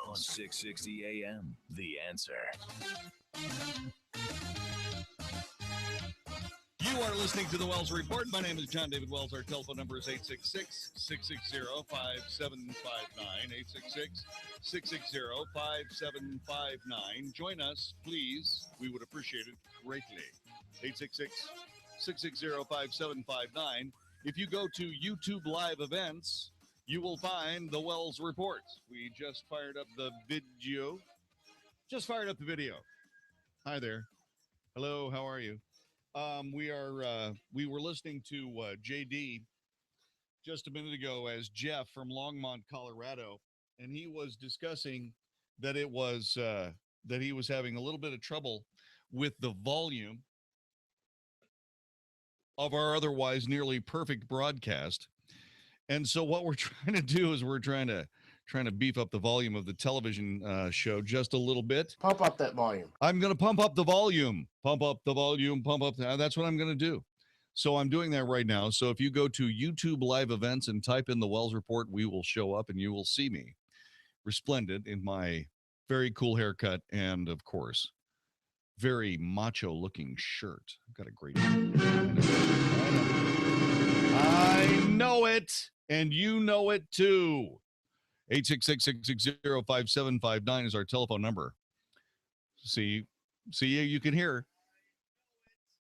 on 660 AM. The Answer. You are listening to the Wells Report. My name is John David Wells. Our telephone number is 866-660-5759. 866-660-5759. Join us, please. We would appreciate it greatly. 866-660-5759. If you go to YouTube Live Events, you will find the Wells Report. We just fired up the video. Hi there. Hello, how are you? We were listening to JD just a minute ago as Jeff from Longmont, Colorado, and he was discussing that he was having a little bit of trouble with the volume of our otherwise nearly perfect broadcast. And so what we're trying to do is we're trying to beef up the volume of the television show just a little bit. Pump up that volume. I'm going to pump up the volume. That's what I'm going to do. So I'm doing that right now. So if you go to YouTube Live Events and type in the Wells Report, we will show up and you will see me resplendent in my very cool haircut and, of course, very macho-looking shirt. I've got a great I know it, and you know it too. 866-660-5759 is our telephone number. See, you can hear.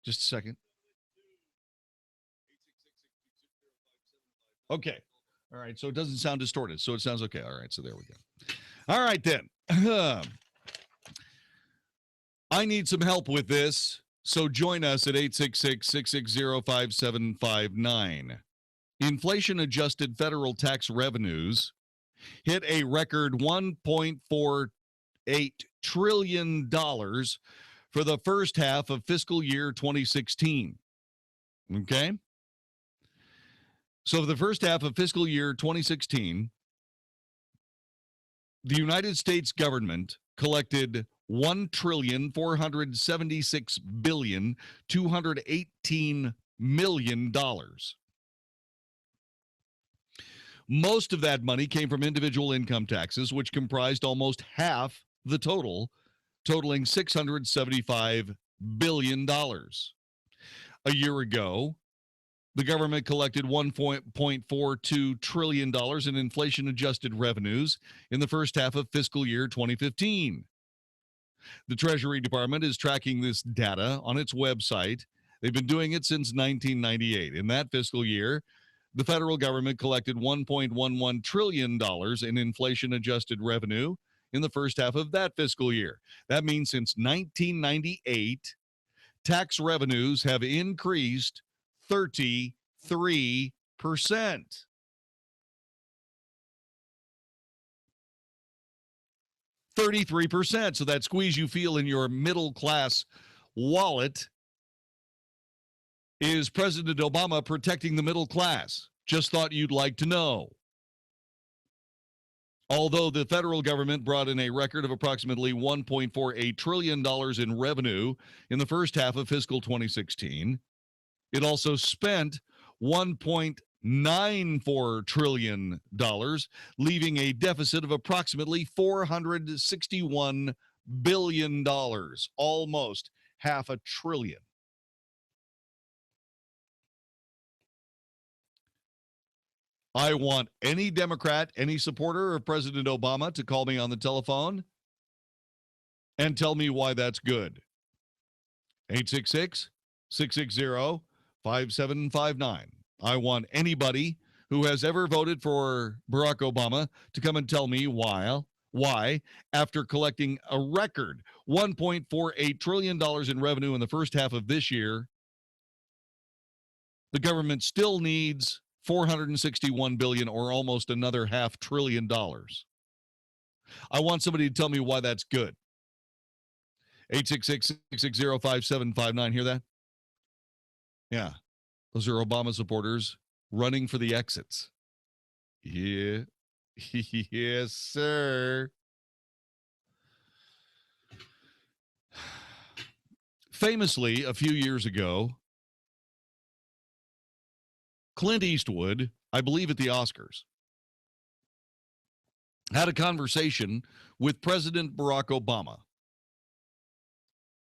Just a second. Okay. All right. So it doesn't sound distorted. So it sounds okay. All right. So there we go. All right, then. I need some help with this. So join us at 866-660-5759. Inflation-adjusted federal tax revenues hit a record $1.48 trillion for the first half of fiscal year 2016. Okay? So for the first half of fiscal year 2016, the United States government collected $1,476,218,000,000. Most of that money came from individual income taxes, which comprised almost half the total, totaling $675 billion. A year ago, the government collected $1.42 trillion in inflation-adjusted revenues in the first half of fiscal year 2015. The Treasury Department is tracking this data on its website. They've been doing it since 1998. In that fiscal year, the federal government collected $1.11 trillion in inflation-adjusted revenue in the first half of that fiscal year. That means since 1998, tax revenues have increased 33%. 33%. So that squeeze you feel in your middle class wallet is President Obama protecting the middle class. Just thought you'd like to know. Although the federal government brought in a record of approximately $1.48 trillion in revenue in the first half of fiscal 2016, it also spent $1.94 trillion, leaving a deficit of approximately $461 billion, almost half a trillion. I want any Democrat, any supporter of President Obama to call me on the telephone and tell me why that's good. 866-660-5759. I want anybody who has ever voted for Barack Obama to come and tell me why, after collecting a record $1.48 trillion in revenue in the first half of this year, the government still needs $461 billion, or almost another $500 billion. I want somebody to tell me why that's good. 866-660-5759. Hear that? Yeah. Those are Obama supporters running for the exits. Yeah. Yes, sir. Famously, a few years ago, Clint Eastwood, I believe at the Oscars, had a conversation with President Barack Obama.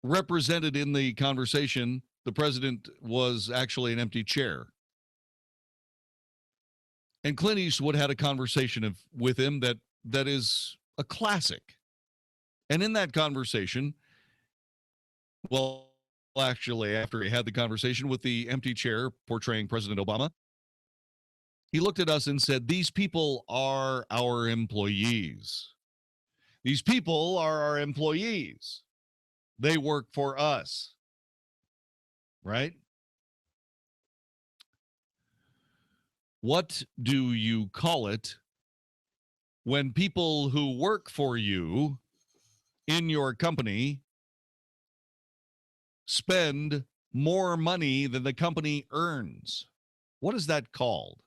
Represented in the conversation, the president was actually an empty chair. And Clint Eastwood had a conversation with him that is a classic. And in that conversation, well, actually, after he had the conversation with the empty chair portraying President Obama, he looked at us and said, "These people are our employees. These people are our employees. They work for us." Right? What do you call it when people who work for you in your company spend more money than the company earns? What is that called?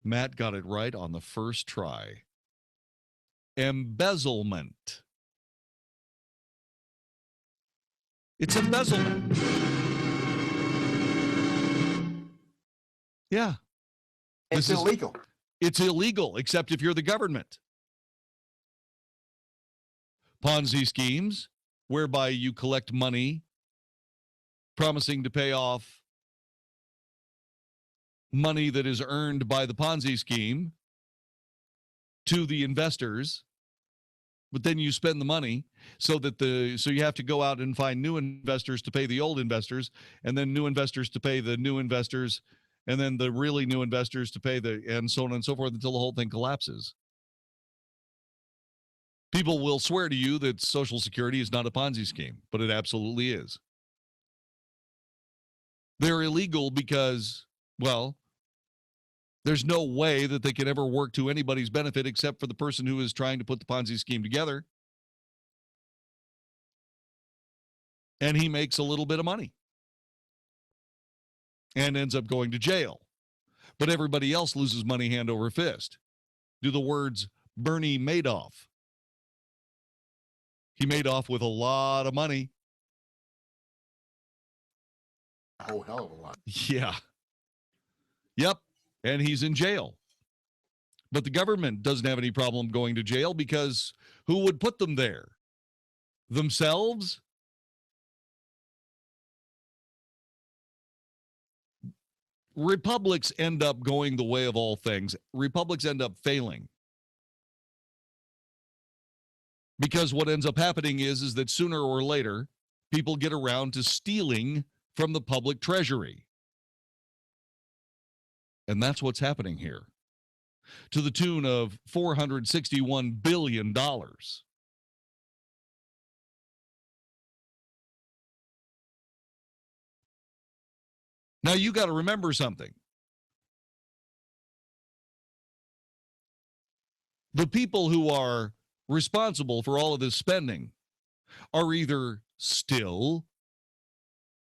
Matt got it right on the first try. Embezzlement. It's embezzlement. Yeah. It's illegal. It's illegal, except if you're the government. Ponzi schemes, whereby you collect money, promising to pay off money that is earned by the Ponzi scheme to the investors, but then you spend the money so you have to go out and find new investors to pay the old investors, and then new investors to pay the new investors, and then the really new investors to pay and so on and so forth until the whole thing collapses. People will swear to you that Social Security is not a Ponzi scheme, but it absolutely is. They're illegal because, well, there's no way that they can ever work to anybody's benefit except for the person who is trying to put the Ponzi scheme together. And he makes a little bit of money and ends up going to jail. But everybody else loses money hand over fist. Do the words Bernie Madoff. He made off with a lot of money. A whole hell of a lot. Yeah. Yep. And he's in jail. But the government doesn't have any problem going to jail because who would put them there? Themselves? Republics end up going the way of all things. Republics end up failing. Because what ends up happening is that sooner or later, people get around to stealing from the public treasury. And that's what's happening here. To the tune of $461 billion. Now, you got to remember something. The people who are responsible for all of this spending are either still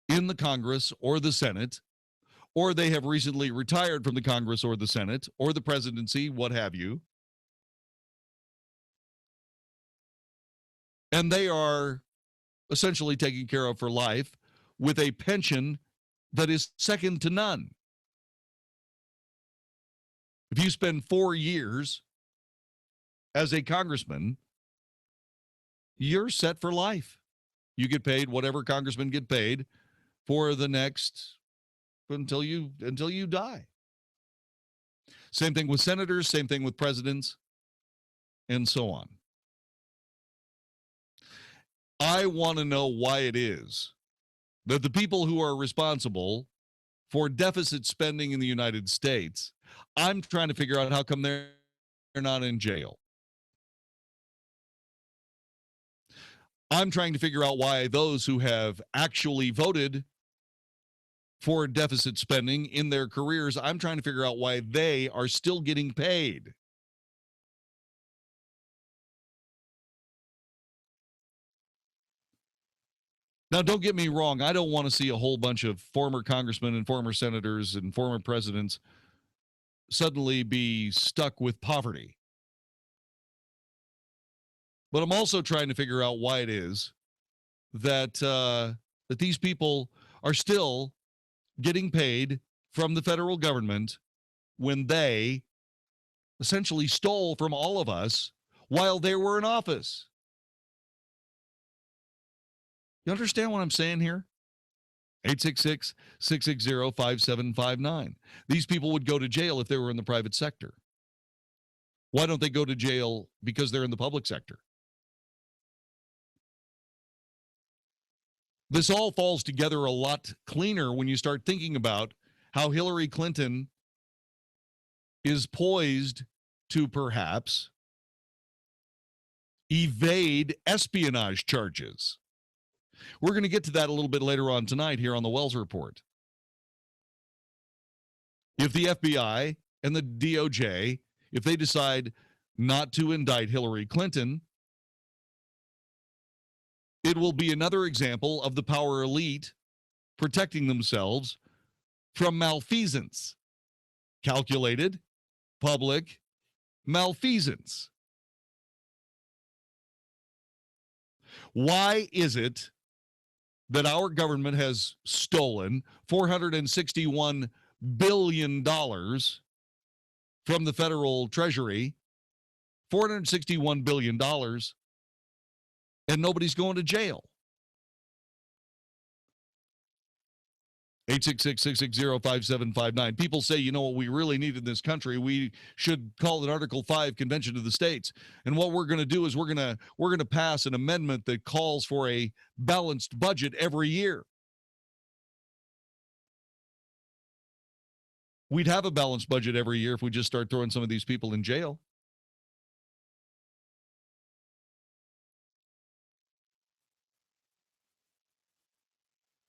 in the Congress or the Senate, or they have recently retired from the Congress or the Senate or the presidency, what have you. And they are essentially taken care of for life with a pension that is second to none. If you spend 4 years as a congressman, you're set for life. You get paid whatever congressmen get paid for the next until you die. Same thing with senators, same thing with presidents, and so on. I want to know why it is that the people who are responsible for deficit spending in the United States, I'm trying to figure out how come they're not in jail. I'm trying to figure out why those who have actually voted for deficit spending in their careers, I'm trying to figure out why they are still getting paid. Now, don't get me wrong. I don't want to see a whole bunch of former congressmen and former senators and former presidents suddenly be stuck with poverty. But I'm also trying to figure out why it is that that these people are still getting paid from the federal government when they essentially stole from all of us while they were in office. You understand what I'm saying here? 866-660-5759. These people would go to jail if they were in the private sector. Why don't they go to jail because they're in the public sector? This all falls together a lot cleaner when you start thinking about how Hillary Clinton is poised to perhaps evade espionage charges. We're going to get to that a little bit later on tonight here on the Wells Report. If the FBI and the DOJ, if they decide not to indict Hillary Clinton, it will be another example of the power elite protecting themselves from malfeasance. Calculated, public malfeasance. Why is it that our government has stolen $461 billion from the federal treasury, $461 billion, and nobody's going to jail? 866-660-5759. People say, you know what we really need in this country? We should call an Article 5 Convention of the States. And what we're going to do is we're going to pass an amendment that calls for a balanced budget every year. We'd have a balanced budget every year if we just start throwing some of these people in jail.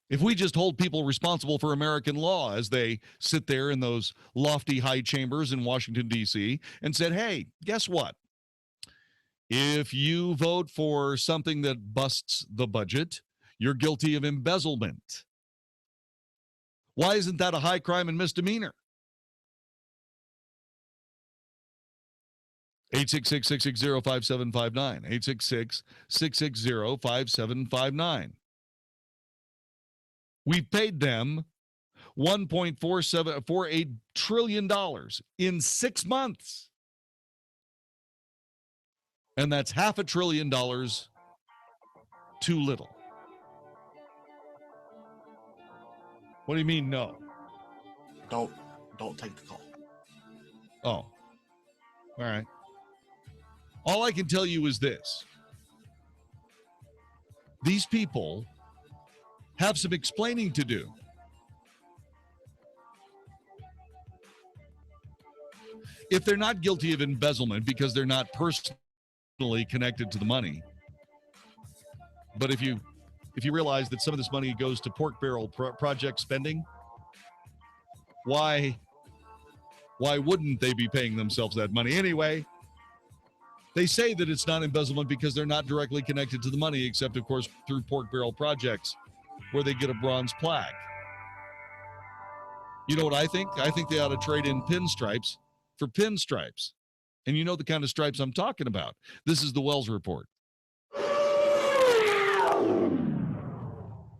If we just hold people responsible for American law as they sit there in those lofty high chambers in Washington, D.C., and said, hey, guess what? If you vote for something that busts the budget, you're guilty of embezzlement. Why isn't that a high crime and misdemeanor? 866-660-5759. 866-660-5759. We've paid them $1.48 trillion in 6 months. And that's $500 billion too little. What do you mean, no? Don't take the call. Oh. All right. All I can tell you is this. These people have some explaining to do. If they're not guilty of embezzlement because they're not personally connected to the money, but if you realize that some of this money goes to pork barrel project spending, why wouldn't they be paying themselves that money anyway? They say that it's not embezzlement because they're not directly connected to the money, except, of course, through pork barrel projects, where they get a bronze plaque. You know what I think? I think they ought to trade in pinstripes for pinstripes. And you know the kind of stripes I'm talking about. This is the Wells Report.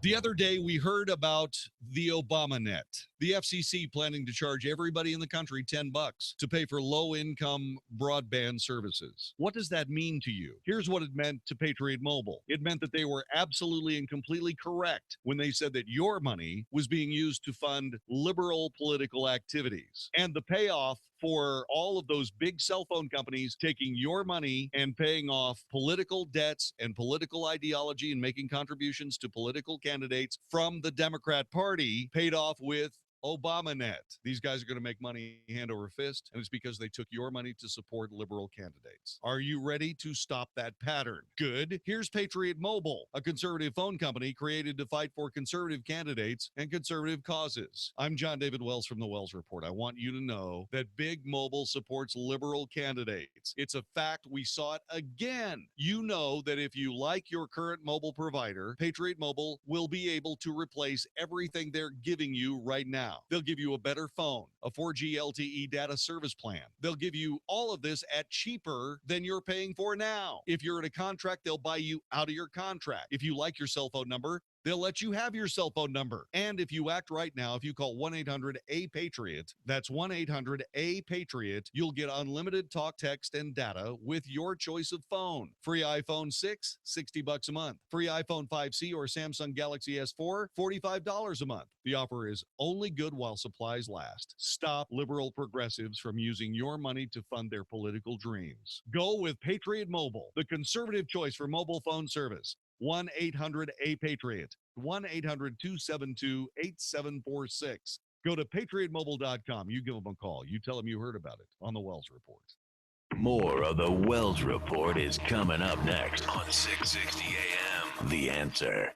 The other day, we heard about the Obama net. The FCC planning to charge everybody in the country $10 to pay for low-income broadband services. What does that mean to you? Here's what it meant to Patriot Mobile. It meant that they were absolutely and completely correct when they said that your money was being used to fund liberal political activities. And the payoff for all of those big cell phone companies taking your money and paying off political debts and political ideology and making contributions to political candidates from the Democrat Party paid off with ObamaNet. These guys are going to make money hand over fist, and it's because they took your money to support liberal candidates. Are you ready to stop that pattern? Good. Here's Patriot Mobile, a conservative phone company created to fight for conservative candidates and conservative causes. I'm John David Wells from the Wells Report. I want you to know that Big Mobile supports liberal candidates. It's a fact. We saw it again. You know that if you like your current mobile provider, Patriot Mobile will be able to replace everything they're giving you right now. They'll give you a better phone, a 4G LTE data service plan. They'll give you all of this at cheaper than you're paying for now. If you're in a contract, they'll buy you out of your contract. If you like your cell phone number, They'll let you have your cell phone number. And if you act right now, if you call 1-800-A-PATRIOT, that's 1-800-A-PATRIOT, you'll get unlimited talk, text, and data with your choice of phone. Free iPhone 6, $60 a month. Free iPhone 5C or Samsung Galaxy S4, $45 a month. The offer is only good while supplies last. Stop liberal progressives from using your money to fund their political dreams. Go with Patriot Mobile, the conservative choice for mobile phone service. 1-800-A-PATRIOT, 1-800-272-8746. Go to patriotmobile.com. You give them a call. You tell them you heard about it on the Wells Report. More of the Wells Report is coming up next on 660 AM. The Answer.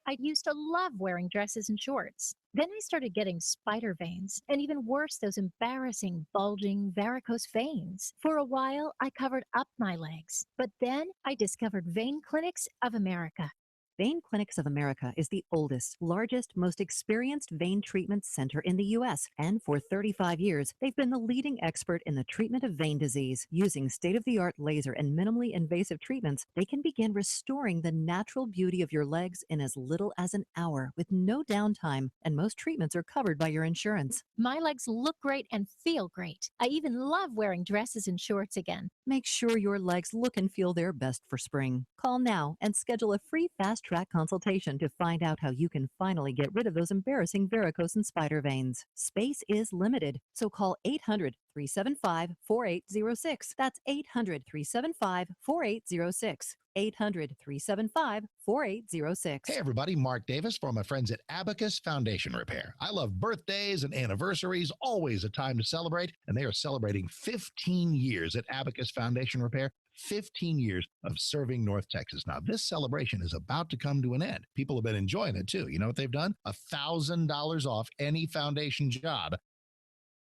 I used to love wearing dresses and shorts. Then I started getting spider veins, and even worse, those embarrassing, bulging, varicose veins. For a while, I covered up my legs. But then I discovered Vein Clinics of America. Vein Clinics of America is the oldest, largest, most experienced vein treatment center in the U.S. And for 35 years, they've been the leading expert in the treatment of vein disease. Using state-of-the-art laser and minimally invasive treatments, they can begin restoring the natural beauty of your legs in as little as an hour with no downtime, and most treatments are covered by your insurance. My legs look great and feel great. I even love wearing dresses and shorts again. Make sure your legs look and feel their best for spring. Call now and schedule a free fast-track consultation to find out how you can finally get rid of those embarrassing varicose and spider veins. Space is limited, so call 800-375-4806. That's 800-375-4806. 800-375-4806. Hey everybody, Mark Davis from my friends at Abacus Foundation Repair. I love birthdays and anniversaries, always a time to celebrate, and they are celebrating 15 years at Abacus Foundation Repair. 15 years of serving North Texas. Now, this celebration is about to come to an end. People have been enjoying it too. You know what they've done? $1,000 off any foundation job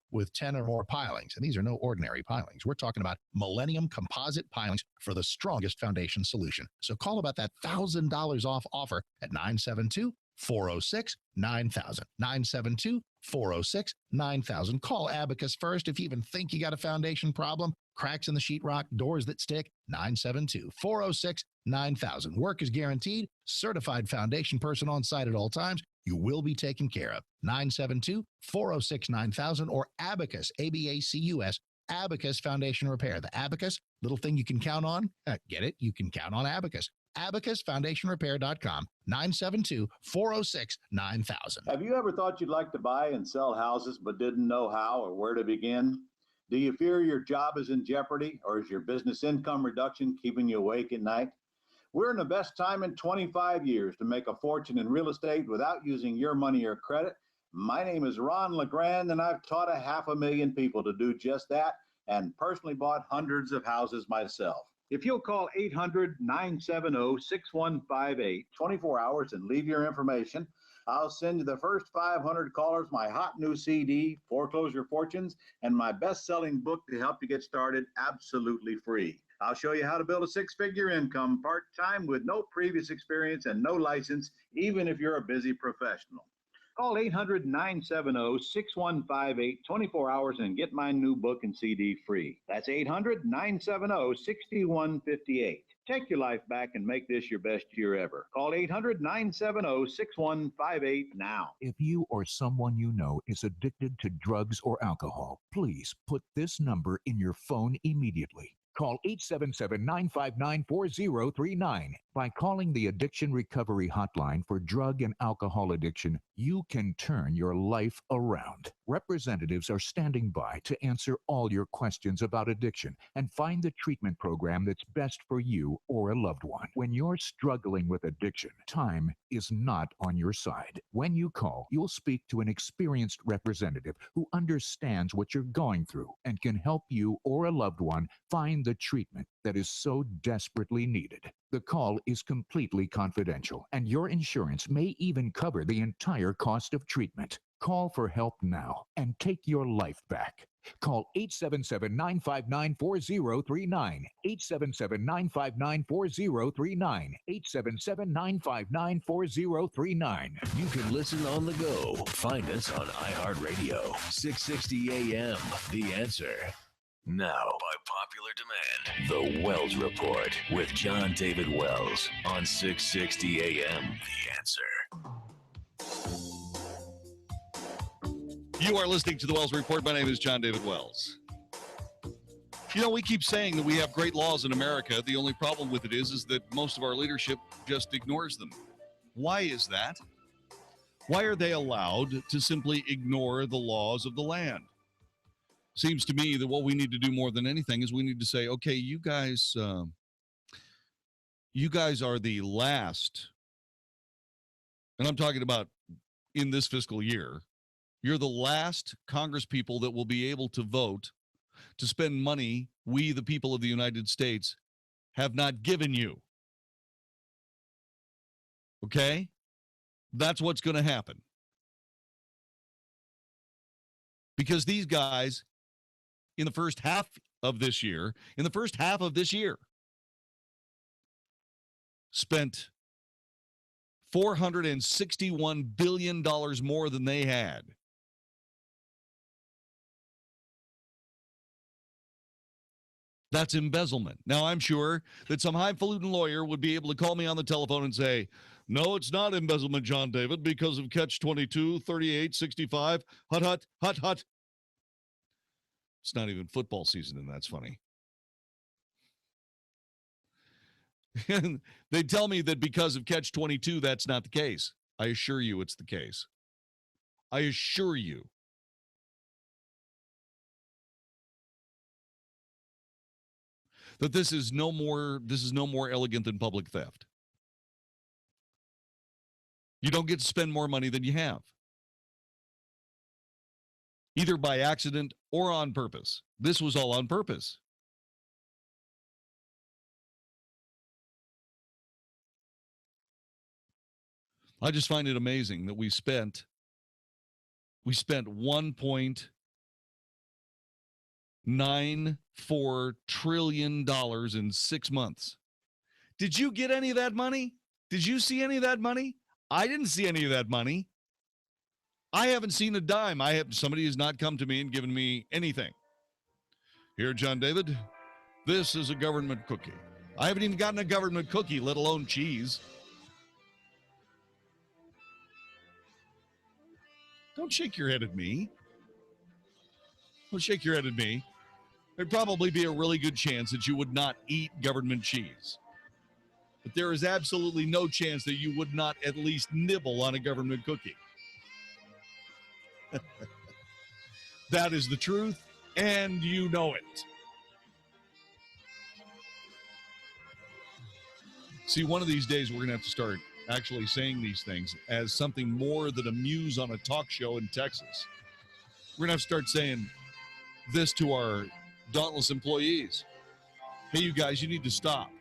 with 10 or more pilings. And these are no ordinary pilings. We're talking about Millennium composite pilings for the strongest foundation solution. So call about that $1,000 off offer at 972-406-9000. 972-406-9000. Call Abacus first if you even think you got a foundation problem. Cracks in the sheetrock, doors that stick, 972-406-9000. Work is guaranteed. Certified foundation person on site at all times. You will be taken care of. 972-406-9000 or Abacus, A-B-A-C-U-S, Abacus Foundation Repair. The Abacus, little thing you can count on. Get it? You can count on Abacus. AbacusFoundationRepair.com, 972-406-9000. Have you ever thought you'd like to buy and sell houses but didn't know how or where to begin? Do you fear your job is in jeopardy, or is your business income reduction keeping you awake at night? We're in the best time in 25 years to make a fortune in real estate without using your money or credit. My name is Ron LeGrand, and I've taught 500,000 people to do just that and personally bought hundreds of houses myself. If you'll call 800-970-6158, 24 hours, and leave your information, I'll send you the first 500 callers my hot new CD, Foreclosure Fortunes, and my best-selling book to help you get started absolutely free. I'll show you how to build a six-figure income part-time with no previous experience and no license, even if you're a busy professional. Call 800-970-6158, 24 hours, and get my new book and CD free. That's 800-970-6158. Take your life back and make this your best year ever. Call 800-970-6158 now. If you or someone you know is addicted to drugs or alcohol, please put this number in your phone immediately. Call 877-959-4039. By calling the Addiction Recovery Hotline for drug and alcohol addiction, you can turn your life around. Representatives are standing by to answer all your questions about addiction and find the treatment program that's best for you or a loved one. When you're struggling with addiction, time is not on your side. When you call, you'll speak to an experienced representative who understands what you're going through and can help you or a loved one find the treatment that is so desperately needed. The call is completely confidential, and your insurance may even cover the entire cost of treatment. Call for help now and take your life back. Call 877-959-4039, 877-959-4039, 877-959-4039. You can listen on the go. Find us on iHeartRadio. 660 AM. The Answer. Now, by popular demand, The Wells Report with John David Wells on 660 AM. The Answer. You are listening to The Wells Report. My name is John David Wells. You know, we keep saying that we have great laws in America. The only problem with it is that most of our leadership just ignores them. Why is that? Why are they allowed to simply ignore the laws of the land? Seems to me that what we need to do more than anything is we need to say, okay, you guys are the last, and I'm talking about in this fiscal year, you're the last Congress people that will be able to vote to spend money we, the people of the United States, have not given you. Okay? That's what's going to happen. Because these guys, in the first half of this year, spent $461 billion more than they had. That's embezzlement. Now, I'm sure that some highfalutin lawyer would be able to call me on the telephone and say, no, it's not embezzlement, John David, because of Catch 22, 38, 65, hut. It's not even football season, and that's funny. And they tell me that because of Catch 22, that's not the case. I assure you it's the case. I assure you. That this is no more elegant than public theft. You don't get to spend more money than you have, either by accident or on purpose. This was all on purpose. I just find it amazing that we spent $1.94 trillion in 6 months. Did you get any of that money? Did you see any of that money? I didn't see any of that money. I haven't seen a dime. Somebody has not come to me and given me anything. Here, John David, this is a government cookie. I haven't even gotten a government cookie, let alone cheese. Don't shake your head at me. Don't shake your head at me. There'd probably be a really good chance that you would not eat government cheese. But there is absolutely no chance that you would not at least nibble on a government cookie. That is the truth, and you know it. See, one of these days we're going to have to start actually saying these things as something more than a muse on a talk show in Texas. We're going to have to start saying this to our dauntless employees. Hey, you guys, you need to stop.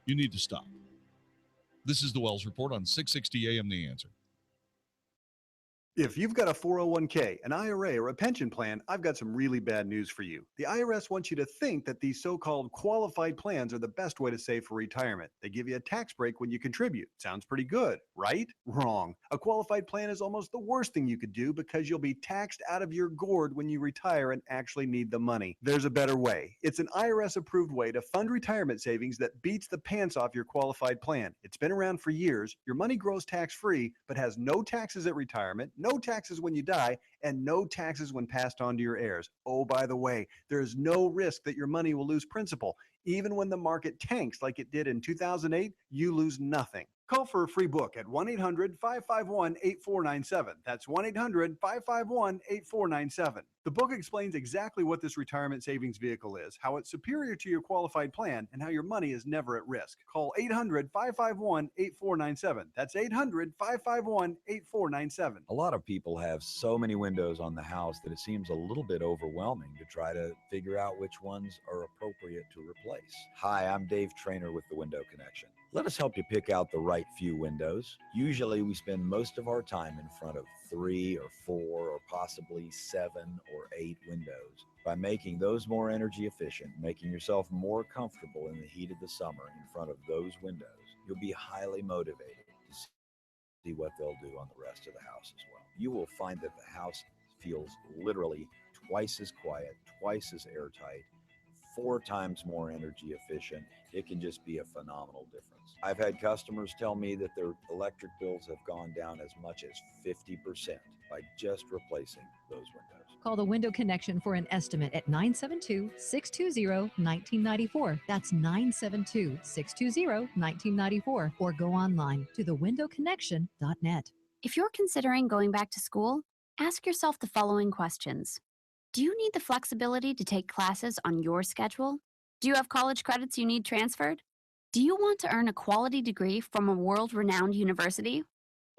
You need to stop. This is the Wells Report on 660 AM The Answer. If you've got a 401k, an IRA, or a pension plan, I've got some really bad news for you. The IRS wants you to think that these so-called qualified plans are the best way to save for retirement. They give you a tax break when you contribute. Sounds pretty good, right? Wrong. A qualified plan is almost the worst thing you could do because you'll be taxed out of your gourd when you retire and actually need the money. There's a better way. It's an IRS-approved way to fund retirement savings that beats the pants off your qualified plan. It's been around for years. Your money grows tax-free, but has no taxes at retirement, no taxes when you die, and no taxes when passed on to your heirs. Oh, by the way, there is no risk that your money will lose principal. Even when the market tanks like it did in 2008, you lose nothing. Call for a free book at 1-800-551-8497. That's 1-800-551-8497. The book explains exactly what this retirement savings vehicle is, how it's superior to your qualified plan, and how your money is never at risk. Call 800-551-8497. That's 800-551-8497. A lot of people have so many windows on the house that it seems a little bit overwhelming to try to figure out which ones are appropriate to replace. Hi, I'm Dave Trainer with The Window Connection. Let us help you pick out the right few windows. Usually we spend most of our time in front of 3 or 4 or possibly 7 or 8 windows. By making those more energy efficient, making yourself more comfortable in the heat of the summer in front of those windows, you'll be highly motivated to see what they'll do on the rest of the house as well. You will find that the house feels literally twice as quiet, twice as airtight, 4 times more energy efficient. It can just be a phenomenal difference. I've had customers tell me that their electric bills have gone down as much as 50% by just replacing those windows. Call the Window Connection for an estimate at 972-620-1994. That's 972-620-1994. Or go online to thewindowconnection.net. If you're considering going back to school, ask yourself the following questions. Do you need the flexibility to take classes on your schedule? Do you have college credits you need transferred? Do you want to earn a quality degree from a world-renowned university?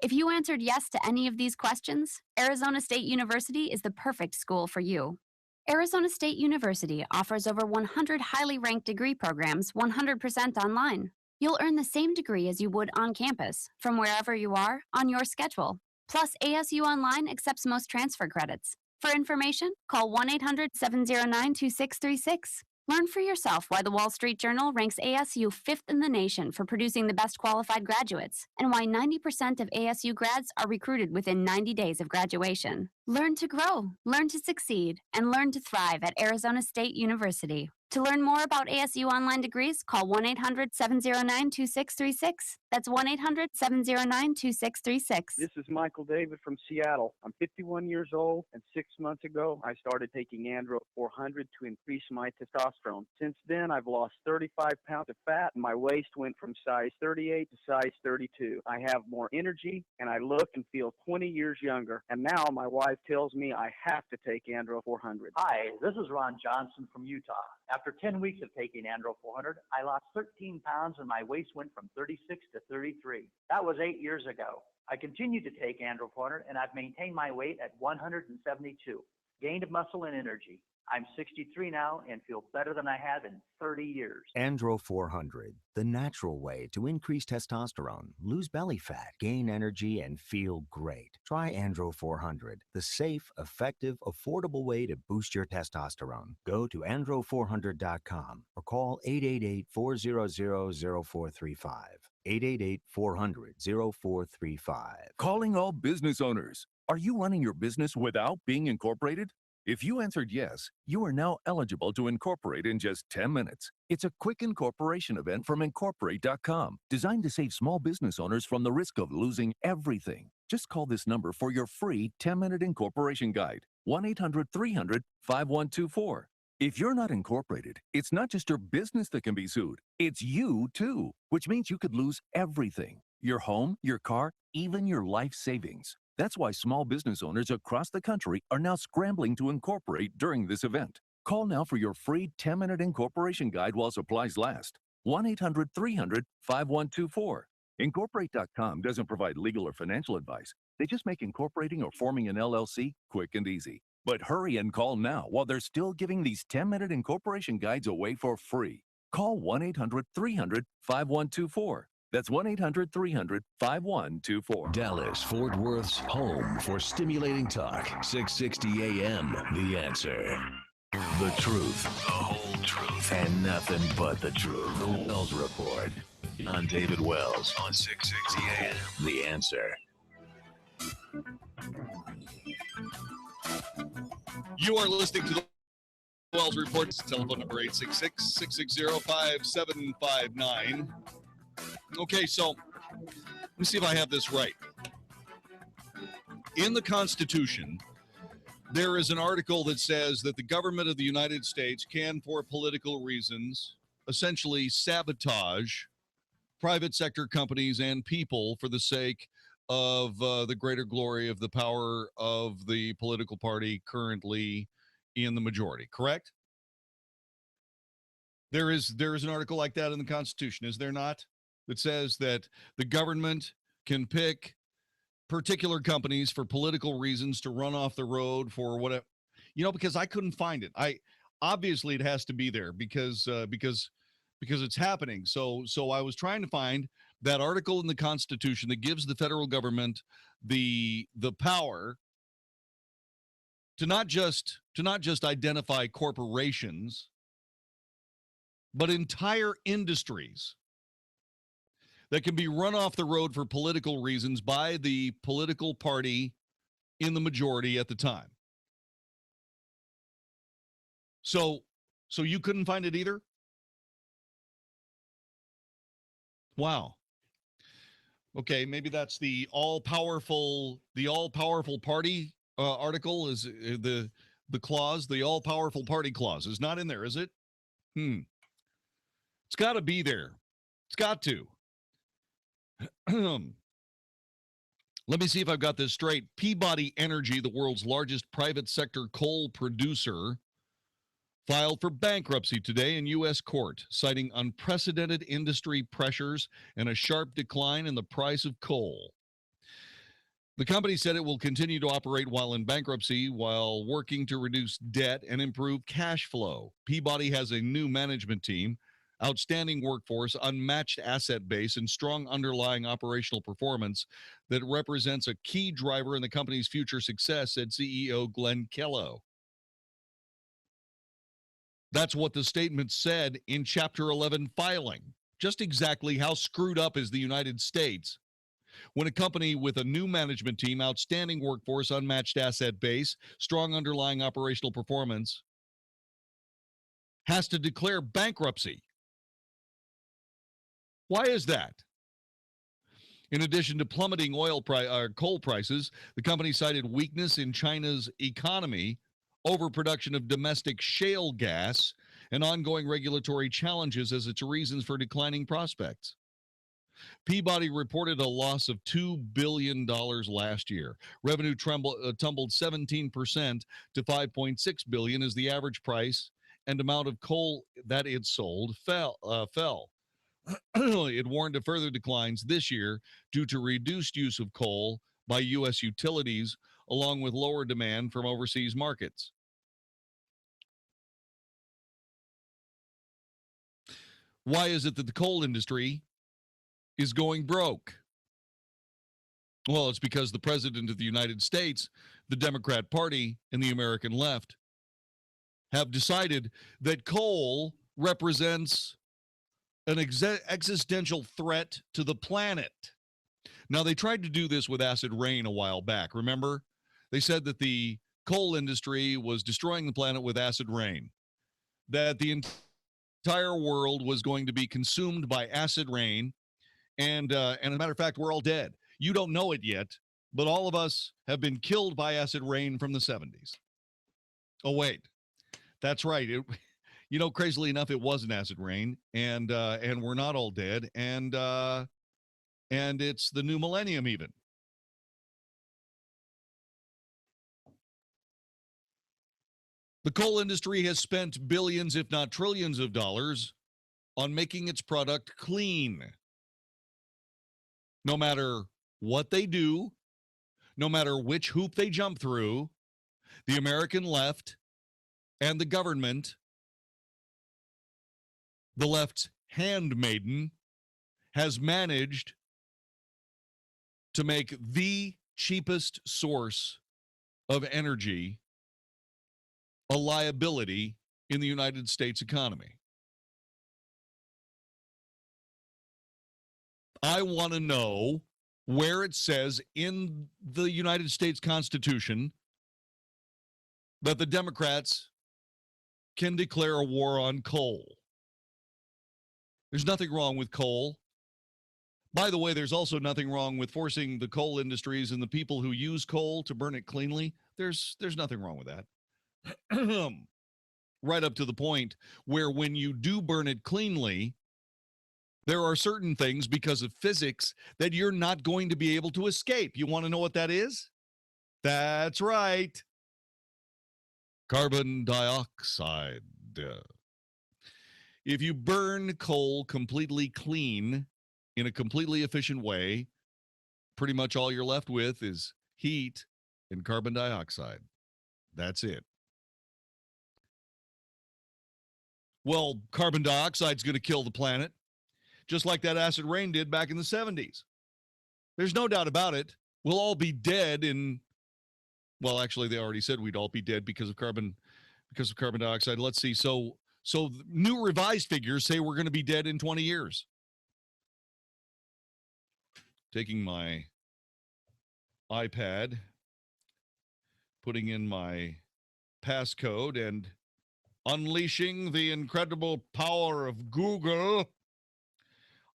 If you answered yes to any of these questions, Arizona State University is the perfect school for you. Arizona State University offers over 100 highly ranked degree programs 100% online. You'll earn the same degree as you would on campus, from wherever you are, on your schedule. Plus, ASU Online accepts most transfer credits. For information, call 1-800-709-2636. Learn for yourself why the Wall Street Journal ranks ASU 5th in the nation for producing the best qualified graduates, and why 90% of ASU grads are recruited within 90 days of graduation. Learn to grow, learn to succeed, and learn to thrive at Arizona State University. To learn more about ASU online degrees, call 1-800-709-2636. That's 1-800-709-2636. This is Michael David from Seattle. I'm 51 years old, and 6 months ago, I started taking Andro 400 to increase my testosterone. Since then, I've lost 35 pounds of fat, and my waist went from size 38 to size 32. I have more energy, and I look and feel 20 years younger. And now my wife tells me I have to take Andro 400. Hi, this is Ron Johnson from Utah. After 10 weeks of taking Andro 400, I lost 13 pounds and my waist went from 36 to 33. That was 8 years ago. I continue to take Andro 400 and I've maintained my weight at 172. Gained muscle and energy. I'm 63 now and feel better than I have in 30 years. Andro 400, the natural way to increase testosterone, lose belly fat, gain energy, and feel great. Try Andro 400, the safe, effective, affordable way to boost your testosterone. Go to andro400.com or call 888-400-0435. 888-400-0435. Calling all business owners. Are you running your business without being incorporated? If you answered yes, you are now eligible to incorporate in just 10 minutes. It's a quick incorporation event from Incorporate.com, designed to save small business owners from the risk of losing everything. Just call this number for your free 10-minute incorporation guide, 1-800-300-5124. If you're not incorporated, it's not just your business that can be sued, it's you too, which means you could lose everything. Your home, your car, even your life savings. That's why small business owners across the country are now scrambling to incorporate during this event. Call now for your free 10-minute incorporation guide while supplies last. 1-800-300-5124. Incorporate.com doesn't provide legal or financial advice. They just make incorporating or forming an LLC quick and easy. But hurry and call now while they're still giving these 10-minute incorporation guides away for free. Call 1-800-300-5124. That's 1-800-300-5124. Dallas, Fort Worth's home for stimulating talk. 660 AM, The Answer. The truth, the whole truth, and nothing but the truth. The Wells Report on David Wells on 660 AM, The Answer. You are listening to the Wells Report. Telephone number 866-660-5759. Okay, so let me see if I have this right. In the Constitution, there is an article that says that the government of the United States can, for political reasons, essentially sabotage private sector companies and people for the sake of the greater glory of the power of the political party currently in the majority, correct? There is an article like that in the Constitution, is there not? That says that the government can pick particular companies for political reasons to run off the road for whatever, because I couldn't find it. Obviously it has to be there because it's happening. So I was trying to find that article in the Constitution that gives the federal government the power to not just identify corporations, but entire industries that can be run off the road for political reasons by the political party in the majority at the time. So you couldn't find it either? Wow. Okay, maybe that's the all-powerful party article is the clause, the all-powerful party clause is not in there, is it? It's got to be there. It's got to. Let me see if I've got this straight. Peabody Energy, the world's largest private sector coal producer, filed for bankruptcy today in U.S. court, citing unprecedented industry pressures and a sharp decline in the price of coal. The company said it will continue to operate while in bankruptcy while working to reduce debt and improve cash flow. Peabody has a new management team, outstanding workforce, unmatched asset base, and strong underlying operational performance that represents a key driver in the company's future success, said CEO Glenn Kellow. That's what the statement said in Chapter 11 filing. Just exactly how screwed up is the United States when a company with a new management team, outstanding workforce, unmatched asset base, strong underlying operational performance, has to declare bankruptcy? Why is that? In addition to plummeting coal prices, the company cited weakness in China's economy, overproduction of domestic shale gas, and ongoing regulatory challenges as its reasons for declining prospects. Peabody reported a loss of $2 billion last year. Revenue tumbled 17% to $5.6 billion as the average price and amount of coal that it sold fell. It warned of further declines this year due to reduced use of coal by U.S. utilities, along with lower demand from overseas markets. Why is it that the coal industry is going broke? Well, it's because the president of the United States, the Democrat Party, and the American left have decided that coal represents an existential threat to the planet. Now, they tried to do this with acid rain a while back. Remember? They said that the coal industry was destroying the planet with acid rain, that the entire world was going to be consumed by acid rain, and as a matter of fact, we're all dead. You don't know it yet, but all of us have been killed by acid rain from the 70s. Oh, wait. That's right. Crazily enough, it was an acid rain, and we're not all dead, and it's the new millennium even. The coal industry has spent billions, if not trillions of dollars on making its product clean. No matter what they do, no matter which hoop they jump through, the American left and the government, the left's handmaiden, has managed to make the cheapest source of energy a liability in the United States economy. I want to know where it says in the United States Constitution that the Democrats can declare a war on coal. There's nothing wrong with coal. By the way, there's also nothing wrong with forcing the coal industries and the people who use coal to burn it cleanly. There's nothing wrong with that. Right up to the point where when you do burn it cleanly, there are certain things because of physics that you're not going to be able to escape. You want to know what that is? That's right. Carbon dioxide. If you burn coal completely clean in a completely efficient way, pretty much all you're left with is heat and carbon dioxide. That's it. Well, carbon dioxide is going to kill the planet, just like that acid rain did back in the 70s. There's no doubt about it. We'll all be dead in, well, actually, they already said we'd all be dead because of carbon dioxide. Let's see. So new revised figures say we're going to be dead in 20 years. Taking my iPad, putting in my passcode, and unleashing the incredible power of Google,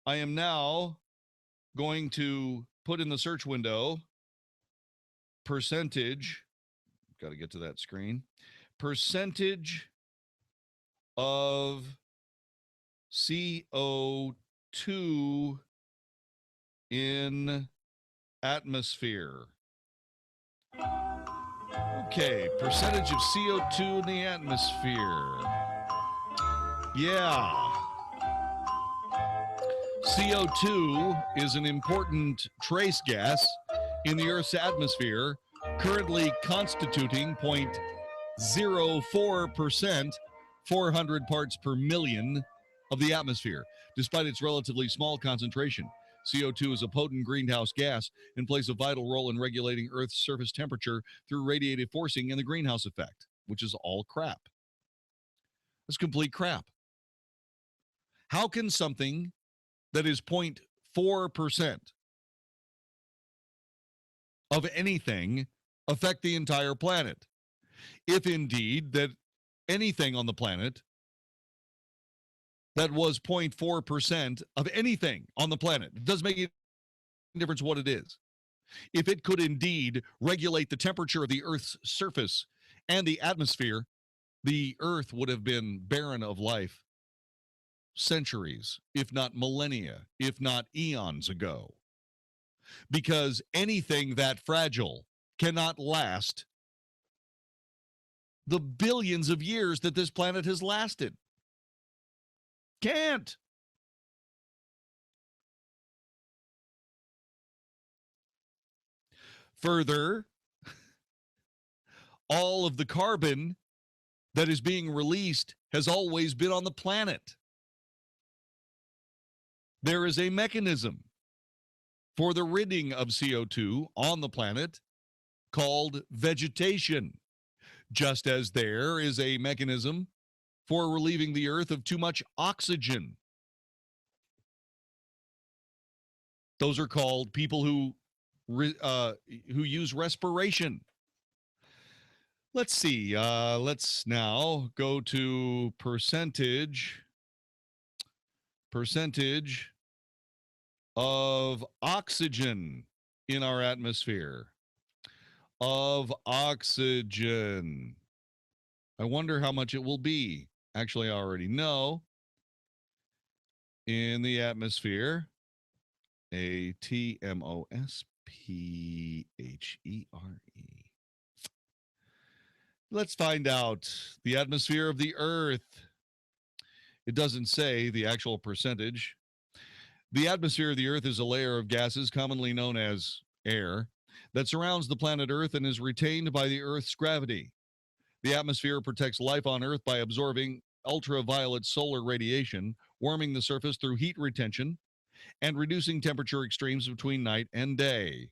I am now going to put in the search window percentage. Got to get to that screen. Percentage of CO2 in atmosphere. Okay, percentage of CO2 in the atmosphere. Yeah. CO2 is an important trace gas in the Earth's atmosphere, currently constituting 0.04%, 400 parts per million of the atmosphere. Despite its relatively small concentration, CO2 is a potent greenhouse gas and plays a vital role in regulating Earth's surface temperature through radiative forcing and the greenhouse effect, which is all crap. It's complete crap. How can something that is 0.4% of anything affect the entire planet? If indeed that anything on the planet that was 0.4% of anything on the planet, it doesn't make any difference what it is. If it could indeed regulate the temperature of the Earth's surface and the atmosphere, the Earth would have been barren of life centuries, if not millennia, if not eons ago. Because anything that fragile cannot last the billions of years that this planet has lasted. Can't. Further, all of the carbon that is being released has always been on the planet. There is a mechanism for the ridding of CO2 on the planet called vegetation, just as there is a mechanism for relieving the Earth of too much oxygen. Those are called people who use respiration. Let's see. Let's now go to percentage of oxygen in our atmosphere. Of oxygen. I wonder how much it will be. Actually, I already know. In the atmosphere, ATMOSPHERE. Let's find out the atmosphere of the Earth. It doesn't say the actual percentage. The atmosphere of the Earth is a layer of gases commonly known as air that surrounds the planet Earth and is retained by the Earth's gravity. The atmosphere protects life on Earth by absorbing ultraviolet solar radiation, warming the surface through heat retention, and reducing temperature extremes between night and day.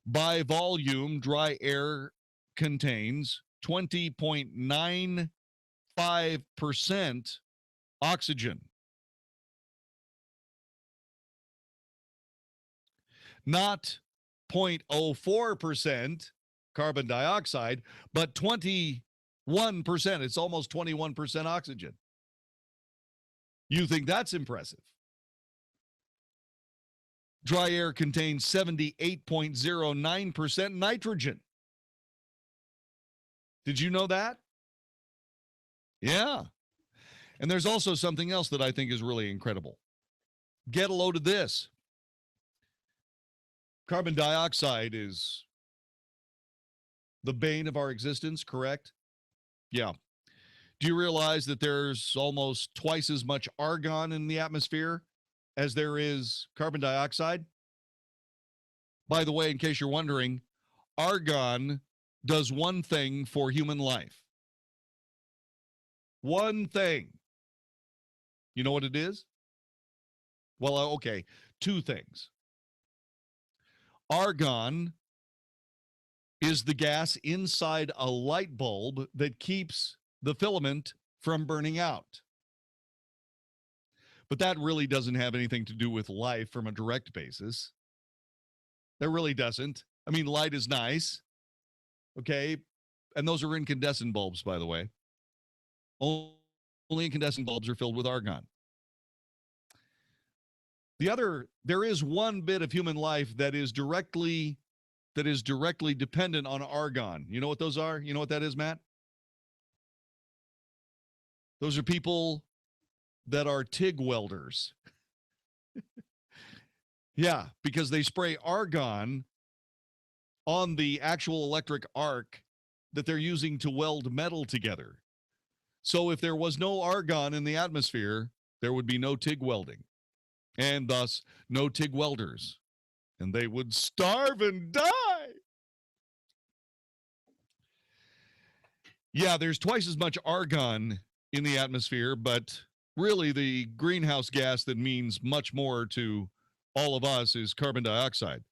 By volume, dry air contains 20.95% oxygen. Not 0.04% carbon dioxide, but 21%. It's almost 21% oxygen. You think that's impressive? Dry air contains 78.09% nitrogen. Did you know that? Yeah. And there's also something else that I think is really incredible. Get a load of this. Carbon dioxide is the bane of our existence, correct? Yeah. Do you realize that there's almost twice as much argon in the atmosphere as there is carbon dioxide? By the way, in case you're wondering, argon does one thing for human life. One thing. You know what it is? Well, okay, two things. Argon is the gas inside a light bulb that keeps the filament from burning out. But that really doesn't have anything to do with life from a direct basis. That really doesn't. I mean, light is nice, okay? And those are incandescent bulbs, by the way. Only incandescent bulbs are filled with argon. There is one bit of human life that is directly dependent on argon. You know what those are? You know what that is, Matt? Those are people that are TIG welders. Yeah, because they spray argon on the actual electric arc that they're using to weld metal together. So if there was no argon in the atmosphere, there would be no TIG welding, and thus no TIG welders, and they would starve and die. Yeah, there's twice as much argon in the atmosphere, but really the greenhouse gas that means much more to all of us is carbon dioxide.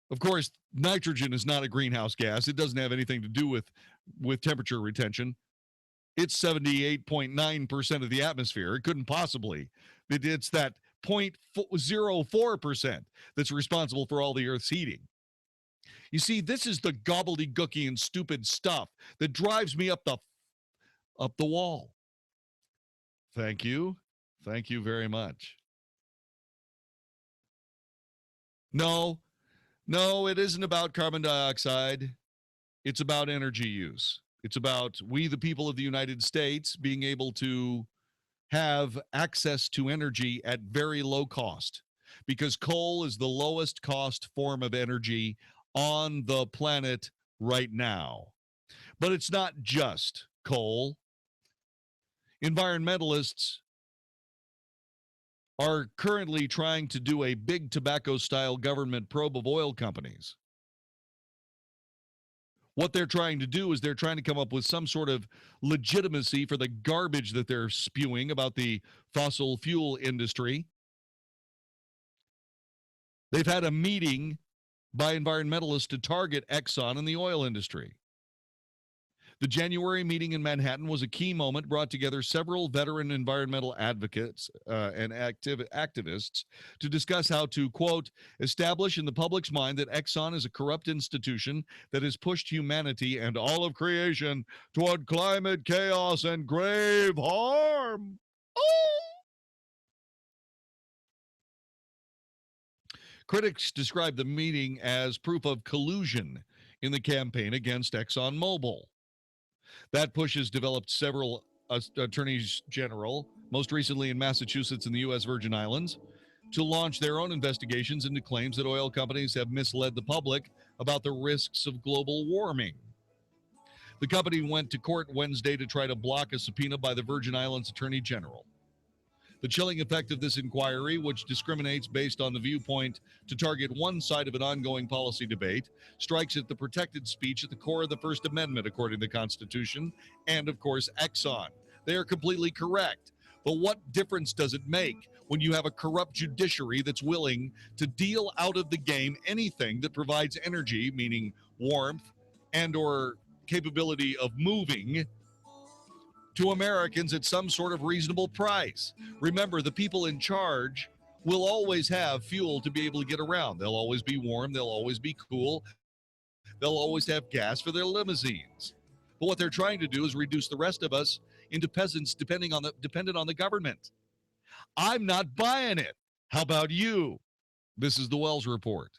Of course, nitrogen is not a greenhouse gas. It doesn't have anything to do with temperature retention. It's 78.9% of the atmosphere. It couldn't possibly. It's that 0.04% that's responsible for all the Earth's heating. You see, this is the gobbledygooky and stupid stuff that drives me up the wall. Thank you. Thank you very much. No, it isn't about carbon dioxide. It's about energy use. It's about we, the people of the United States, being able to have access to energy at very low cost, because coal is the lowest cost form of energy on the planet right now. But it's not just coal. Environmentalists are currently trying to do a big tobacco-style government probe of oil companies. What they're trying to do is they're trying to come up with some sort of legitimacy for the garbage that they're spewing about the fossil fuel industry. They've had a meeting by environmentalists to target Exxon and the oil industry. The January meeting in Manhattan was a key moment, brought together several veteran environmental advocates and activists to discuss how to, quote, establish in the public's mind that Exxon is a corrupt institution that has pushed humanity and all of creation toward climate chaos and grave harm. Oh! Critics describe the meeting as proof of collusion in the campaign against ExxonMobil. That push has developed several attorneys general, most recently in Massachusetts and the U.S. Virgin Islands, to launch their own investigations into claims that oil companies have misled the public about the risks of global warming. The company went to court Wednesday to try to block a subpoena by the Virgin Islands Attorney General. The chilling effect of this inquiry, which discriminates based on the viewpoint to target one side of an ongoing policy debate, strikes at the protected speech at the core of the First Amendment, according to the Constitution, and, of course, Exxon. They are completely correct. But what difference does it make when you have a corrupt judiciary that's willing to deal out of the game anything that provides energy, meaning warmth and or capability of moving, to Americans at some sort of reasonable price? Remember, the people in charge will always have fuel to be able to get around. They'll always be warm. They'll always be cool. They'll always have gas for their limousines. But what they're trying to do is reduce the rest of us into peasants dependent on the government. I'm not buying it. How about you? This is the Wells Report.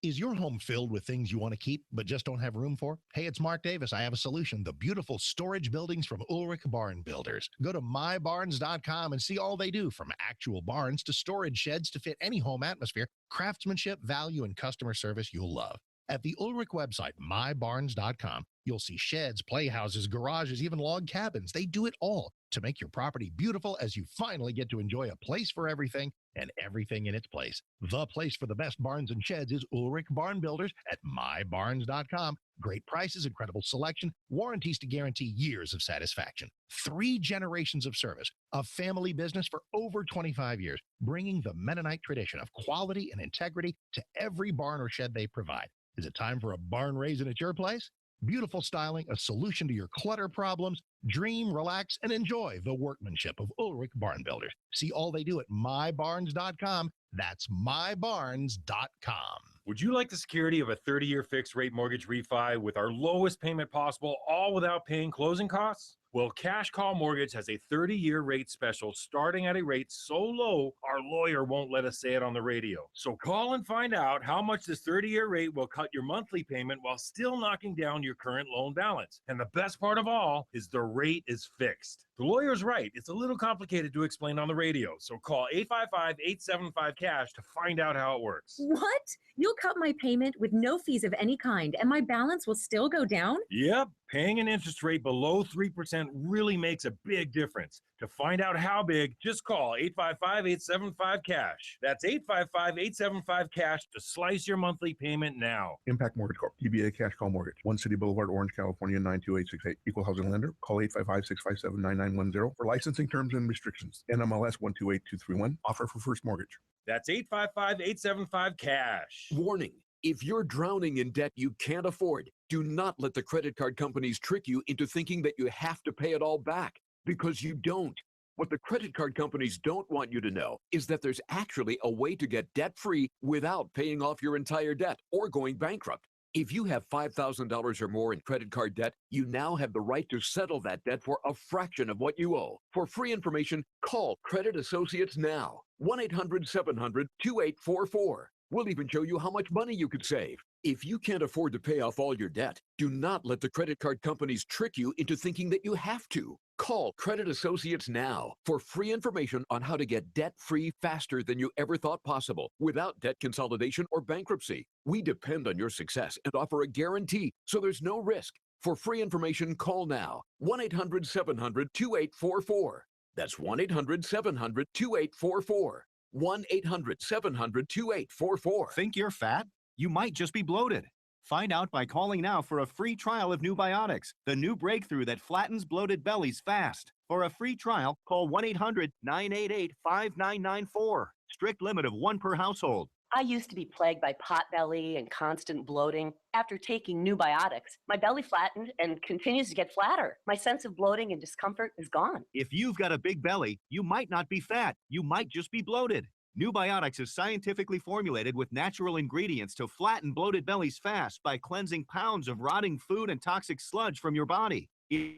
Is your home filled with things you want to keep but just don't have room for? Hey, it's Mark Davis. I have a solution. The beautiful storage buildings from Ulrich Barn Builders. Go to mybarns.com and see all they do, from actual barns to storage sheds to fit any home atmosphere. Craftsmanship, value, and customer service you'll love. At the Ulrich website, mybarns.com, you'll see sheds, playhouses, garages, even log cabins. They do it all to make your property beautiful as you finally get to enjoy a place for everything and everything in its place. The place for the best barns and sheds is Ulrich Barn Builders at mybarns.com. Great prices, incredible selection, warranties to guarantee years of satisfaction. 3 generations of service, a family business for over 25 years, bringing the Mennonite tradition of quality and integrity to every barn or shed they provide. Is it time for a barn raising at your place? Beautiful styling, a solution to your clutter problems. Dream, relax, and enjoy the workmanship of Ulrich Barn Builders. See all they do at mybarns.com. That's mybarns.com. Would you like the security of a 30-year fixed rate mortgage refi with our lowest payment possible, all without paying closing costs? Well, Cash Call Mortgage has a 30-year rate special starting at a rate so low, our lawyer won't let us say it on the radio. So call and find out how much this 30-year rate will cut your monthly payment while still knocking down your current loan balance. And the best part of all is the rate is fixed. The lawyer's right. It's a little complicated to explain on the radio. So call 855-875-CASH to find out how it works. What? You'll cut my payment with no fees of any kind, and my balance will still go down? Yep. Paying an interest rate below 3% really makes a big difference. To find out how big, just call 855-875-CASH. That's 855-875-CASH to slice your monthly payment now. Impact Mortgage Corp. DBA Cash Call Mortgage. 1 City Boulevard, Orange, California, 92868. Equal housing lender. Call 855-657-9910 for licensing terms and restrictions. NMLS 128231. Offer for first mortgage. That's 855-875-CASH. Warning. If you're drowning in debt you can't afford, do not let the credit card companies trick you into thinking that you have to pay it all back, because you don't. What the credit card companies don't want you to know is that there's actually a way to get debt-free without paying off your entire debt or going bankrupt. If you have $5,000 or more in credit card debt, you now have the right to settle that debt for a fraction of what you owe. For free information, call Credit Associates now. 1-800-700-2844. We'll even show you how much money you could save. If you can't afford to pay off all your debt, do not let the credit card companies trick you into thinking that you have to. Call Credit Associates now for free information on how to get debt-free faster than you ever thought possible without debt consolidation or bankruptcy. We depend on your success and offer a guarantee, so there's no risk. For free information, call now. 1-800-700-2844. That's 1-800-700-2844. 1-800-700-2844. Think you're fat? You might just be bloated. Find out by calling now for a free trial of New Biotics, the new breakthrough that flattens bloated bellies fast. For a free trial, call 1-800-988-5994. Strict limit of 1 per household. I used to be plagued by potbelly and constant bloating. After taking New Biotics, my belly flattened and continues to get flatter. My sense of bloating and discomfort is gone. If you've got a big belly, you might not be fat. You might just be bloated. New Biotics is scientifically formulated with natural ingredients to flatten bloated bellies fast by cleansing pounds of rotting food and toxic sludge from your body. It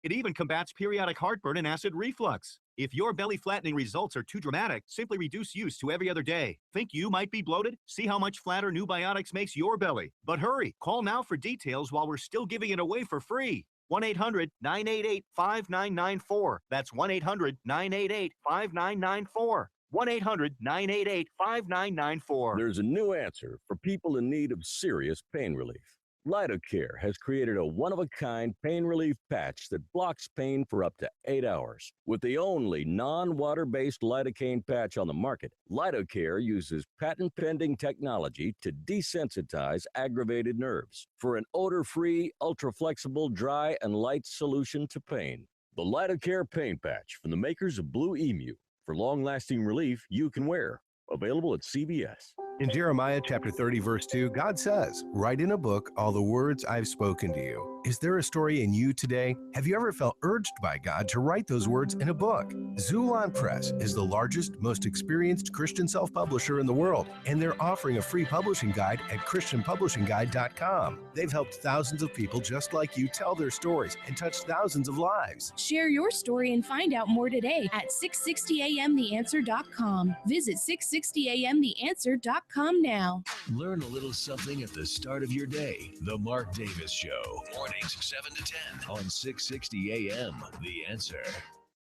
even combats periodic heartburn and acid reflux. If your belly flattening results are too dramatic, simply reduce use to every other day. Think you might be bloated? See how much flatter New Biotics makes your belly. But hurry, call now for details while we're still giving it away for free. 1-800-988-5994. That's 1-800-988-5994. 1-800-988-5994. There's a new answer for people in need of serious pain relief. Lidocare has created a one-of-a-kind pain relief patch that blocks pain for up to 8 hours. With the only non-water-based lidocaine patch on the market, Lidocare uses patent-pending technology to desensitize aggravated nerves for an odor-free, ultra-flexible, dry, and light solution to pain. The Lidocare pain patch from the makers of Blue Emu. For long-lasting relief you can wear. Available at CVS. In Jeremiah chapter 30, verse 2, God says, "Write in a book all the words I've spoken to you." Is there a story in you today? Have you ever felt urged by God to write those words in a book? Zulon Press is the largest, most experienced Christian self-publisher in the world, and they're offering a free publishing guide at christianpublishingguide.com. They've helped thousands of people just like you tell their stories and touched thousands of lives. Share your story and find out more today at 660amtheanswer.com. Visit 660amtheanswer.com now. Learn a little something at the start of your day. The Mark Davis Show. Mornings 7 to 10 on 660 AM. The Answer.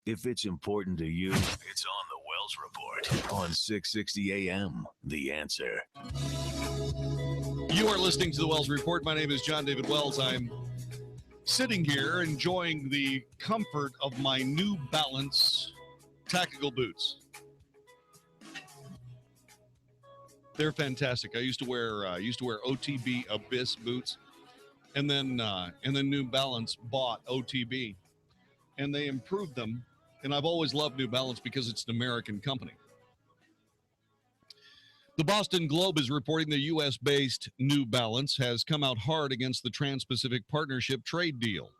If it's important to you, it's on the Wells Report on 660 AM. The Answer. You are listening to the Wells Report. My name is John David Wells. I'm sitting here enjoying the comfort of my New Balance tactical boots. They're fantastic. I used to wear OTB Abyss boots, and then New Balance bought OTB, and they improved them. And I've always loved New Balance because it's an American company. The Boston Globe is reporting the U.S.-based New Balance has come out hard against the Trans-Pacific Partnership trade deal.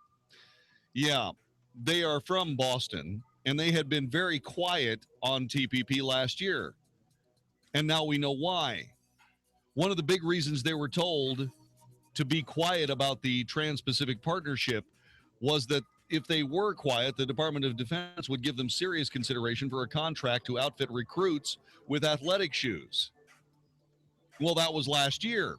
Yeah, they are from Boston, and they had been very quiet on TPP last year. And now we know why. One of the big reasons they were told to be quiet about the Trans-Pacific Partnership was that if they were quiet, the Department of Defense would give them serious consideration for a contract to outfit recruits with athletic shoes. Well, that was last year.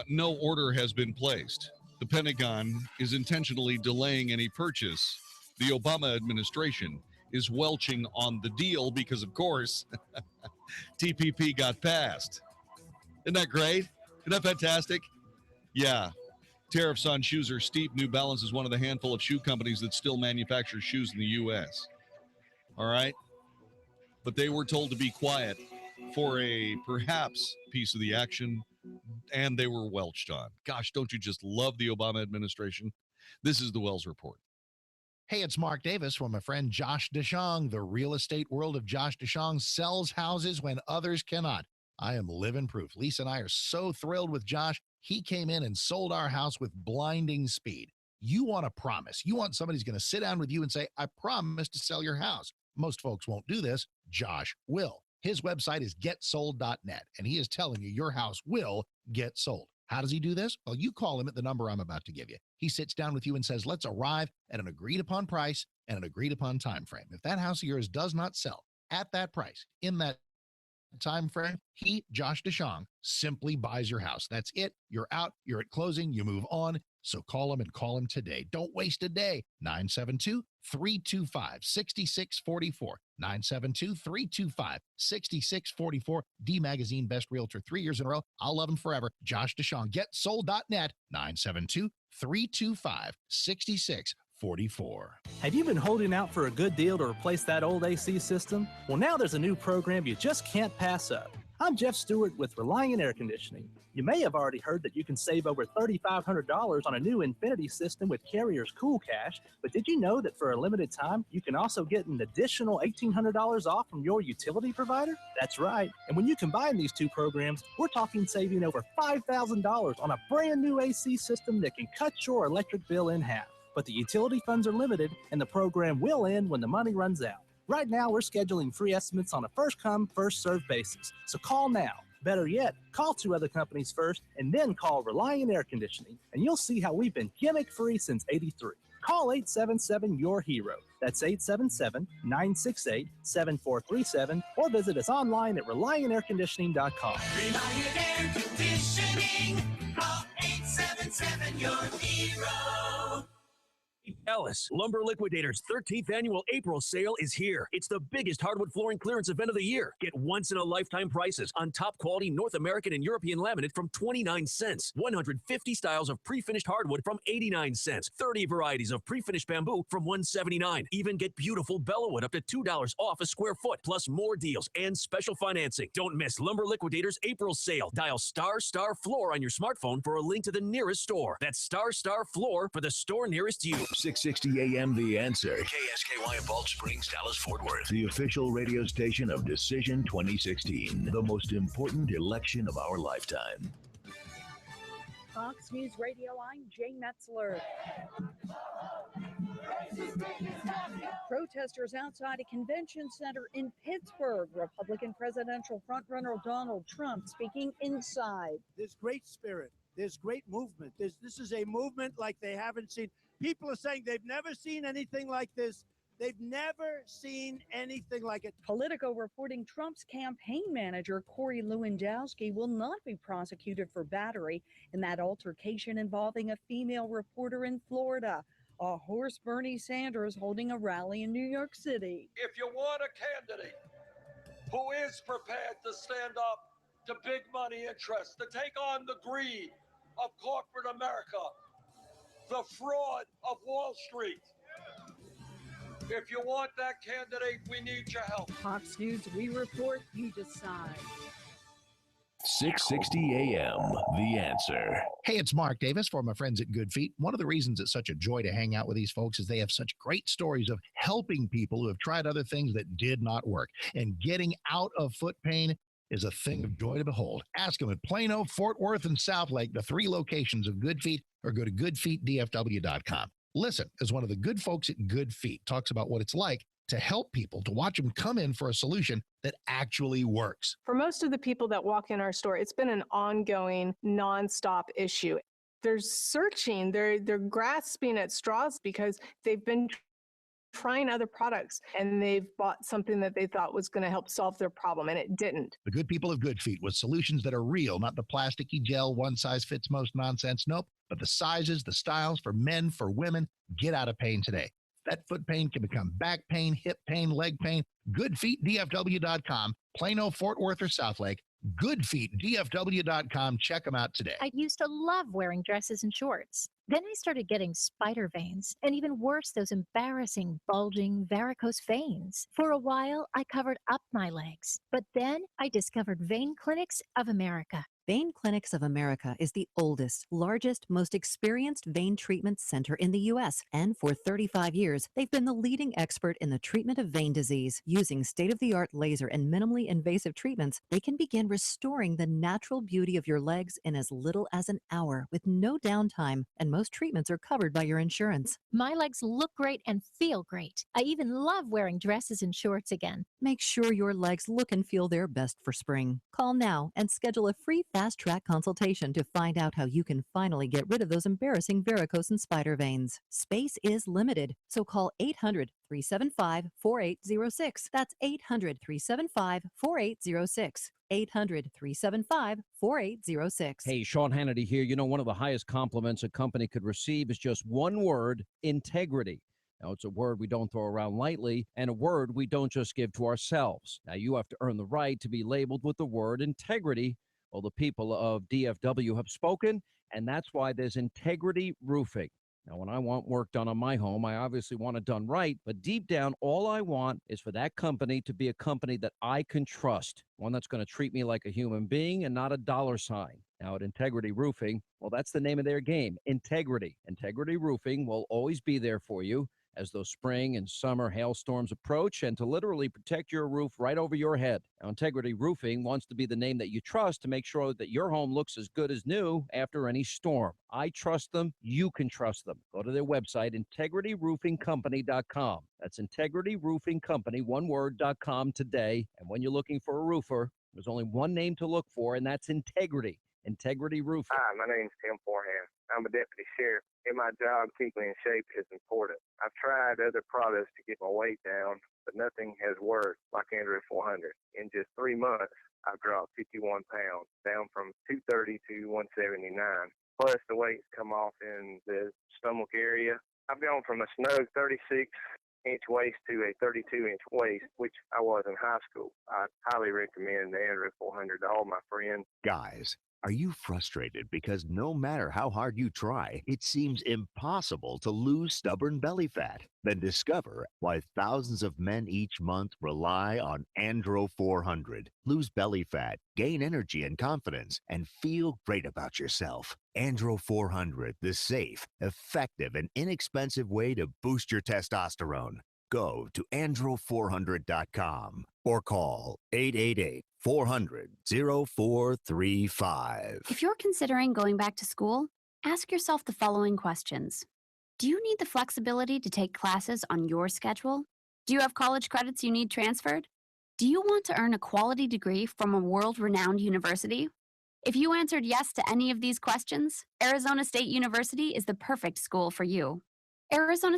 No order has been placed. The Pentagon is intentionally delaying any purchase. The Obama administration is welching on the deal because, of course, TPP got passed. Isn't that great? Isn't that fantastic? Yeah. Tariffs on shoes are steep. New Balance is one of the handful of shoe companies that still manufacture shoes in the U.S. All right? But they were told to be quiet for a perhaps piece of the action, and they were welched on. Gosh, don't you just love the Obama administration? This is the Wells Report. Hey, it's Mark Davis from my friend Josh DeShong. The real estate world of Josh DeShong sells houses when others cannot. I am living proof. Lisa and I are so thrilled with Josh. He came in and sold our house with blinding speed. You want a promise. You want somebody who's going to sit down with you and say, I promise to sell your house. Most folks won't do this. Josh will. His website is getsold.net, and he is telling you your house will get sold. How does he do this? Well, you call him at the number I'm about to give you. He sits down with you and says, let's arrive at an agreed upon price and an agreed upon time frame. If that house of yours does not sell at that price in that time frame, he, Josh DeShong, simply buys your house. That's it. You're out. You're at closing. You move on. So call him and call him today. Don't waste a day. 972-325-6644. 972-325-6644. D Magazine Best Realtor 3 years in a row. I'll love him forever. Josh DeShong. GetSold.net. 972-325-6644. Have you been holding out for a good deal to replace that old AC system? Well, now there's a new program you just can't pass up. I'm Jeff Stewart with Reliant Air Conditioning. You may have already heard that you can save over $3,500 on a new Infinity system with Carrier's Cool Cash, but did you know that for a limited time, you can also get an additional $1,800 off from your utility provider? That's right. And when you combine these two programs, we're talking saving over $5,000 on a brand new AC system that can cut your electric bill in half. But the utility funds are limited, and the program will end when the money runs out. Right now, we're scheduling free estimates on a first-come, first-served basis. So call now. Better yet, call 2 other companies first, and then call Reliant Air Conditioning, and you'll see how we've been gimmick-free since '83. Call 877-YOUR-HERO. That's 877-968-7437, or visit us online at ReliantAirConditioning.com. Reliant Air Conditioning. Call 877-YOUR-HERO. Ellis, Lumber Liquidators' 13th annual April sale is here. It's the biggest hardwood flooring clearance event of the year. Get once-in-a-lifetime prices on top-quality North American and European laminate from 29 cents, 150 styles of pre-finished hardwood from 89 cents, 30 varieties of pre-finished bamboo from $179. Even get beautiful Bellawood up to $2 off a square foot, plus more deals and special financing. Don't miss Lumber Liquidators' April sale. Dial *Floor on your smartphone for a link to the nearest store. That's *Floor for the store nearest you. 660 AM The Answer. KSKY in Balch Springs, Dallas, Fort Worth. The official radio station of Decision 2016. The most important election of our lifetime. Fox News Radio, I'm Jay Metzler. Protesters outside a convention center in Pittsburgh. Republican presidential frontrunner Donald Trump speaking inside. There's great spirit. There's great movement. This is a movement like they haven't seen. People are saying they've never seen anything like this. They've never seen anything like it. Politico reporting Trump's campaign manager, Corey Lewandowski, will not be prosecuted for battery in that altercation involving a female reporter in Florida. A horse Bernie Sanders holding a rally in New York City. If you want a candidate who is prepared to stand up to big money interests, to take on the greed of corporate America, the fraud of Wall Street. If you want that candidate, we need your help. Fox News, we report, you decide. 660 AM The Answer. Hey, it's Mark Davis for my friends at Good Feet. One of the reasons it's such a joy to hang out with these folks is they have such great stories of helping people who have tried other things that did not work. And getting out of foot pain is a thing of joy to behold. Ask them at Plano, Fort Worth, and Southlake, the 3 locations of Good Feet, or go to goodfeetdfw.com. Listen, as one of the good folks at Good Feet talks about what it's like to help people, to watch them come in for a solution that actually works. For most of the people that walk in our store, it's been an ongoing, nonstop issue. They're searching, they're grasping at straws because they've been trying other products and they've bought something that they thought was going to help solve their problem, and it didn't. The good people of Good Feet with solutions that are real, not the plasticky gel, one size fits most nonsense. Nope, but the sizes, the styles for men, for women. Get out of pain today. That foot pain can become back pain, hip pain, leg pain. GoodFeetDFW.com, Plano, Fort Worth, or Southlake. GoodFeetDFW.com. Check them out today. I used to love wearing dresses and shorts. Then I started getting spider veins, and even worse, those embarrassing, bulging, varicose veins. For a while, I covered up my legs. But then I discovered Vein Clinics of America. Vein Clinics of America is the oldest, largest, most experienced vein treatment center in the U.S. And for 35 years, they've been the leading expert in the treatment of vein disease. Using state-of-the-art laser and minimally invasive treatments, they can begin restoring the natural beauty of your legs in as little as an hour with no downtime, and most treatments are covered by your insurance. My legs look great and feel great. I even love wearing dresses and shorts again. Make sure your legs look and feel their best for spring. Call now and schedule a free fast-track consultation to find out how you can finally get rid of those embarrassing varicose and spider veins. Space is limited, so call 800-375-4806. That's 800-375-4806. 800-375-4806. Hey, Sean Hannity here. You know, one of the highest compliments a company could receive is just one word: integrity. Now, it's a word we don't throw around lightly, and a word we don't just give to ourselves. Now, you have to earn the right to be labeled with the word integrity. Well, the people of DFW have spoken, and that's why there's Integrity Roofing. Now, when I want work done on my home, I obviously want it done right, but deep down, all I want is for that company to be a company that I can trust, one that's going to treat me like a human being and not a dollar sign. Now, at Integrity Roofing, well, that's the name of their game, integrity. Integrity Roofing will always be there for you as those spring and summer hailstorms approach, and to literally protect your roof right over your head. Now, Integrity Roofing wants to be the name that you trust to make sure that your home looks as good as new after any storm. I trust them. You can trust them. Go to their website, integrityroofingcompany.com. That's integrityroofingcompany, one word.com today. And when you're looking for a roofer, there's only one name to look for, and that's Integrity. Integrity Roofing. Hi, my name's Tim Forehand. I'm a deputy sheriff. In my job, keeping in shape is important. I've tried other products to get my weight down, but nothing has worked like Android 400. In just 3 months, I've dropped 51 pounds, down from 230 to 179. Plus, the weight's come off in the stomach area. I've gone from a snug 36-inch waist to a 32-inch waist, which I was in high school. I highly recommend the Android 400 to all my friends. Guys, are you frustrated because no matter how hard you try, it seems impossible to lose stubborn belly fat? Then discover why thousands of men each month rely on Andro 400. Lose belly fat, gain energy and confidence, and feel great about yourself. Andro 400, the safe, effective, and inexpensive way to boost your testosterone. Go to andro400.com or call 888-400-0435. If you're considering going back to school, ask yourself the following questions. Do you need the flexibility to take classes on your schedule? Do you have college credits you need transferred? Do you want to earn a quality degree from a world-renowned university? If you answered yes to any of these questions, Arizona State University is the perfect school for you. Arizona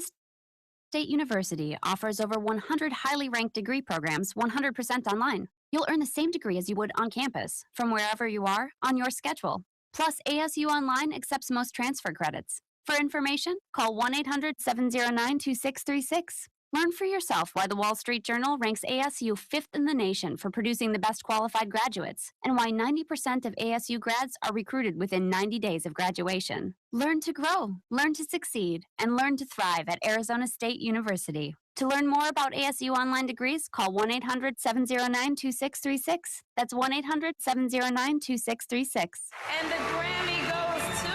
State University offers over 100 highly ranked degree programs 100% online. You'll earn the same degree as you would on campus, from wherever you are, on your schedule. Plus, ASU Online accepts most transfer credits. For information, call 1-800-709-2636. Learn for yourself why the Wall Street Journal ranks ASU 5th in the nation for producing the best qualified graduates, and why 90% of ASU grads are recruited within 90 days of graduation. Learn to grow, learn to succeed, and learn to thrive at Arizona State University. To learn more about ASU online degrees, call 1-800-709-2636. That's 1-800-709-2636. And the Grammy goes to...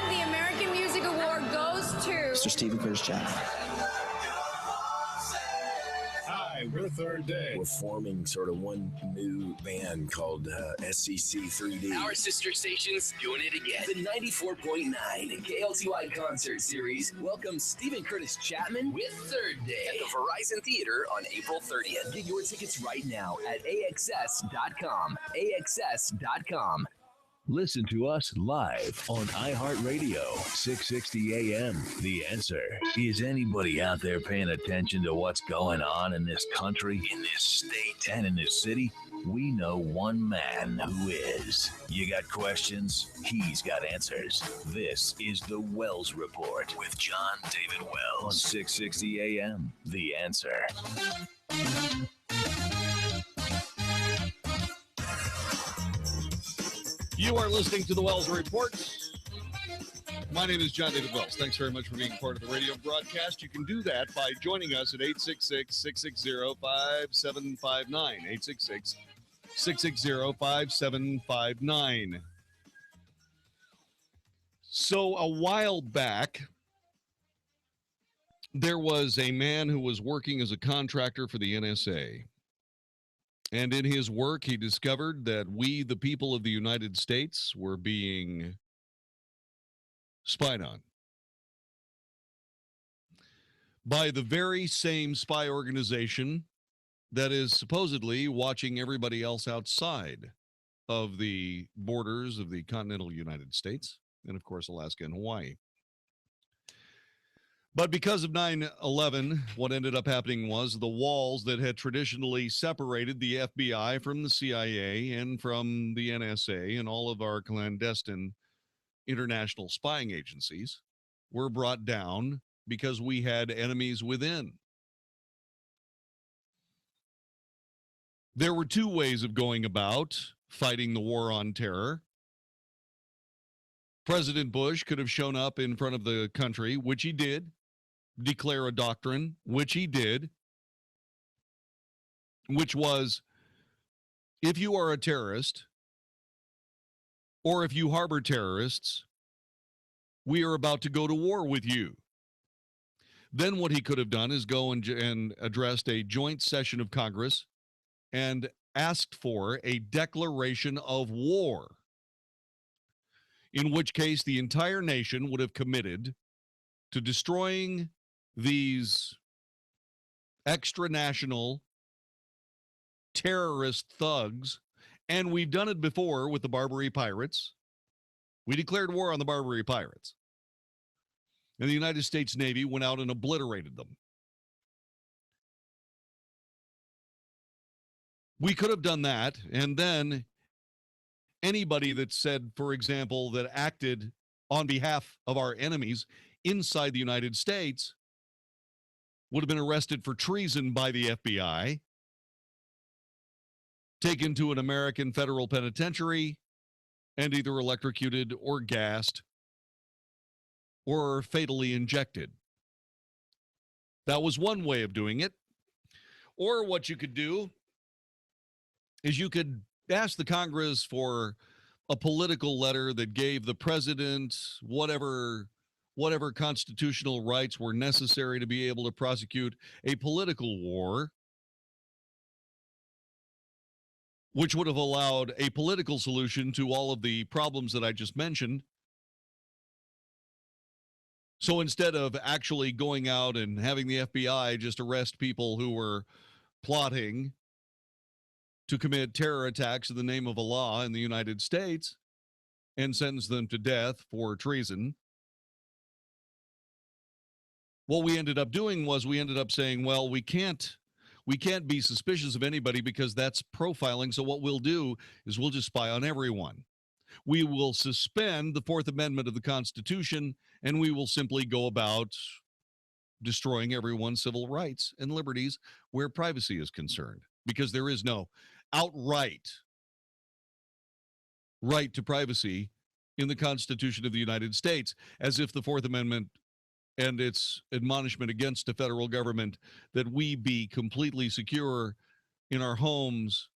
And the American Music Award goes to... Mr. Stephen Curtis Chapman. Hi, Hi, we're Third Day. We're forming sort of one new band called SCC 3D. Our sister station's doing it again. The 94.9 KLTY Concert Series welcomes Stephen Curtis Chapman with Third Day at the Verizon Theater on April 30th. Get your tickets right now at AXS.com. AXS.com. Listen to us live on iHeartRadio, 660 AM. The Answer. Is anybody out there paying attention to what's going on in this country, in this state, and in this city? We know one man who is. You got questions? He's got answers. This is the Wells Report with John David Wells on 660 AM. The Answer. You are listening to the Wells Report. My name is John David Wells. Thanks very much for being part of the radio broadcast. You can do that by joining us at 866-660-5759. 866-660-5759. So a while back, there was a man who was working as a contractor for the NSA. And in his work, he discovered that we, the people of the United States, were being spied on by the very same spy organization that is supposedly watching everybody else outside of the borders of the continental United States, and of course, Alaska and Hawaii. But because of 9/11, what ended up happening was the walls that had traditionally separated the FBI from the CIA and from the NSA and all of our clandestine international spying agencies were brought down because we had enemies within. There were two ways of going about fighting the war on terror. President Bush could have shown up in front of the country, which he did, declare a doctrine, which he did, which was, if you are a terrorist or if you harbor terrorists, we are about to go to war with you. Then what he could have done is go and addressed a joint session of Congress and asked for a declaration of war, in which case the entire nation would have committed to destroying these extra-national terrorist thugs. And we've done it before with the Barbary Pirates. We declared war on the Barbary Pirates. And the United States Navy went out and obliterated them. We could have done that, and then anybody that said, for example, that acted on behalf of our enemies inside the United States would have been arrested for treason by the FBI, taken to an American federal penitentiary, and either electrocuted or gassed or fatally injected. That was one way of doing it. Or what you could do is you could ask the Congress for a political letter that gave the president whatever constitutional rights were necessary to be able to prosecute a political war, which would have allowed a political solution to all of the problems that I just mentioned. So instead of actually going out and having the FBI just arrest people who were plotting to commit terror attacks in the name of Allah in the United States and sentence them to death for treason, what we ended up doing was we ended up saying, well, we can't be suspicious of anybody because that's profiling. So what we'll do is we'll just spy on everyone. We will suspend the Fourth Amendment of the Constitution, and we will simply go about destroying everyone's civil rights and liberties where privacy is concerned, because there is no outright right to privacy in the Constitution of the United States, as if the Fourth Amendment and its admonishment against the federal government that we be completely secure in our homes,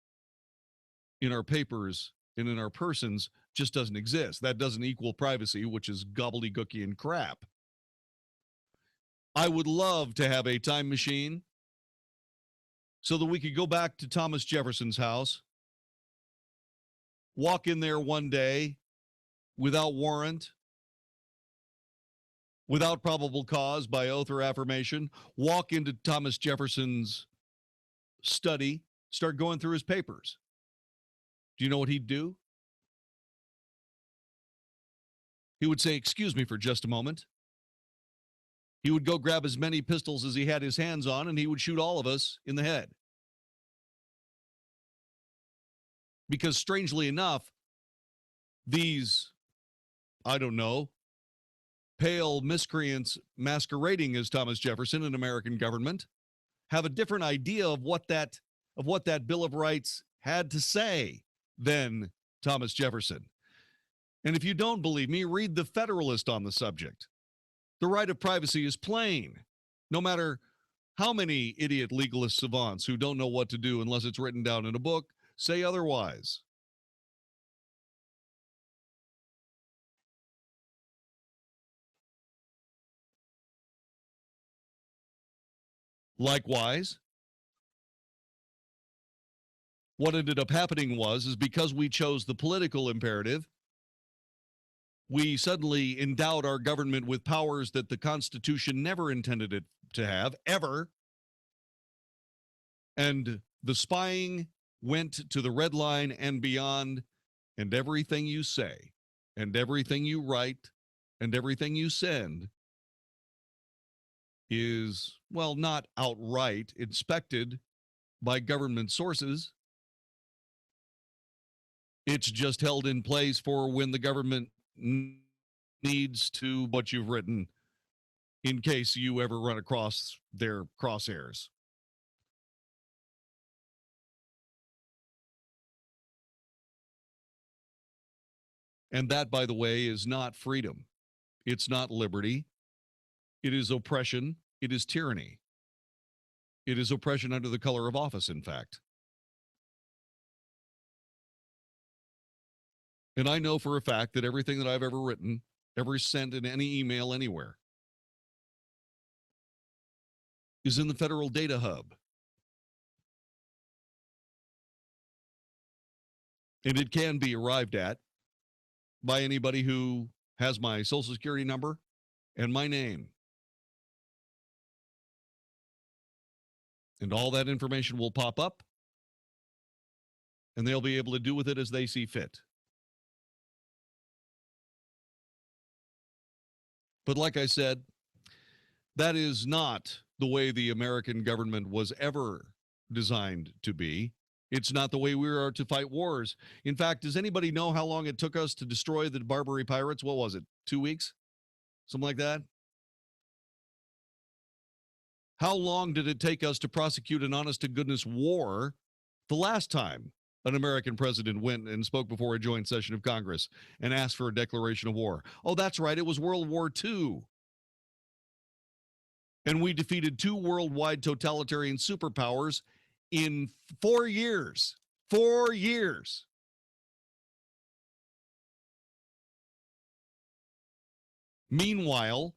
in our papers, and in our persons just doesn't exist. That doesn't equal privacy, which is gobbledygooky and crap. I would love to have a time machine so that we could go back to Thomas Jefferson's house, walk in there one day without warrant, without probable cause, by oath or affirmation, walk into Thomas Jefferson's study, start going through his papers. Do you know what he'd do? He would say, "Excuse me for just a moment." He would go grab as many pistols as he had his hands on, and he would shoot all of us in the head. Because strangely enough, these, I don't know, pale miscreants masquerading as Thomas Jefferson in American government have a different idea of what that Bill of Rights had to say than Thomas Jefferson. And if you don't believe me, read the Federalist on the subject. The right of privacy is plain, no matter how many idiot legalist savants who don't know what to do unless it's written down in a book say otherwise. Likewise, what ended up happening is because we chose the political imperative, we suddenly endowed our government with powers that the Constitution never intended it to have, ever. And the spying went to the red line and beyond, and everything you say, and everything you write, and everything you send is, well, not outright inspected by government sources. It's just held in place for when the government needs to what you've written in case you ever run across their crosshairs. And that, by the way, is not freedom. It's not liberty. It is oppression. It is tyranny. It is oppression under the color of office, in fact. And I know for a fact that everything that I've ever written, ever sent in any email anywhere, is in the federal data hub. And it can be arrived at by anybody who has my social security number and my name. And all that information will pop up, and they'll be able to do with it as they see fit. But like I said, that is not the way the American government was ever designed to be. It's not the way we are to fight wars. In fact, does anybody know how long it took us to destroy the Barbary pirates? What was it? 2 weeks? Something like that? How long did it take us to prosecute an honest-to-goodness war the last time an American president went and spoke before a joint session of Congress and asked for a declaration of war? Oh, that's right. It was World War II. And we defeated 2 worldwide totalitarian superpowers in 4 years. 4 years. Meanwhile,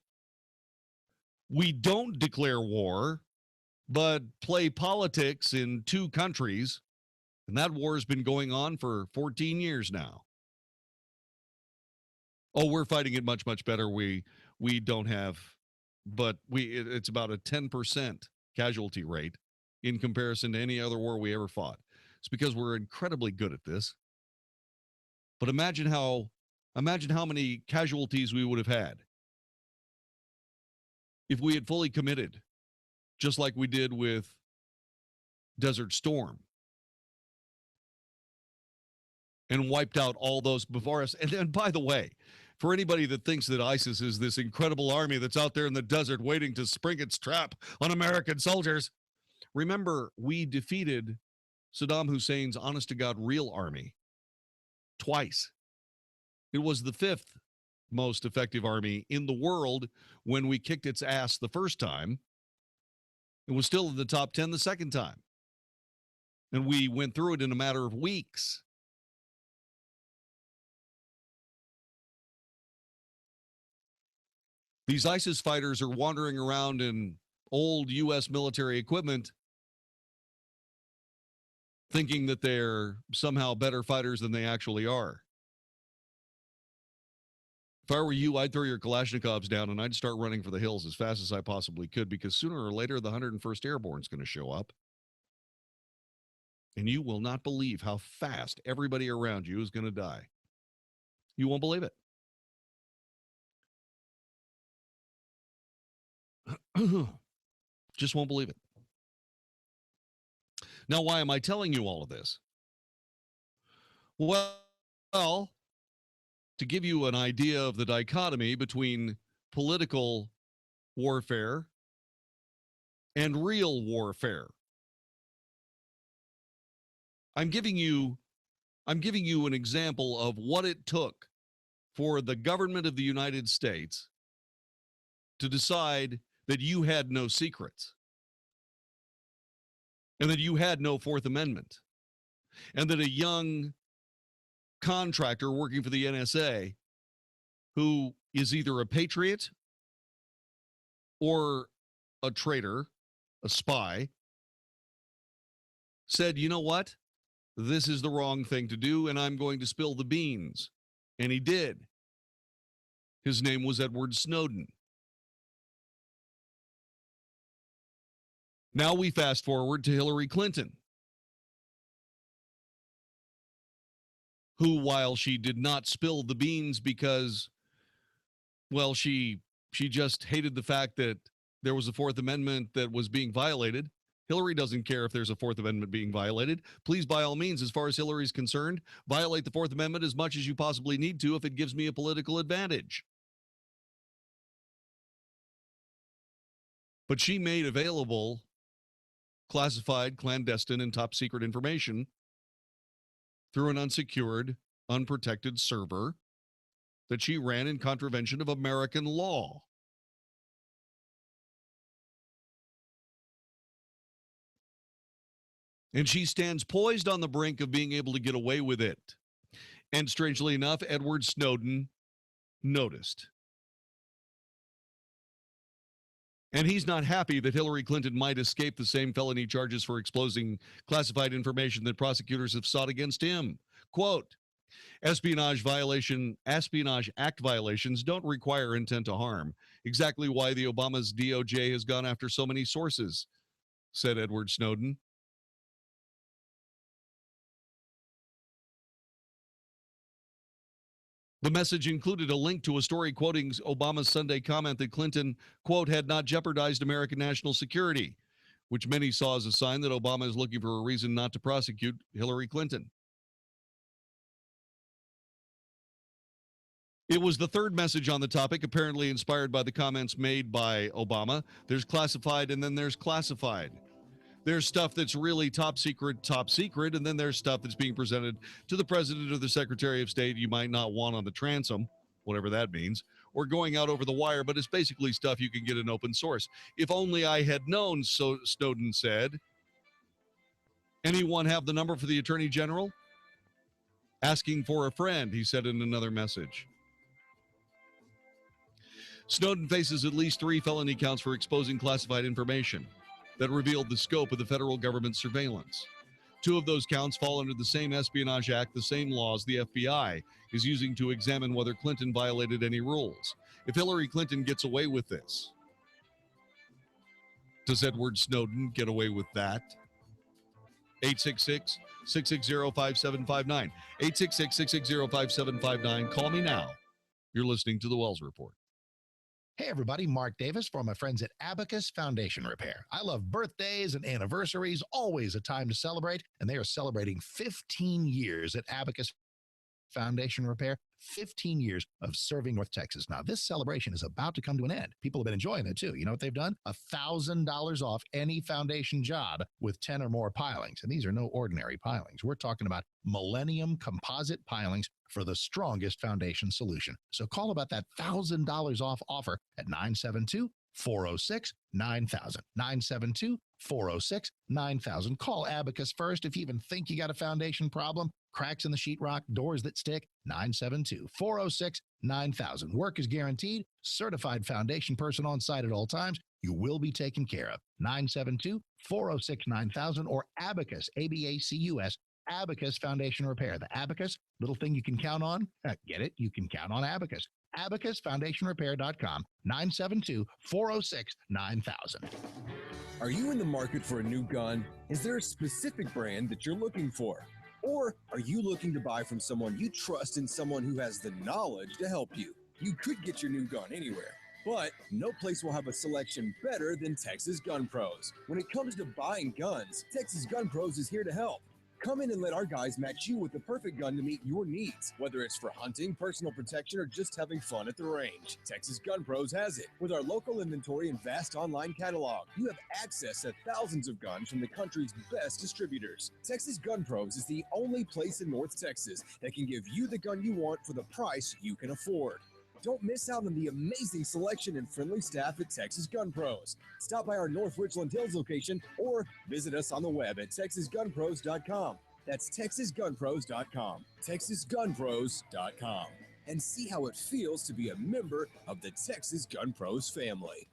we don't declare war, but play politics in 2 countries, and that war has been going on for 14 years now. Oh, we're fighting it much, much better. We don't have, but it's about a 10% casualty rate in comparison to any other war we ever fought. It's because we're incredibly good at this. But imagine how many casualties we would have had if we had fully committed, just like we did with Desert Storm, and wiped out all those before us. And by the way, for anybody that thinks that ISIS is this incredible army that's out there in the desert waiting to spring its trap on American soldiers, remember, we defeated Saddam Hussein's honest-to-God real army twice. It was the 5th most effective army in the world when we kicked its ass the first time. It was still in the top 10 the second time. And we went through it in a matter of weeks. These ISIS fighters are wandering around in old U.S. military equipment thinking that they're somehow better fighters than they actually are. If I were you, I'd throw your Kalashnikovs down and I'd start running for the hills as fast as I possibly could, because sooner or later, the 101st Airborne is going to show up. And you will not believe how fast everybody around you is going to die. You won't believe it. Just won't believe it. Now, why am I telling you all of this? Well, to give you an idea of the dichotomy between political warfare and real warfare. I'm giving you an example of what it took for the government of the United States to decide that you had no secrets and that you had no Fourth Amendment, and that a young contractor working for the NSA who is either a patriot or a traitor, a spy, said, you know what? This is the wrong thing to do, and I'm going to spill the beans. And he did. His name was Edward Snowden. Now we fast forward to Hillary Clinton, who, while she did not spill the beans because, well, she just hated the fact that there was a Fourth Amendment that was being violated. Hillary doesn't care if there's a Fourth Amendment being violated. Please, by all means, as far as Hillary's concerned, violate the Fourth Amendment as much as you possibly need to if it gives me a political advantage. But she made available classified, clandestine, and top secret information through an unsecured, unprotected server that she ran in contravention of American law. And she stands poised on the brink of being able to get away with it. And strangely enough, Edward Snowden noticed. And he's not happy that Hillary Clinton might escape the same felony charges for exposing classified information that prosecutors have sought against him. Quote, Espionage Act violations don't require intent to harm. Exactly why the Obama's DOJ has gone after so many sources, said Edward Snowden. The message included a link to a story quoting Obama's Sunday comment that Clinton, quote, had not jeopardized American national security, which many saw as a sign that Obama is looking for a reason not to prosecute Hillary Clinton. It was the third message on the topic, apparently inspired by the comments made by Obama. There's classified, and then there's classified. There's stuff that's really top secret, and then there's stuff that's being presented to the president or the secretary of state you might not want on the transom, whatever that means, or going out over the wire, but it's basically stuff you can get in open source. If only I had known, so Snowden said. Anyone have the number for the Attorney General? Asking for a friend, he said in another message. Snowden faces at least 3 felony counts for exposing classified information that revealed the scope of the federal government's surveillance. 2 of those counts fall under the same Espionage Act, the same laws the FBI is using to examine whether Clinton violated any rules. If Hillary Clinton gets away with this, does Edward Snowden get away with that? 866-660-5759. 866-660-5759. Call me now. You're listening to The Wells Report. Hey, everybody, Mark Davis for my friends at Abacus Foundation Repair. I love birthdays and anniversaries, always a time to celebrate, and they are celebrating 15 years at Abacus Foundation Repair, 15 years of serving North Texas. Now, this celebration is about to come to an end. People have been enjoying it, too. You know what they've done? $1,000 off any foundation job with 10 or more pilings. And these are no ordinary pilings. We're talking about Millennium composite pilings for the strongest foundation solution. So call about that $1,000 off offer at 972-406-9000. 972-406-9000. Call Abacus first if you even think you got a foundation problem. Cracks in the sheetrock, doors that stick, 972-406-9000. Work is guaranteed. Certified foundation person on site at all times. you will be taken care of. 972-406-9000 or Abacus, ABACUS, Abacus Foundation Repair. The Abacus, little thing you can count on. Get it? You can count on Abacus. AbacusFoundationRepair.com, 972-406-9000. Are you in the market for a new gun? Is there a specific brand that you're looking for? Or are you looking to buy from someone you trust and someone who has the knowledge to help you? You could get your new gun anywhere, but no place will have a selection better than Texas Gun Pros. When it comes to buying guns, Texas Gun Pros is here to help. Come in and let our guys match you with the perfect gun to meet your needs, whether it's for hunting, personal protection, or just having fun at the range. Texas Gun Pros has it. With our local inventory and vast online catalog, you have access to thousands of guns from the country's best distributors. Texas Gun Pros is the only place in North Texas that can give you the gun you want for the price you can afford. Don't miss out on the amazing selection and friendly staff at Texas Gun Pros. Stop by our North Richland Hills location or visit us on the web at texasgunpros.com. That's texasgunpros.com. texasgunpros.com. And see how it feels to be a member of the Texas Gun Pros family.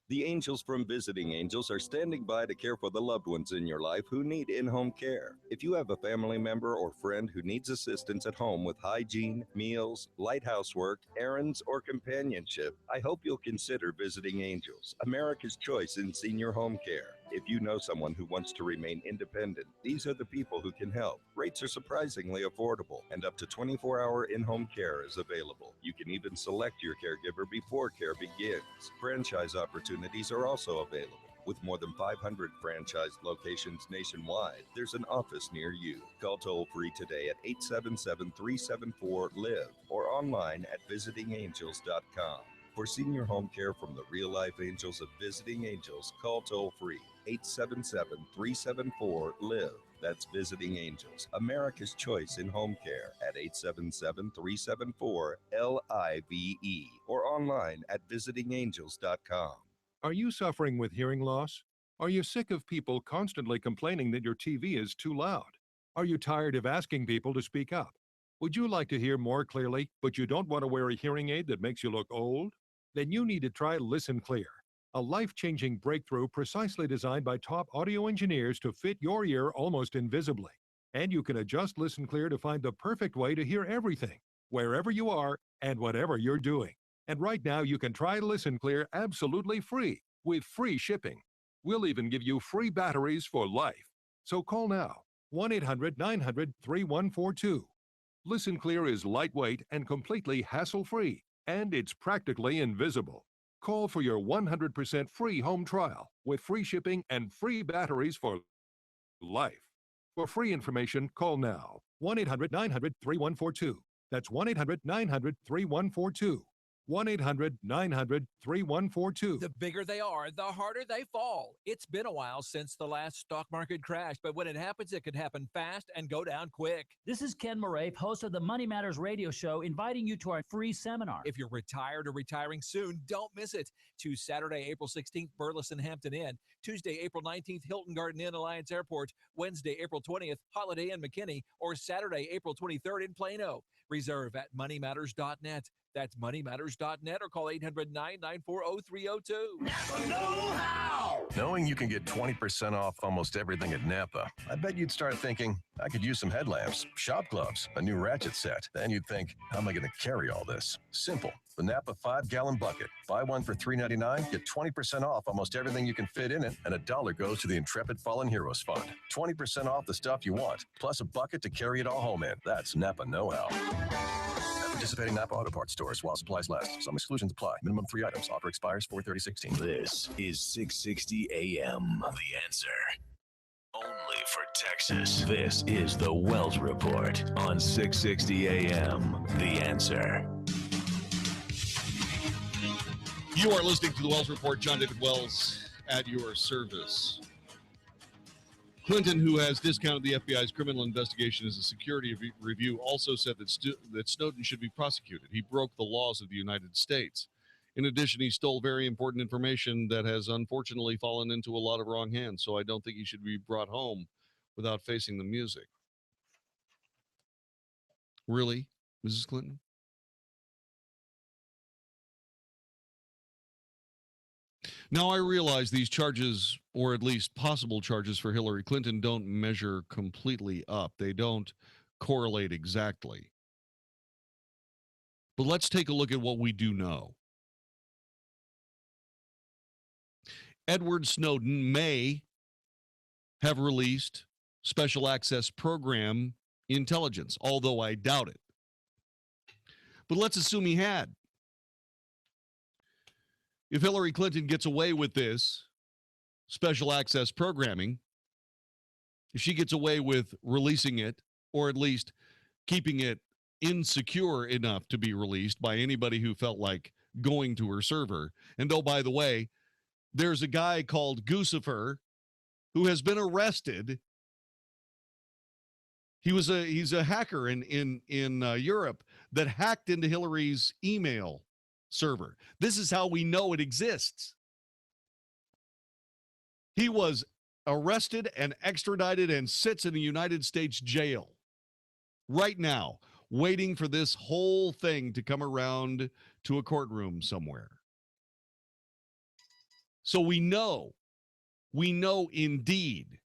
The angels from Visiting Angels are standing by to care for the loved ones in your life who need in-home care. If you have a family member or friend who needs assistance at home with hygiene, meals, light housework, errands, or companionship, I hope you'll consider Visiting Angels, America's choice in senior home care. If you know someone who wants to remain independent, these are the people who can help. Rates are surprisingly affordable, and up to 24-hour in-home care is available. You can even select your caregiver before care begins. Franchise opportunities are also available. With more than 500 franchised locations nationwide, there's an office near you. Call toll-free today at 877-374-LIVE or online at visitingangels.com. For senior home care from the real-life angels of Visiting Angels, call toll-free 877-374-LIVE. That's Visiting Angels, America's choice in home care at 877-374-LIVE or online at visitingangels.com. Are you suffering with hearing loss? Are you sick of people constantly complaining that your TV is too loud? Are you tired of asking people to speak up? Would you like to hear more clearly, but you don't want to wear a hearing aid that makes you look old? Then you need to try Listen Clear, a life-changing breakthrough precisely designed by top audio engineers to fit your ear almost invisibly. And you can adjust Listen Clear to find the perfect way to hear everything, wherever you are and whatever you're doing. And right now you can try Listen Clear absolutely free with free shipping. We'll even give you free batteries for life. So call now, 1-800-900-3142. Listen Clear is lightweight and completely hassle-free, and it's practically invisible. Call for your 100% free home trial with free shipping and free batteries for life. For free information, call now, 1-800-900-3142. That's 1-800-900-3142. 1-800-900-3142. The bigger they are, the harder they fall. It's been a while since the last stock market crash, but when it happens, it can happen fast and go down quick. This is Ken Moraif, host of the Money Matters radio show, inviting you to our free seminar. If you're retired or retiring soon, don't miss it. To Saturday, April 16th, Burleson Hampton Inn. Tuesday, April 19th, Hilton Garden Inn, Alliance Airport. Wednesday, April 20th, Holiday Inn, McKinney. Or Saturday, April 23rd in Plano. Reserve at moneymatters.net. That's moneymatters.net or call 800-994-0302. Never know how! Knowing you can get 20% off almost everything at Napa, I bet you'd start thinking, I could use some headlamps, shop gloves, a new ratchet set. Then you'd think, how am I going to carry all this? Simple. The Napa 5-gallon bucket. Buy one for $3.99, get 20% off almost everything you can fit in it, and $1 goes to the Intrepid Fallen Heroes Fund. 20% off the stuff you want, plus a bucket to carry it all home in. That's Napa know-how. Participating Napa Auto Parts stores while supplies last. Some exclusions apply. Minimum 3 items. Offer expires 4/30/16. This is 660 AM. The Answer. Only for Texas. This is the Wells Report on 660 AM. The Answer. You are listening to the Wells Report. John David Wells at your service. Clinton, who has discounted the FBI's criminal investigation as a security review, also said that Snowden should be prosecuted. He broke the laws of the United States. In addition, he stole very important information that has unfortunately fallen into a lot of wrong hands, so I don't think he should be brought home without facing the music. Really, Mrs. Clinton? Now, I realize these charges, or at least possible charges for Hillary Clinton, don't measure completely up. They don't correlate exactly. But let's take a look at what we do know. Edward Snowden may have released special access program intelligence, although I doubt it. But let's assume he had. If Hillary Clinton gets away with this special access programming, if she gets away with releasing it, or at least keeping it insecure enough to be released by anybody who felt like going to her server, and oh, by the way, there's a guy called Guccifer who has been arrested. He's a hacker in Europe that hacked into Hillary's email server. This is how we know it exists. He was arrested and extradited and sits in a United States jail right now, waiting for this whole thing to come around to a courtroom somewhere. So we know indeed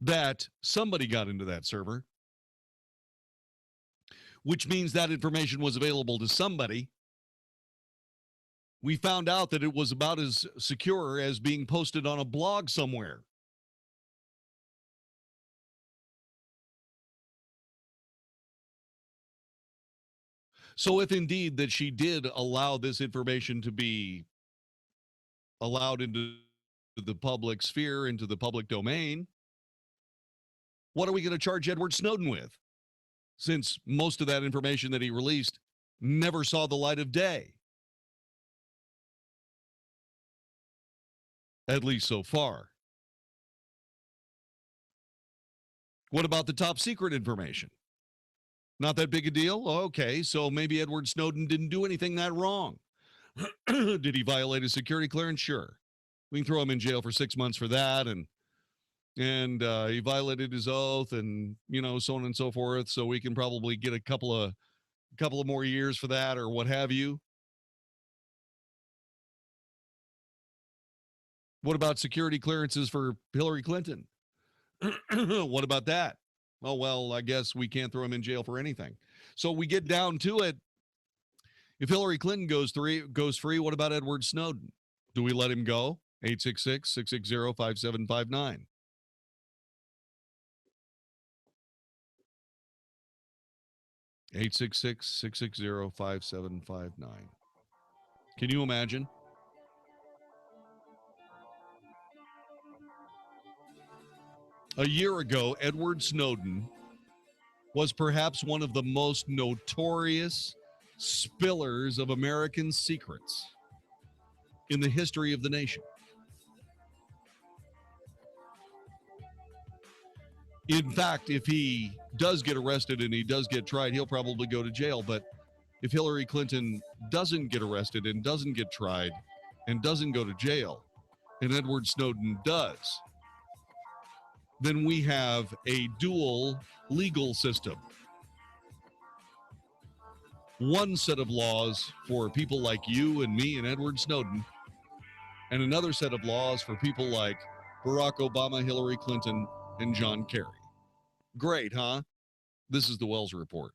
that somebody got into that server, which means that information was available to somebody. We found out that it was about as secure as being posted on a blog somewhere. So if indeed that she did allow this information to be allowed into the public sphere, into the public domain, what are we going to charge Edward Snowden with? Since most of that information that he released never saw the light of day. At least so far. What about the top secret information? Not that big a deal? Okay, so maybe Edward Snowden didn't do anything that wrong. Did he violate a security clearance? Sure. We can throw him in jail for 6 months for that, and he violated his oath, and so on and so forth. So we can probably get a couple of more years for that, or what have you. What about security clearances for Hillary Clinton? What about that? Oh, well, I guess we can't throw him in jail for anything. So we get down to it. If Hillary Clinton goes free, what about Edward Snowden? Do we let him go? 866-660-5759. Eight 660-5759. Can you imagine? A year ago, Edward Snowden was perhaps one of the most notorious spillers of American secrets in the history of the nation. In fact, if he does get arrested and he does get tried, he'll probably go to jail. But if Hillary Clinton doesn't get arrested and doesn't get tried and doesn't go to jail, and Edward Snowden does, then we have a dual legal system. One set of laws for people like you and me and Edward Snowden, and another set of laws for people like Barack Obama, Hillary Clinton, and John Kerry. Great, huh? This is the Wells Report.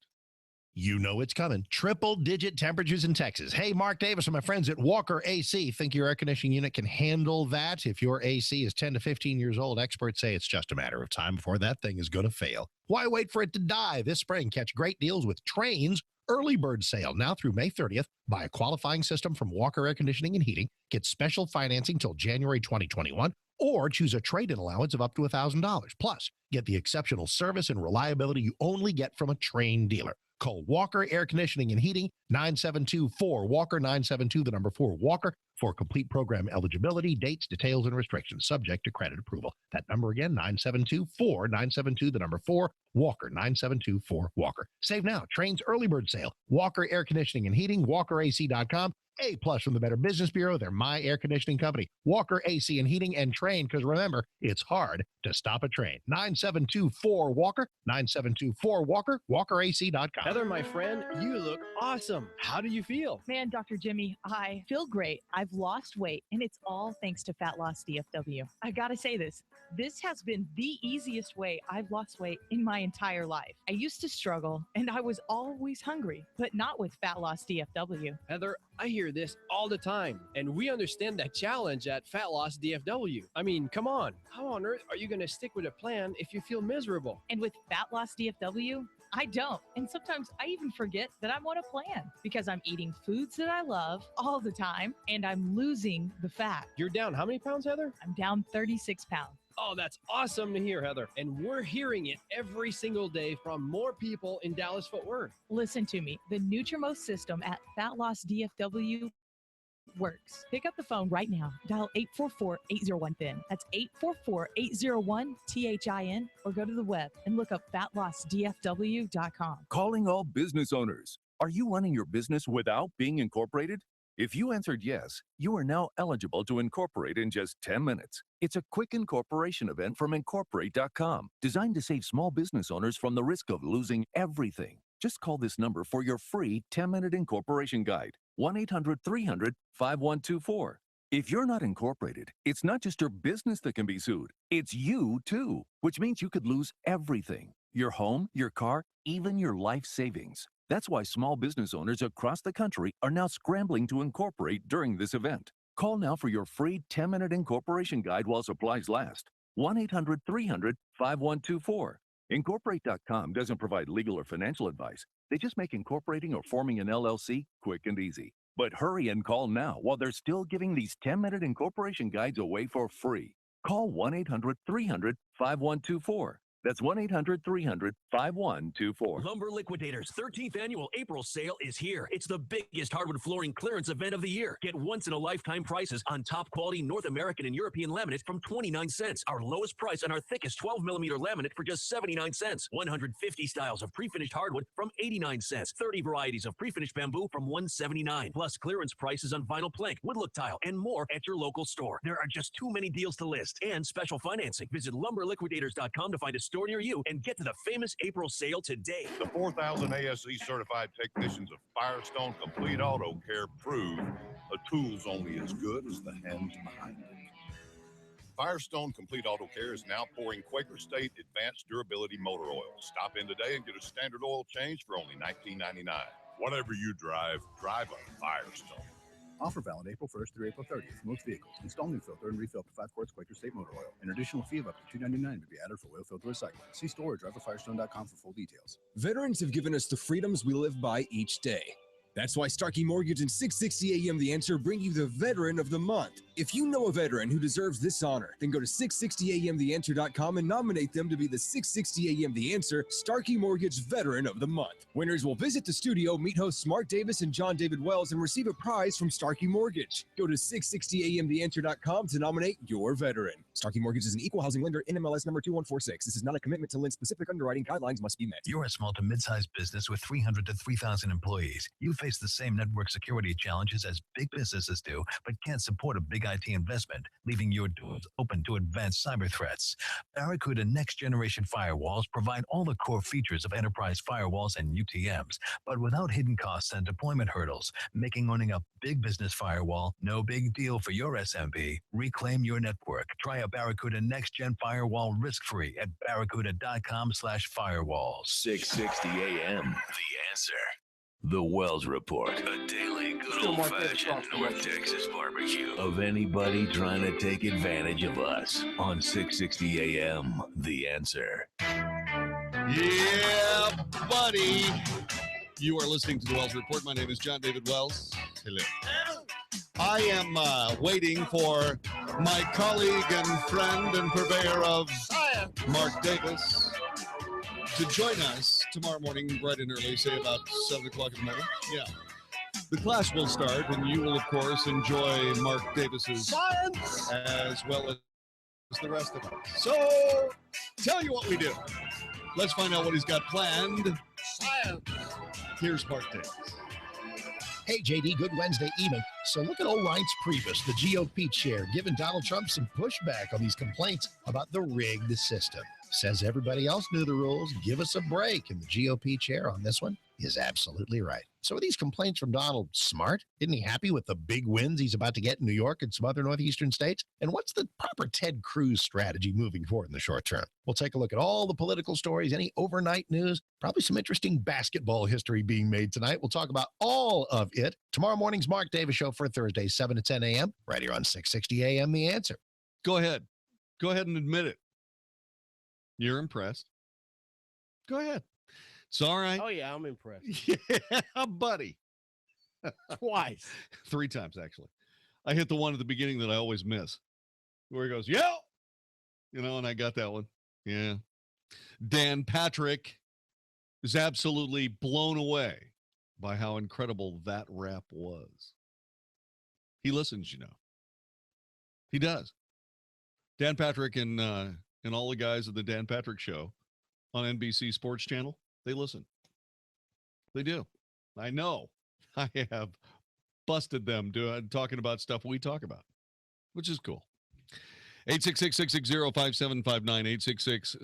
You know it's coming. Triple-digit temperatures in Texas. Hey, Mark Davis and my friends at Walker AC. Think your air conditioning unit can handle that? If your AC is 10 to 15 years old, experts say it's just a matter of time before that thing is going to fail. Why wait for it to die? This spring, catch great deals with Trane's early bird sale now through May 30th. Buy a qualifying system from Walker Air Conditioning and Heating. Get special financing till January 2021. Or choose a trade-in allowance of up to $1,000. Plus, get the exceptional service and reliability you only get from a trained dealer. Call Walker Air Conditioning and Heating, 972-4-WALKER, 972, the number 4, Walker, For complete program eligibility, dates, details, and restrictions subject to credit approval. That number again, 972-972, the number 4, Walker, 972-4-WALKER. Save now. Train's early bird sale. Walker Air Conditioning and Heating, WalkerAC.com. A+ from the Better Business Bureau. They're my air conditioning company. Walker AC and Heating and Train, because remember, it's hard to stop a train. 972-4-WALKER, 972-4-WALKER, WalkerAC.com. Heather, my friend, you look awesome. How do you feel? Man, Dr. Jimmy, I feel great. I've lost weight, and it's all thanks to Fat Loss DFW. I gotta say this. This has been the easiest way I've lost weight in my entire life. I used to struggle, and I was always hungry, but not with Fat Loss DFW. Heather, I hear this all the time, and we understand that challenge at Fat Loss DFW. I mean, come on. How on earth are you going to stick with a plan if you feel miserable? And with Fat Loss DFW, I don't. And sometimes I even forget that I'm on a plan because I'm eating foods that I love all the time, and I'm losing the fat. You're down how many pounds, Heather? I'm down 36 pounds. Oh, that's awesome to hear, Heather. And we're hearing it every single day from more people in Dallas-Fort Worth. Listen to me. The Nutrimost system at Fat Loss DFW works. Pick up the phone right now. Dial 844-801-THIN. That's 844-801-THIN. Or go to the web and look up fatlossdfw.com. Calling all business owners. Are you running your business without being incorporated? If you answered yes, you are now eligible to incorporate in just 10 minutes. It's a quick incorporation event from Incorporate.com, designed to save small business owners from the risk of losing everything. Just call this number for your free 10-minute incorporation guide, 1-800-300-5124. If you're not incorporated, it's not just your business that can be sued, it's you too, which means you could lose everything. Your home, your car, even your life savings. That's why small business owners across the country are now scrambling to incorporate during this event. Call now for your free 10-minute incorporation guide while supplies last. 1-800-300-5124. Incorporate.com doesn't provide legal or financial advice. They just make incorporating or forming an LLC quick and easy. But hurry and call now while they're still giving these 10-minute incorporation guides away for free. Call 1-800-300-5124. That's 1-800-300-5124. Lumber Liquidators' 13th annual April sale is here. It's the biggest hardwood flooring clearance event of the year. Get once-in-a-lifetime prices on top-quality North American and European laminates from 29 cents. Our lowest price on our thickest 12mm laminate for just 79 cents. 150 styles of pre-finished hardwood from 89 cents. 30 varieties of pre-finished bamboo from 179. Plus clearance prices on vinyl plank, wood look tile, and more at your local store. There are just too many deals to list. And special financing. Visit lumberliquidators.com to find a store near you and get to the famous April sale today. The 4,000 ASE certified technicians of Firestone Complete Auto Care prove a tool's only as good as the hands behind it. Firestone Complete Auto Care is now pouring Quaker State Advanced Durability Motor Oil. Stop in today and get a standard oil change for only $19.99. Whatever you drive, drive a Firestone. Offer valid April 1st through April 30th for most vehicles. Install new filter and refill up to 5 quarts Quaker State motor oil. An additional fee of up to $2.99 may be added for oil filter recycling. See store or driverfirestone.com for full details. Veterans have given us the freedoms we live by each day. That's why Starkey Mortgage and 660 AM The Answer bring you the Veteran of the Month. If you know a veteran who deserves this honor, then go to 660amtheanswer.com and nominate them to be the 660 AM The Answer Starkey Mortgage Veteran of the Month. Winners will visit the studio, meet hosts Mark Davis and John David Wells, and receive a prize from Starkey Mortgage. Go to 660amtheanswer.com to nominate your veteran. Starkey Mortgage is an equal housing lender, NMLS number 2146. This is not a commitment to lend. Specific underwriting guidelines must be met. You're a small to mid-sized business with 300 to 3,000 employees. You face the same network security challenges as big businesses do, but can't support a big IT investment, leaving your doors open to advanced cyber threats. Barracuda Next Generation Firewalls provide all the core features of enterprise firewalls and UTMs, but without hidden costs and deployment hurdles, making owning a big business firewall no big deal for your SMB. Reclaim your network. Try a Barracuda Next Gen Firewall risk-free at barracuda.com/firewalls. 660 AM. The Answer. The Wells Report, a daily good old-fashioned North Texas barbecue of anybody trying to take advantage of us on 660 AM. The Answer. Yeah, buddy. You are listening to the Wells Report. My name is John David Wells. Hello. I am waiting for my colleague and friend and purveyor of Mark Davis to join us tomorrow morning, bright and early, say about 7 o'clock in the morning. Yeah. The class will start, and you will, of course, enjoy Mark Davis's Science! as well as the rest of us. So, tell you what we do. Let's find out what he's got planned. Science! Here's Mark Davis. Hey, JD, good Wednesday evening. So look at old Reince Priebus, the GOP chair, giving Donald Trump some pushback on these complaints about the rigged system. Says everybody else knew the rules. Give us a break. And the GOP chair on this one is absolutely right. So are these complaints from Donald smart? Isn't he happy with the big wins he's about to get in New York and some other northeastern states? And what's the proper Ted Cruz strategy moving forward in the short term? We'll take a look at all the political stories, any overnight news, probably some interesting basketball history being made tonight. We'll talk about all of it. Tomorrow morning's Mark Davis Show for Thursday, 7 to 10 a.m., right here on 660 a.m. The Answer. Go ahead. Go ahead and admit it. You're impressed. Go ahead. It's all right. Oh, yeah, I'm impressed. Yeah, buddy. Twice. 3 times, actually. I hit the one at the beginning that I always miss, where he goes, yeah. And I got that one. Yeah. Dan Patrick is absolutely blown away by how incredible that rap was. He listens, He does. Dan Patrick and all the guys at the Dan Patrick Show on NBC Sports Channel, they listen. They do. I know. I have busted them talking about stuff we talk about, which is cool. 866-660-5759,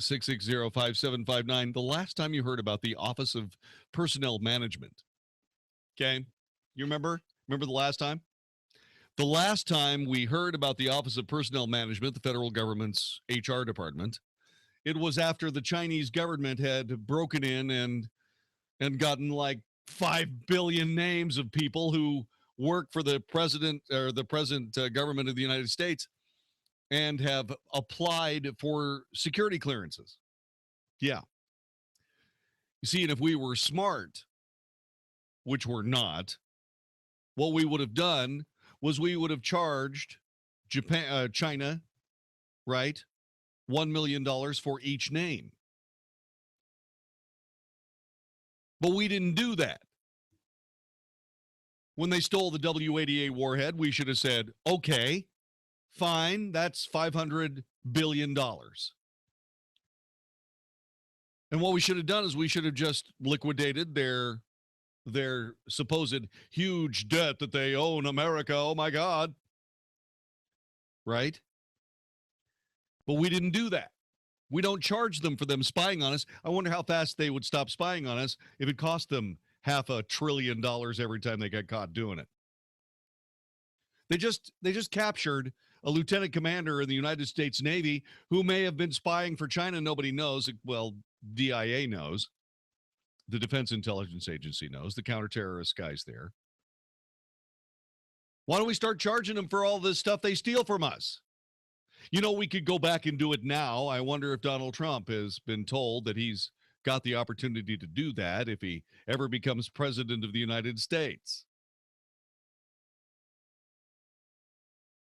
866-660-5759. The last time you heard about the Office of Personnel Management, okay? You remember? Remember the last time? The last time we heard about the Office of Personnel Management, the federal government's HR department, it was after the Chinese government had broken in and gotten like 5 billion names of people who work for the president or the present government of the United States and have applied for security clearances. Yeah. You see, and if we were smart, which we're not, what we would have done was we would have charged China, right, $1 million for each name. But we didn't do that. When they stole the W-88 warhead, we should have said, okay, fine, that's $500 billion. And what we should have done is we should have just liquidated their supposed huge debt that they owe in America. Oh, my God. Right? But we didn't do that. We don't charge them for them spying on us. I wonder how fast they would stop spying on us if it cost them $500 billion every time they got caught doing it. They just captured a lieutenant commander in the United States Navy who may have been spying for China. Nobody knows. Well, DIA knows. The Defense Intelligence Agency knows. The counterterrorist guy's there. Why don't we start charging them for all this stuff they steal from us? We could go back and do it now. I wonder if Donald Trump has been told that he's got the opportunity to do that if he ever becomes president of the United States.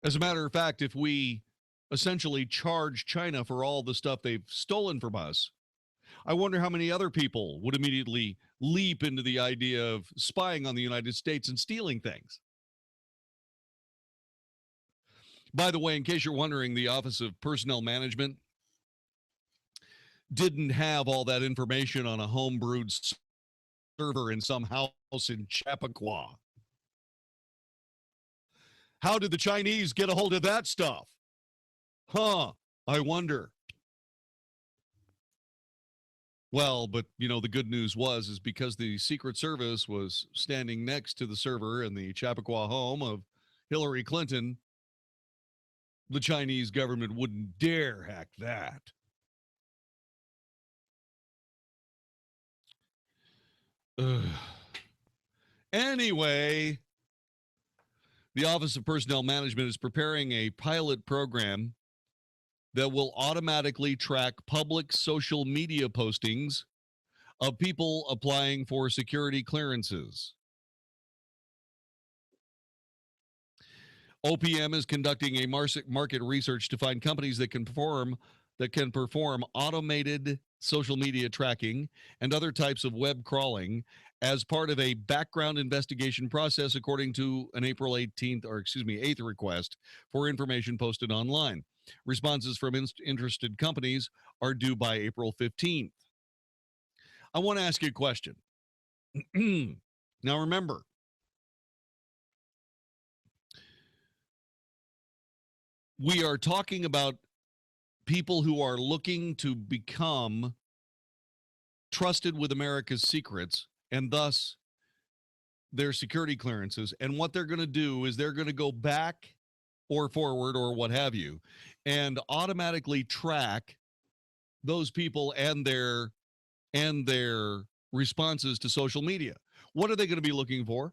As a matter of fact, if we essentially charge China for all the stuff they've stolen from us, I wonder how many other people would immediately leap into the idea of spying on the United States and stealing things. By the way, in case you're wondering, the Office of Personnel Management didn't have all that information on a homebrewed server in some house in Chappaqua. How did the Chinese get a hold of that stuff? I wonder. Well, but, the good news is because the Secret Service was standing next to the server in the Chappaqua home of Hillary Clinton, the Chinese government wouldn't dare hack that. Anyway, the Office of Personnel Management is preparing a pilot program that will automatically track public social media postings of people applying for security clearances. OPM is conducting a market research to find companies that can perform automated social media tracking, and other types of web crawling as part of a background investigation process, according to an April 18th, or excuse me, 8th request for information posted online. Responses from interested companies are due by April 15th. I want to ask you a question. Now, remember, we are talking about people who are looking to become trusted with America's secrets and thus their security clearances. And what they're going to do is they're going to go back or forward or what have you and automatically track those people and their responses to social media. What are they going to be looking for?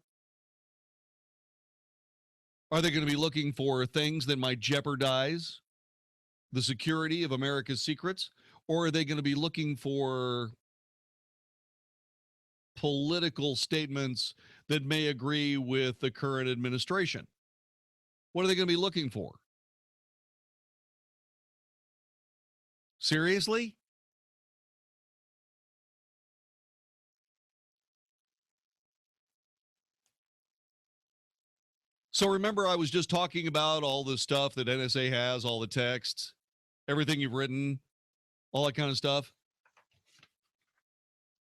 Are they going to be looking for things that might jeopardize the security of America's secrets? Or are they going to be looking for political statements that may agree with the current administration? What are they going to be looking for? Seriously? So remember, I was just talking about all the stuff that NSA has, all the texts, everything you've written, all that kind of stuff.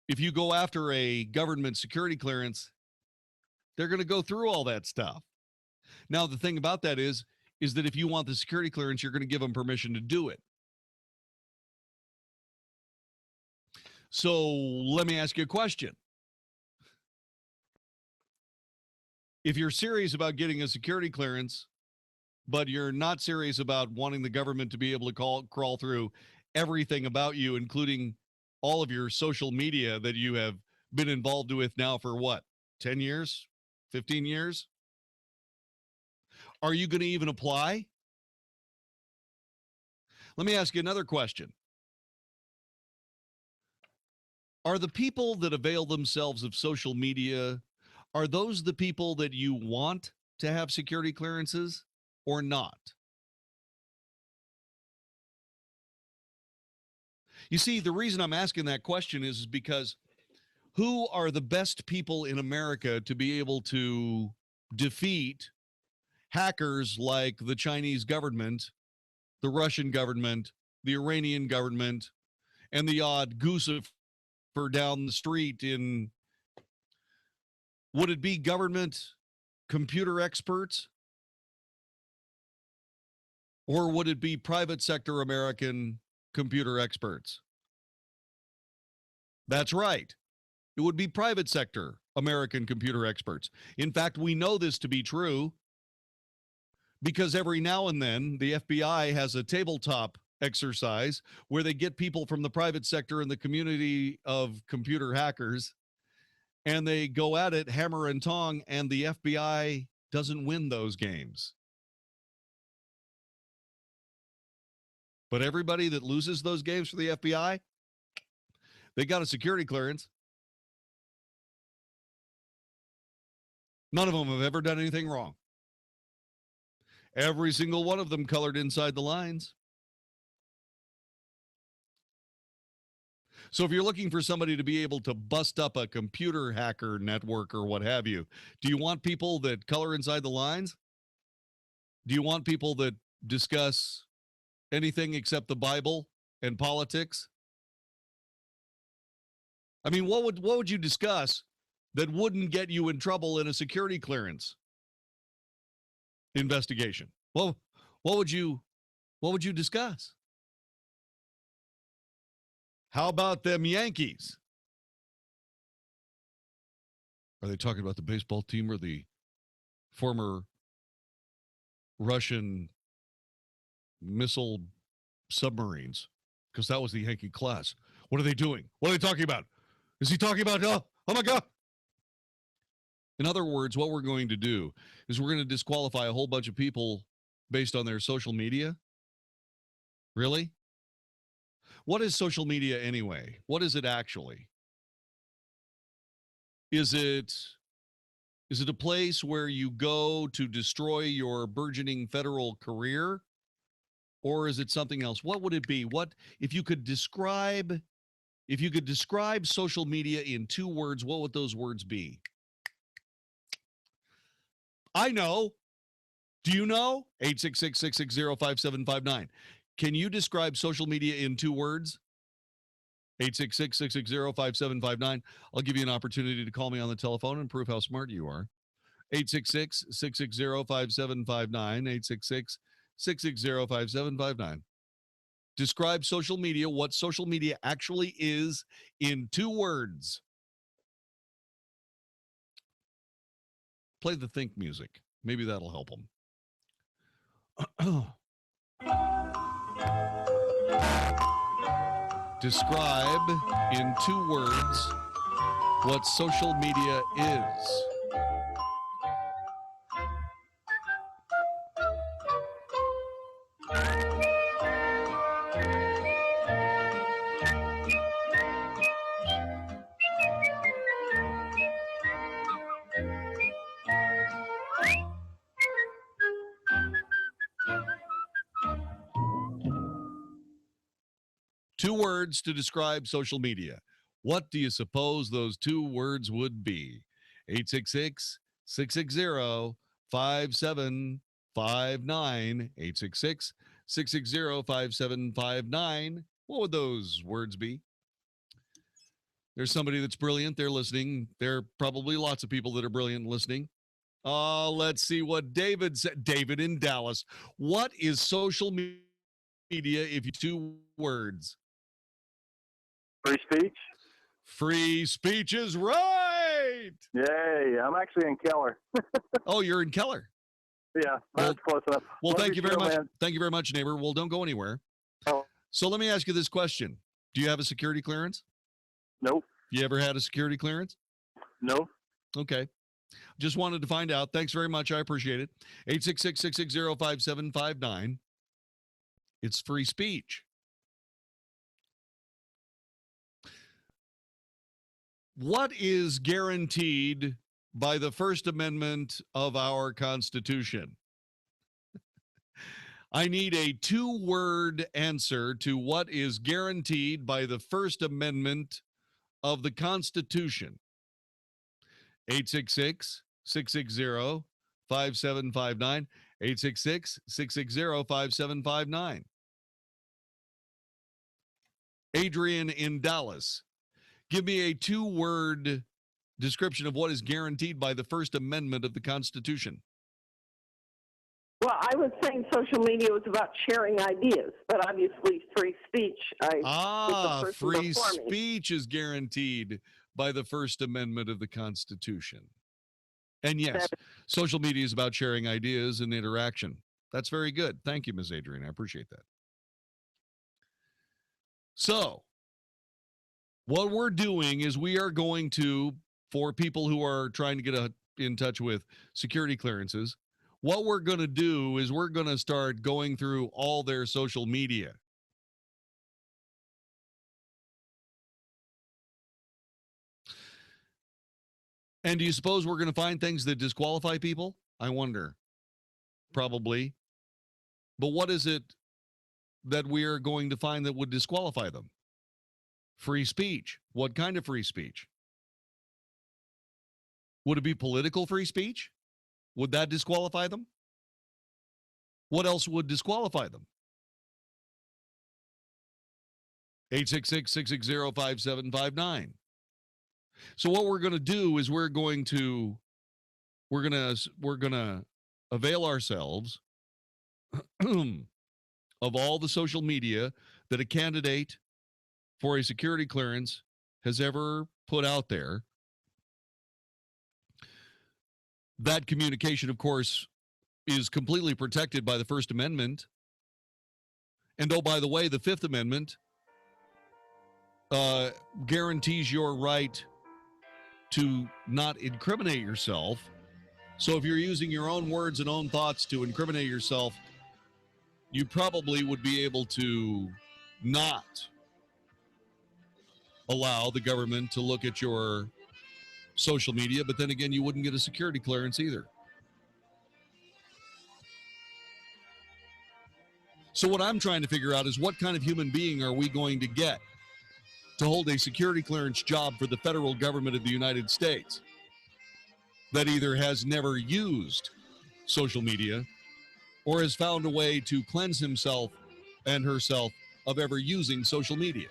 If you go after a government security clearance, they're going to go through all that stuff. Now, the thing about that is that if you want the security clearance, you're going to give them permission to do it. So let me ask you a question. If you're serious about getting a security clearance, but you're not serious about wanting the government to be able to crawl through everything about you, including all of your social media that you have been involved with now for what, 10 years, 15 years? Are you going to even apply? Let me ask you another question. Are the people that avail themselves of social media, are those the people that you want to have security clearances or not? You see, the reason I'm asking that question is because who are the best people in America to be able to defeat hackers like the Chinese government, the Russian government, the Iranian government, and the odd goosefer down the street in, would it be government computer experts? Or would it be private sector American computer experts? That's right. It would be private sector American computer experts. In fact, we know this to be true because every now and then the FBI has a tabletop exercise where they get people from the private sector and the community of computer hackers, and they go at it hammer and tong, and the FBI doesn't win those games. But everybody that loses those games for the FBI, they got a security clearance. None of them have ever done anything wrong. Every single one of them colored inside the lines. So if you're looking for somebody to be able to bust up a computer hacker network or what have you, do you want people that color inside the lines? Do you want people that discuss anything except the Bible and politics? I mean, what would you discuss that wouldn't get you in trouble in a security clearance investigation? Well, what would you discuss? How about them Yankees? Are they talking about the baseball team or the former Russian missile submarines? Because that was the Yankee class. What are they doing? What are they talking about? Is he talking about, oh my God. In other words, what we're going to do is we're going to disqualify a whole bunch of people based on their social media. Really? What is social media anyway? What is it actually? Is it a place where you go to destroy your burgeoning federal career? Or is it something else? What would it be? What, if you could describe If you could describe social media in 2 words, what would those words be? I know. Do you know? 866-660-5759. Can you describe social media in 2 words? 866-660-5759. I'll give you an opportunity to call me on the telephone and prove how smart you are. 866-660-5759. 866-660-5759. Describe social media, what social media actually is in 2 words. Play the think music. Maybe that'll help them. Describe in 2 words what social media is. Two words to describe social media. What do you suppose those 2 words would be? 866-660-5759. 866-660-5759. What would those words be? There's somebody that's brilliant. They're listening. There are probably lots of people that are brilliant listening. Let's see what David said. David in Dallas. What is social media if you 2 words? Free speech. Free speech is right. Yay! I'm actually in Keller. Oh, you're in Keller. Yeah, that's close enough. Well, Love thank you your very show, much. man. Thank you very much, neighbor. Well, don't go anywhere. Oh. So let me ask you this question. Do you have a security clearance? Nope. You ever had a security clearance? No. Okay. Just wanted to find out. Thanks very much. I appreciate it. 866-660-5759. It's free speech. What is guaranteed by the First Amendment of our Constitution? I need a 2-word answer to what is guaranteed by the First Amendment of the Constitution. 866-660-5759. 866-660-5759. Adrian in Dallas. Give me a 2-word description of what is guaranteed by the First Amendment of the Constitution. Well, I was saying social media was about sharing ideas, but obviously free speech. Free speech is guaranteed by the First Amendment of the Constitution. And yes, social media is about sharing ideas and interaction. That's very good. Thank you, Ms. Adrian. I appreciate that. So, what we're doing is we are going to, for people who are trying to get in touch with security clearances, what we're going to do is we're going to start going through all their social media. And do you suppose we're going to find things that disqualify people? I wonder. Probably. But what is it that we are going to find that would disqualify them? Free speech. What kind of free speech? Would it be political free speech? Would that disqualify them? What else would disqualify them? 866-660-5759. So what we're going to do is we're going to avail ourselves of all the social media that a candidate for a security clearance has ever put out there. That communication, of course, is completely protected by the First Amendment. And oh, by the way, the Fifth Amendment guarantees your right to not incriminate yourself. So if you're using your own words and own thoughts to incriminate yourself, you probably would be able to not allow the government to look at your social media, but then again, you wouldn't get a security clearance either. So what I'm trying to figure out is what kind of human being are we going to get to hold a security clearance job for the federal government of the United States that either has never used social media or has found a way to cleanse himself and herself of ever using social media?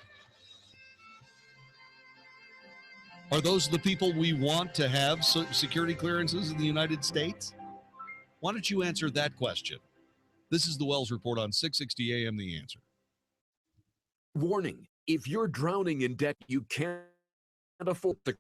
Are those the people we want to have security clearances in the United States? Why don't you answer that question? This is the Wells Report on 660 AM The Answer. Warning, if you're drowning in debt you can't afford, the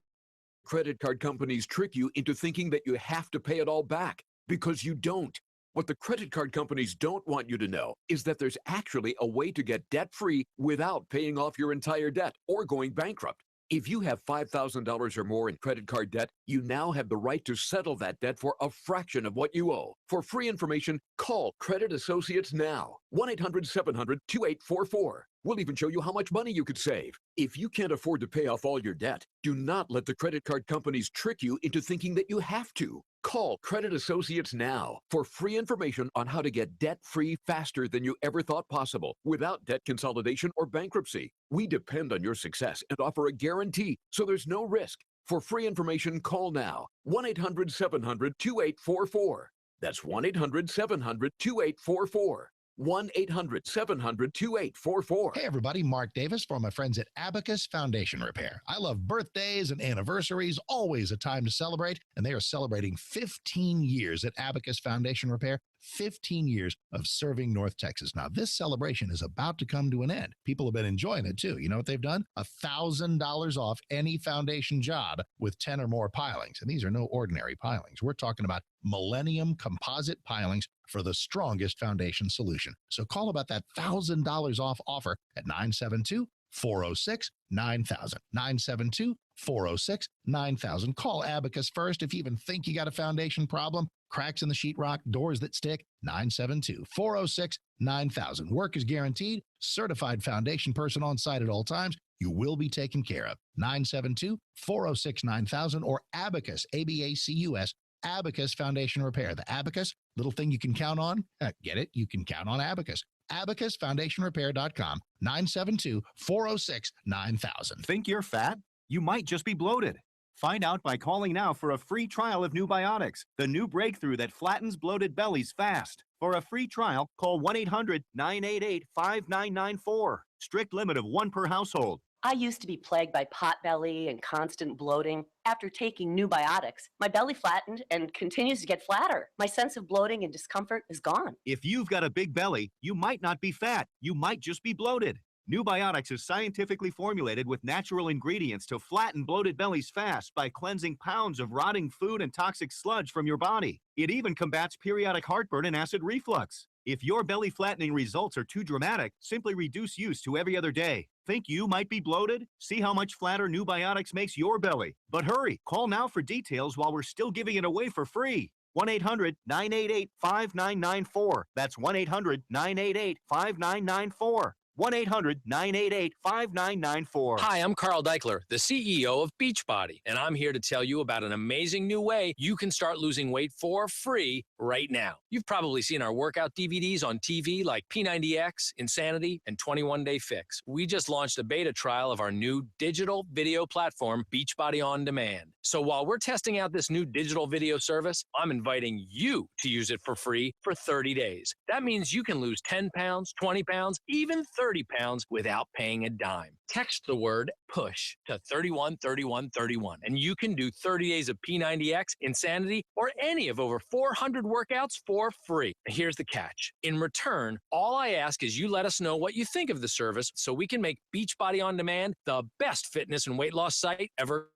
credit card companies trick you into thinking that you have to pay it all back, because you don't. What the credit card companies don't want you to know is that there's actually a way to get debt-free without paying off your entire debt or going bankrupt. If you have $5,000 or more in credit card debt, you now have the right to settle that debt for a fraction of what you owe. For free information, call Credit Associates now. 1-800-700-2844. We'll even show you how much money you could save. If you can't afford to pay off all your debt, do not let the credit card companies trick you into thinking that you have to. Call Credit Associates now for free information on how to get debt-free faster than you ever thought possible without debt consolidation or bankruptcy. We depend on your success and offer a guarantee, so there's no risk. For free information, call now. 1-800-700-2844. That's 1-800-700-2844. 1-800-700-2844. Hey, everybody. Mark Davis for my friends at Abacus Foundation Repair. I love birthdays and anniversaries, always a time to celebrate, and they are celebrating 15 years at Abacus Foundation Repair. 15 years of serving North Texas. Now, this celebration is about to come to an end. People have been enjoying it, too. You know what they've done? $1,000 off any foundation job with 10 or more pilings. And these are no ordinary pilings. We're talking about Millennium composite pilings for the strongest foundation solution. So call about that $1,000 off offer at 972-406-9000. 972-406-9000. Call Abacus first if you even think you got a foundation problem. Cracks in the sheetrock, doors that stick, 972-406-9000. Work is guaranteed. Certified foundation person on site at all times. You will be taken care of. 972-406-9000 or Abacus, A-B-A-C-U-S, Abacus Foundation Repair. The Abacus, little thing you can count on. Get it? You can count on Abacus. AbacusFoundationRepair.com, 972-406-9000. Think you're fat? You might just be bloated. Find out by calling now for a free trial of New Biotics, the new breakthrough that flattens bloated bellies fast. For a free trial, call 1-800-988-5994. Strict limit of 1 per household. I used to be plagued by pot belly and constant bloating. After taking New Biotics, my belly flattened and continues to get flatter. My sense of bloating and discomfort is gone. If you've got a big belly, you might not be fat. You might just be bloated. New Biotics is scientifically formulated with natural ingredients to flatten bloated bellies fast by cleansing pounds of rotting food and toxic sludge from your body. It even combats periodic heartburn and acid reflux. If your belly flattening results are too dramatic, simply reduce use to every other day. Think you might be bloated? See how much flatter New Biotics makes your belly. But hurry, call now for details while we're still giving it away for free. 1-800-988-5994. That's 1-800-988-5994. 1-800-988-5994. Hi, I'm Carl Deichler, the CEO of Beachbody, and I'm here to tell you about an amazing new way you can start losing weight for free right now. You've probably seen our workout DVDs on TV like P90X, Insanity, and 21 Day Fix. We just launched a beta trial of our new digital video platform, Beachbody On Demand. So while we're testing out this new digital video service, I'm inviting you to use it for free for 30 days. That means you can lose 10 pounds, 20 pounds, even 30 pounds without paying a dime. Text the word PUSH to 313131 and you can do 30 days of P90X, Insanity, or any of over 400 workouts for free. Here's the catch. In return, all I ask is you let us know what you think of the service so we can make Beachbody On Demand the best fitness and weight loss site ever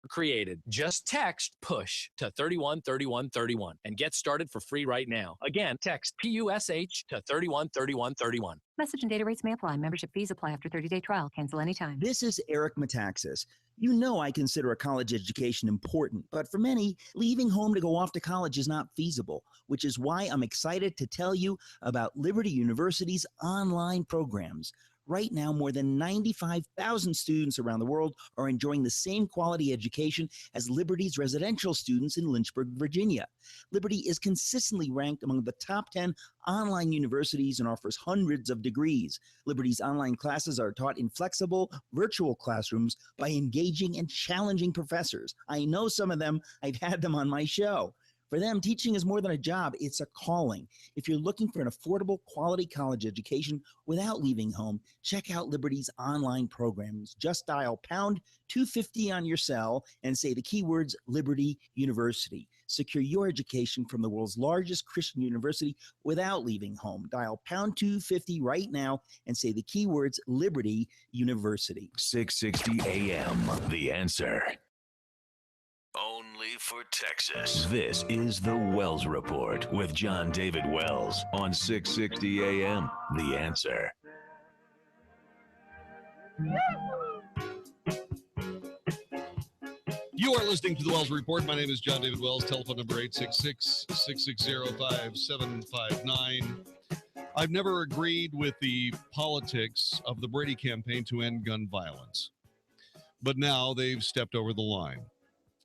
created. Just text PUSH to 313131 and get started for free right now. Again, text PUSH to 313131. Message and data rates may apply. Membership fees apply after 30-day trial. Cancel anytime. This is Eric Metaxas. You know I consider a college education important, but for many, leaving home to go off to college is not feasible, which is why I'm excited to tell you about Liberty University's online programs. Right now, more than 95,000 students around the world are enjoying the same quality education as Liberty's residential students in Lynchburg, Virginia. Liberty is consistently ranked among the top 10 online universities and offers hundreds of degrees. Liberty's online classes are taught in flexible, virtual classrooms by engaging and challenging professors. I know some of them, I've had them on my show. For them, teaching is more than a job, it's a calling. If you're looking for an affordable, quality college education without leaving home, check out Liberty's online programs. Just dial pound 250 on your cell and say the keywords Liberty University. Secure your education from the world's largest Christian university without leaving home. Dial pound 250 right now and say the keywords Liberty University. 660 AM, The Answer. Only for Texas. This is the Wells Report with John David Wells on 660 AM, The Answer. You are listening to the Wells Report. My name is John David Wells. Telephone number 866-660-5759. I've never agreed with the politics of the Brady campaign to end gun violence. But now they've stepped over the line.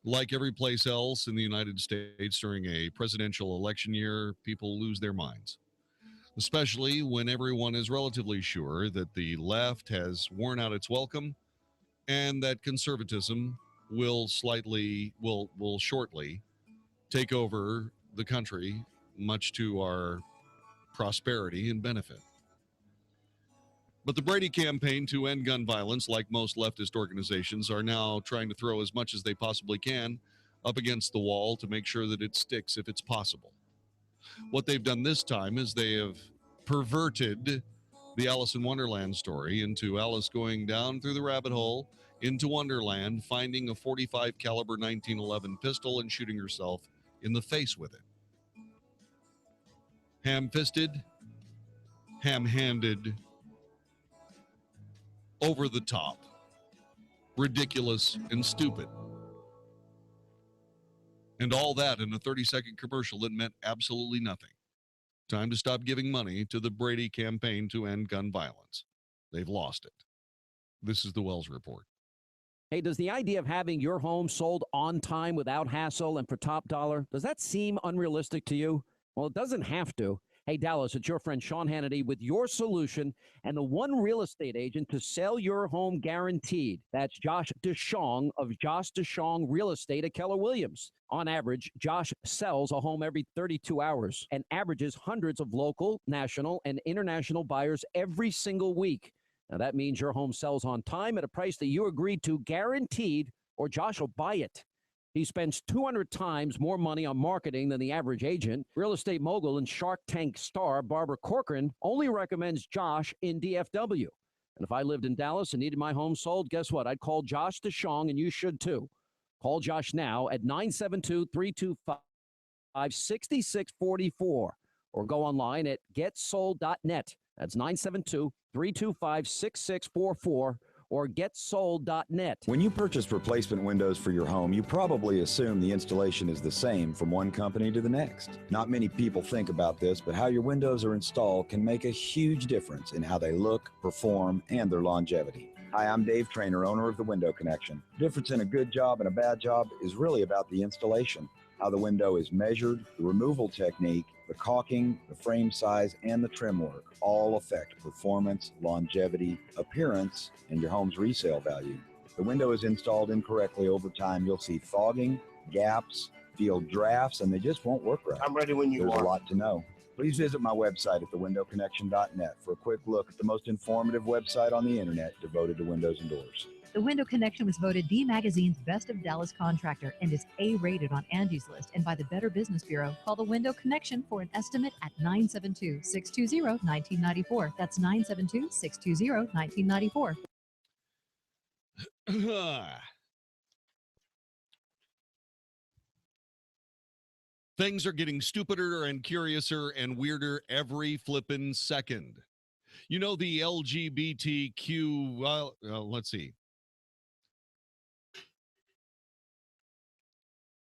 Like every place else in the United States during a presidential election year, people lose their minds, especially when everyone is relatively sure that the left has worn out its welcome and that conservatism will shortly take over the country, much to our prosperity and benefit. But the Brady campaign to end gun violence, like most leftist organizations, are now trying to throw as much as they possibly can up against the wall to make sure that it sticks if it's possible. What they've done this time is they have perverted the Alice in Wonderland story into Alice going down through the rabbit hole into Wonderland, finding a .45 caliber 1911 pistol and shooting herself in the face with it. Ham-fisted, ham-handed, over the top, ridiculous, and stupid. And all that in a 30-second commercial that meant absolutely nothing. Time to stop giving money to the Brady campaign to end gun violence. They've lost it. This is the Wells Report. Hey, does the idea of having your home sold on time without hassle and for top dollar, does that seem unrealistic to you? Well, it doesn't have to. Hey, Dallas, it's your friend Sean Hannity with your solution and the one real estate agent to sell your home guaranteed. That's Josh DeShong of Josh DeShong Real Estate at Keller Williams. On average, Josh sells a home every 32 hours and averages hundreds of local, national, and international buyers every single week. Now, that means your home sells on time at a price that you agreed to, guaranteed, or Josh will buy it. He spends 200 times more money on marketing than the average agent. Real estate mogul and Shark Tank star Barbara Corcoran only recommends Josh in DFW. And if I lived in Dallas and needed my home sold, guess what? I'd call Josh DeShong, and you should too. Call Josh now at 972-325-6644 or go online at getsold.net. That's 972-325-6644 or getsold.net. When you purchase replacement windows for your home, you probably assume the installation is the same from one company to the next. Not many people think about this, but how your windows are installed can make a huge difference in how they look, perform, and their longevity. Hi, I'm Dave Trainer, owner of The Window Connection. The difference in a good job and a bad job is really about the installation, how the window is measured, the removal technique, the caulking, the frame size, and the trim work all affect performance, longevity, appearance, and your home's resale value. If the window is installed incorrectly over time, you'll see fogging, gaps, feel drafts, and they just won't work right. I'm ready when you There's are. a lot to know. Please visit my website at thewindowconnection.net for a quick look at the most informative website on the internet devoted to windows and doors. The Window Connection was voted D Magazine's Best of Dallas Contractor and is A-rated on Angie's List and by the Better Business Bureau. Call the Window Connection for an estimate at 972-620-1994. That's 972-620-1994. Things are getting stupider and curiouser and weirder every flippin' second. You know, the LGBTQ, let's see.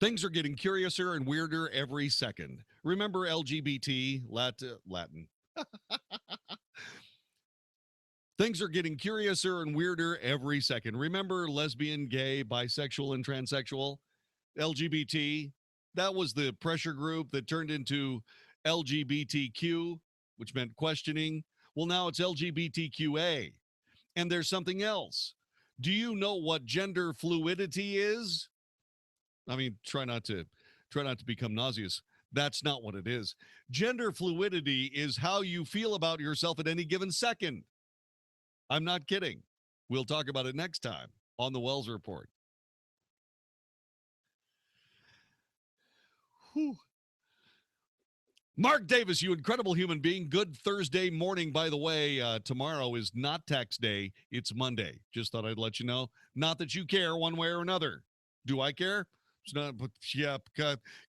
Things are getting curiouser and weirder every second. Remember LGBT, Latin. Things are getting curiouser and weirder every second. Remember lesbian, gay, bisexual, and transsexual? LGBT? That was the pressure group that turned into LGBTQ, which meant questioning. Well, now it's LGBTQA. And there's something else. Do you know what gender fluidity is? I mean, try not to become nauseous. That's not what it is. Gender fluidity is how you feel about yourself at any given second. I'm not kidding. We'll talk about it next time on the Wells Report. Whew. Mark Davis, you incredible human being. Good Thursday morning, by the way. Tomorrow is not tax day. It's Monday. Just thought I'd let you know. Not that you care one way or another. Do I care? It's not, but yeah.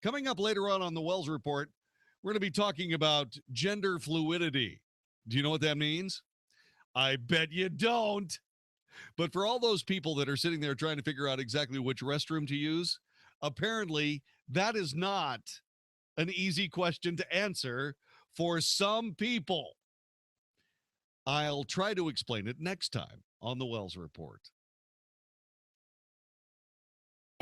Coming up later on the Wells Report, we're going to be talking about gender fluidity. Do you know what that means? I bet you don't. But for all those people that are sitting there trying to figure out exactly which restroom to use, apparently that is not an easy question to answer for some people. I'll try to explain it next time on the Wells Report.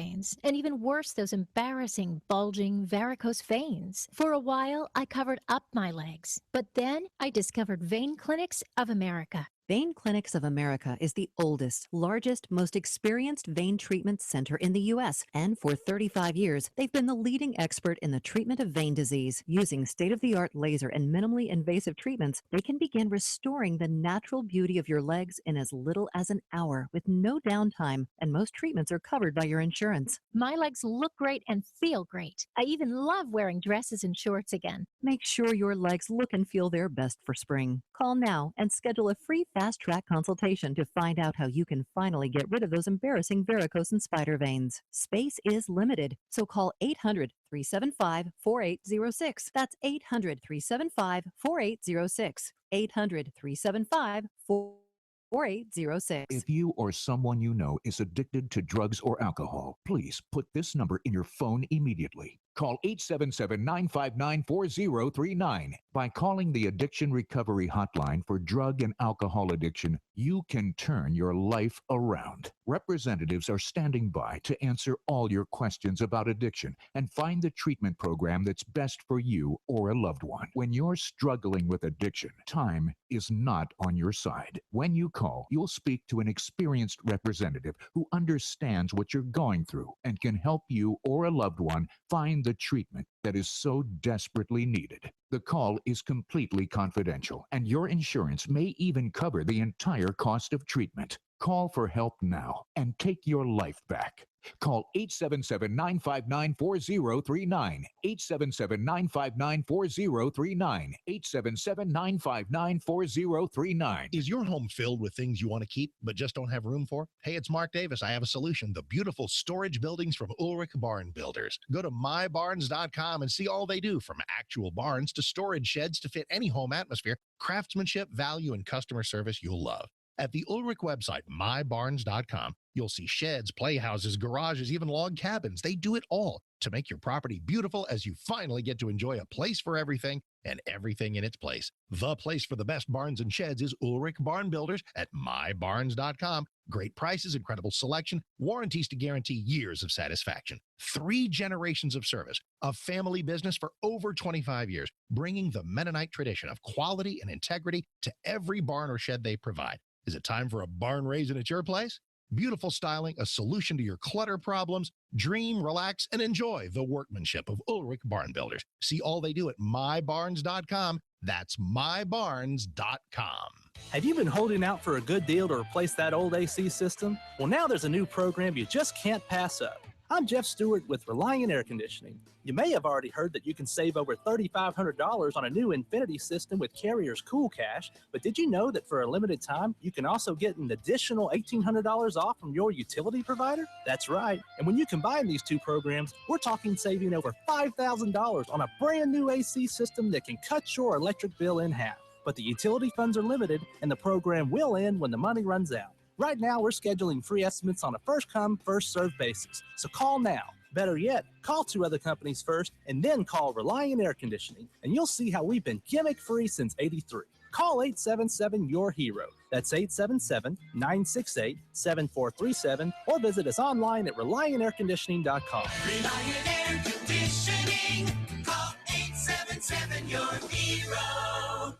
And even worse, those embarrassing, bulging, varicose veins. For a while, I covered up my legs, but then I discovered Vein Clinics of America. Vein Clinics of America is the oldest, largest, most experienced vein treatment center in the U.S. And for 35 years, they've been the leading expert in the treatment of vein disease. Using state-of-the-art laser and minimally invasive treatments, they can begin restoring the natural beauty of your legs in as little as an hour with no downtime, and most treatments are covered by your insurance. My legs look great and feel great. I even love wearing dresses and shorts again. Make sure your legs look and feel their best for spring. Call now and schedule a free fast-track consultation to find out how you can finally get rid of those embarrassing varicose and spider veins. Space is limited, so call 800-375-4806. That's 800-375-4806. 800-375-4806. If you or someone you know is addicted to drugs or alcohol, please put this number in your phone immediately. Call 877-959-4039. By calling the Addiction Recovery Hotline for drug and alcohol addiction, you can turn your life around. Representatives are standing by to answer all your questions about addiction and find the treatment program that's best for you or a loved one. When you're struggling with addiction, time is not on your side. When you call, you'll speak to an experienced representative who understands what you're going through and can help you or a loved one find the treatment that is so desperately needed. The call is completely confidential, and your insurance may even cover the entire cost of treatment. Call for help now and take your life back. Call 877-959-4039. 877-959-4039. 877-959-4039. Is your home filled with things you want to keep but just don't have room for? Hey, it's Mark Davis. I have a solution. The beautiful storage buildings from Ulrich Barn Builders. Go to mybarns.com and see all they do, from actual barns to storage sheds to fit any home atmosphere. Craftsmanship, value, and customer service you'll love. At the Ulrich website, mybarns.com, you'll see sheds, playhouses, garages, even log cabins. They do it all to make your property beautiful as you finally get to enjoy a place for everything and everything in its place. The place for the best barns and sheds is Ulrich Barn Builders at mybarns.com. Great prices, incredible selection, warranties to guarantee years of satisfaction. 3 generations of service, a family business for over 25 years, bringing the Mennonite tradition of quality and integrity to every barn or shed they provide. Is it time for a barn raising at your place? Beautiful styling, a solution to your clutter problems. Dream, relax, and enjoy the workmanship of Ulrich Barn Builders. See all they do at mybarns.com. That's mybarns.com. Have you been holding out for a good deal to replace that old AC system? Well, now there's a new program you just can't pass up. I'm Jeff Stewart with Reliant Air Conditioning. You may have already heard that you can save over $3,500 on a new Infinity system with Carrier's Cool Cash, but did you know that for a limited time, you can also get an additional $1,800 off from your utility provider? That's right. And when you combine these two programs, we're talking saving over $5,000 on a brand new AC system that can cut your electric bill in half. But the utility funds are limited, and the program will end when the money runs out. Right now, we're scheduling free estimates on a first-come, first-served basis. So call now. Better yet, call 2 other companies first, and then call Reliant Air Conditioning, and you'll see how we've been gimmick-free since '83. Call 877-YOUR-HERO. That's 877-968-7437, or visit us online at ReliantAirConditioning.com. Reliant Air Conditioning. Call 877-YOUR-HERO.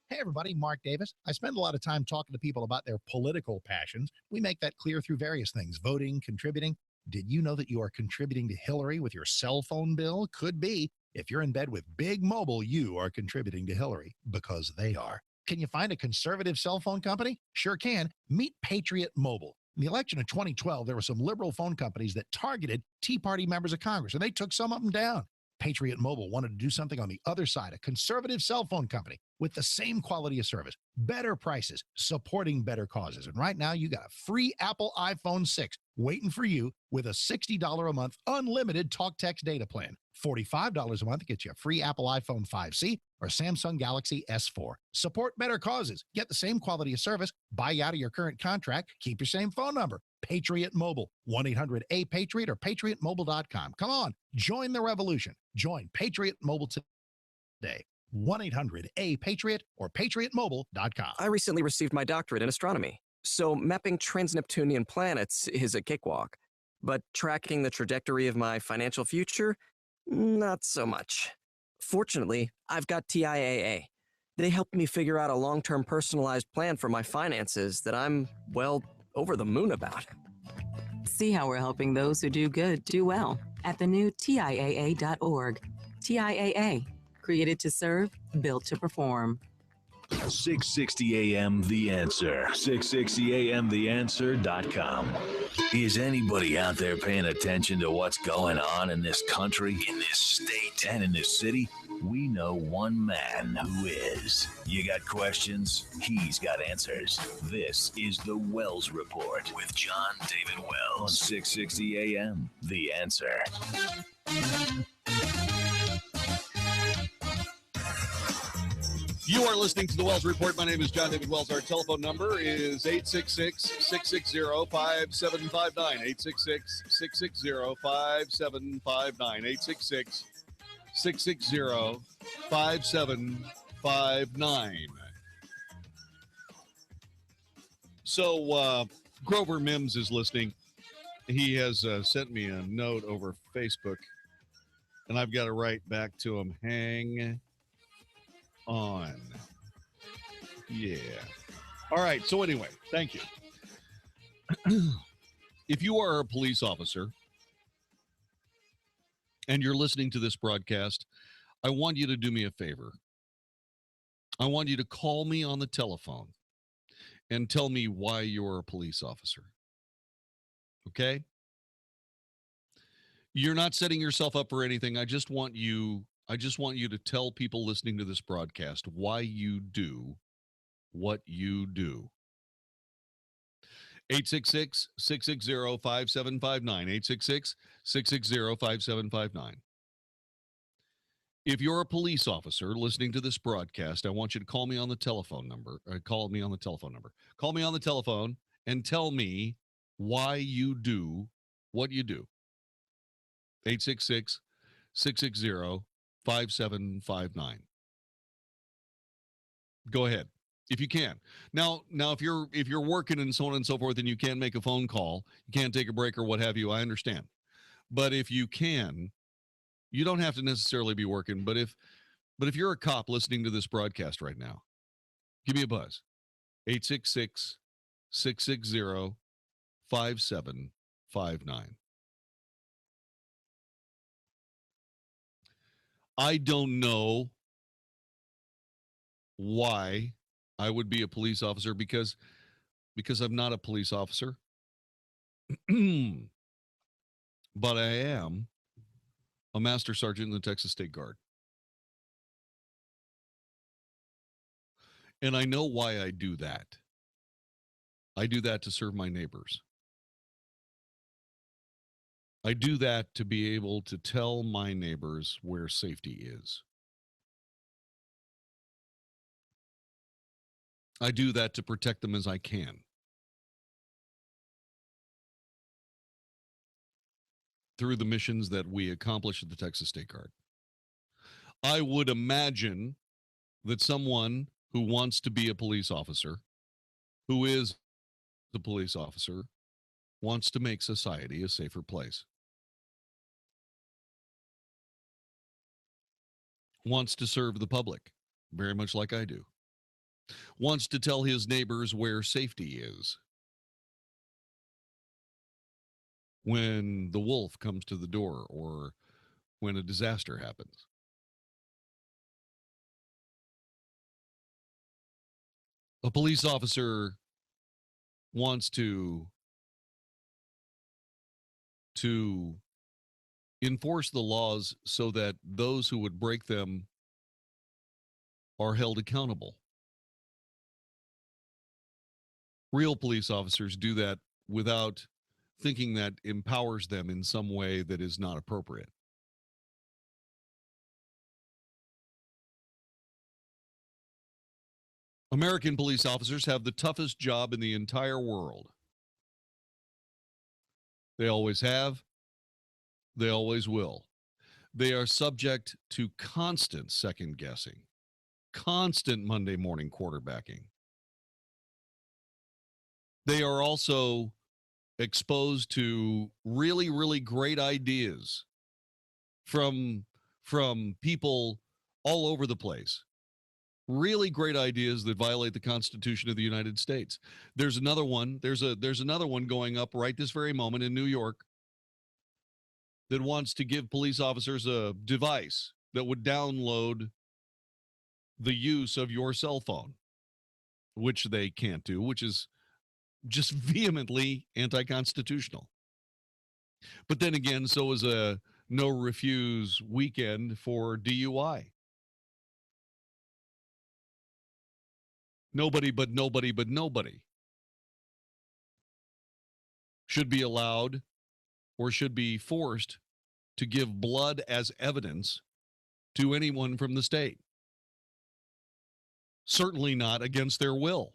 Hey, everybody, Mark Davis. I spend a lot of time talking to people about their political passions. We make that clear through various things, voting, contributing. Did you know that you are contributing to Hillary with your cell phone bill? Could be. If you're in bed with Big Mobile, you are contributing to Hillary because they are. Can you find a conservative cell phone company? Sure can. Meet Patriot Mobile. In the election of 2012, there were some liberal phone companies that targeted Tea Party members of Congress, and they took some of them down. Patriot Mobile wanted to do something on the other side, a conservative cell phone company with the same quality of service, better prices, supporting better causes. And right now, you got a free Apple iPhone 6 waiting for you with a $60 a month unlimited talk text data plan. $45 a month gets you a free Apple iPhone 5C or Samsung Galaxy S4. Support better causes. Get the same quality of service. Buy out of your current contract. Keep your same phone number. Patriot Mobile. 1-800-A-PATRIOT or patriotmobile.com. Come on. Join the revolution. Join Patriot Mobile today. 1-800-A-PATRIOT or patriotmobile.com. I recently received my doctorate in astronomy, so mapping trans-Neptunian planets is a cakewalk. But tracking the trajectory of my financial future? Not so much. Fortunately, I've got TIAA. They helped me figure out a long-term personalized plan for my finances that I'm, well, over the moon about. See how we're helping those who do good do well at the new TIAA.org. TIAA, created to serve, built to perform. 660 AM The Answer. 660 AMTheAnswer.com. Is anybody out there paying attention to what's going on in this country, in this state, and in this city? We know one man who is. You got questions? He's got answers. This is the Wells Report with John David Wells on 660 AM The Answer. You are listening to the Wells Report. My name is John David Wells. Our telephone number is 866-660-5759. 866-660-5759. 866-660-5759. So Grover Mims is listening. He has sent me a note over Facebook, and I've got to write back to him. Hang on. Yeah. All right. So anyway, thank you. If you are a police officer and you're listening to this broadcast, I want you to do me a favor. I want you to call me on the telephone and tell me why you're a police officer. Okay? You're not setting yourself up for anything. I just want you to tell people listening to this broadcast why you do what you do. 866-660-5759. 866-660-5759. If you're a police officer listening to this broadcast, I want you to call me on the telephone number. Call me on the telephone and tell me why you do what you do. 866-660-5759. Go ahead, if you can. Now, if you're working and so on and so forth, and you can't make a phone call, you can't take a break or what have you, I understand. But if you can, you don't have to necessarily be working. But if you're a cop listening to this broadcast right now, give me a buzz. 866-660-5759. I don't know why I would be a police officer because I'm not a police officer. But I am a master sergeant in the Texas State Guard. And I know why I do that. I do that to serve my neighbors. I do that to be able to tell my neighbors where safety is. I do that to protect them as I can. Through the missions that we accomplish at the Texas State Guard. I would imagine that someone who wants to be a police officer, who is the police officer, wants to make society a safer place. Wants to serve the public, very much like I do. Wants to tell his neighbors where safety is when the wolf comes to the door or when a disaster happens. A police officer wants to enforce the laws so that those who would break them are held accountable. Real police officers do that without thinking that empowers them in some way that is not appropriate. American police officers have the toughest job in the entire world. They always have. They always will. They are subject to constant second guessing, constant Monday morning quarterbacking. They are also exposed to really, really great ideas from people all over the place. Really great ideas that violate the Constitution of the United States. There's another one. There's another one going up right this very moment in New York that wants to give police officers a device that would download the use of your cell phone, which they can't do, which is just vehemently anti-constitutional. But then again, so is a no refuse weekend for DUI. Nobody should be allowed or should be forced to give blood as evidence to anyone from the state. Certainly not against their will.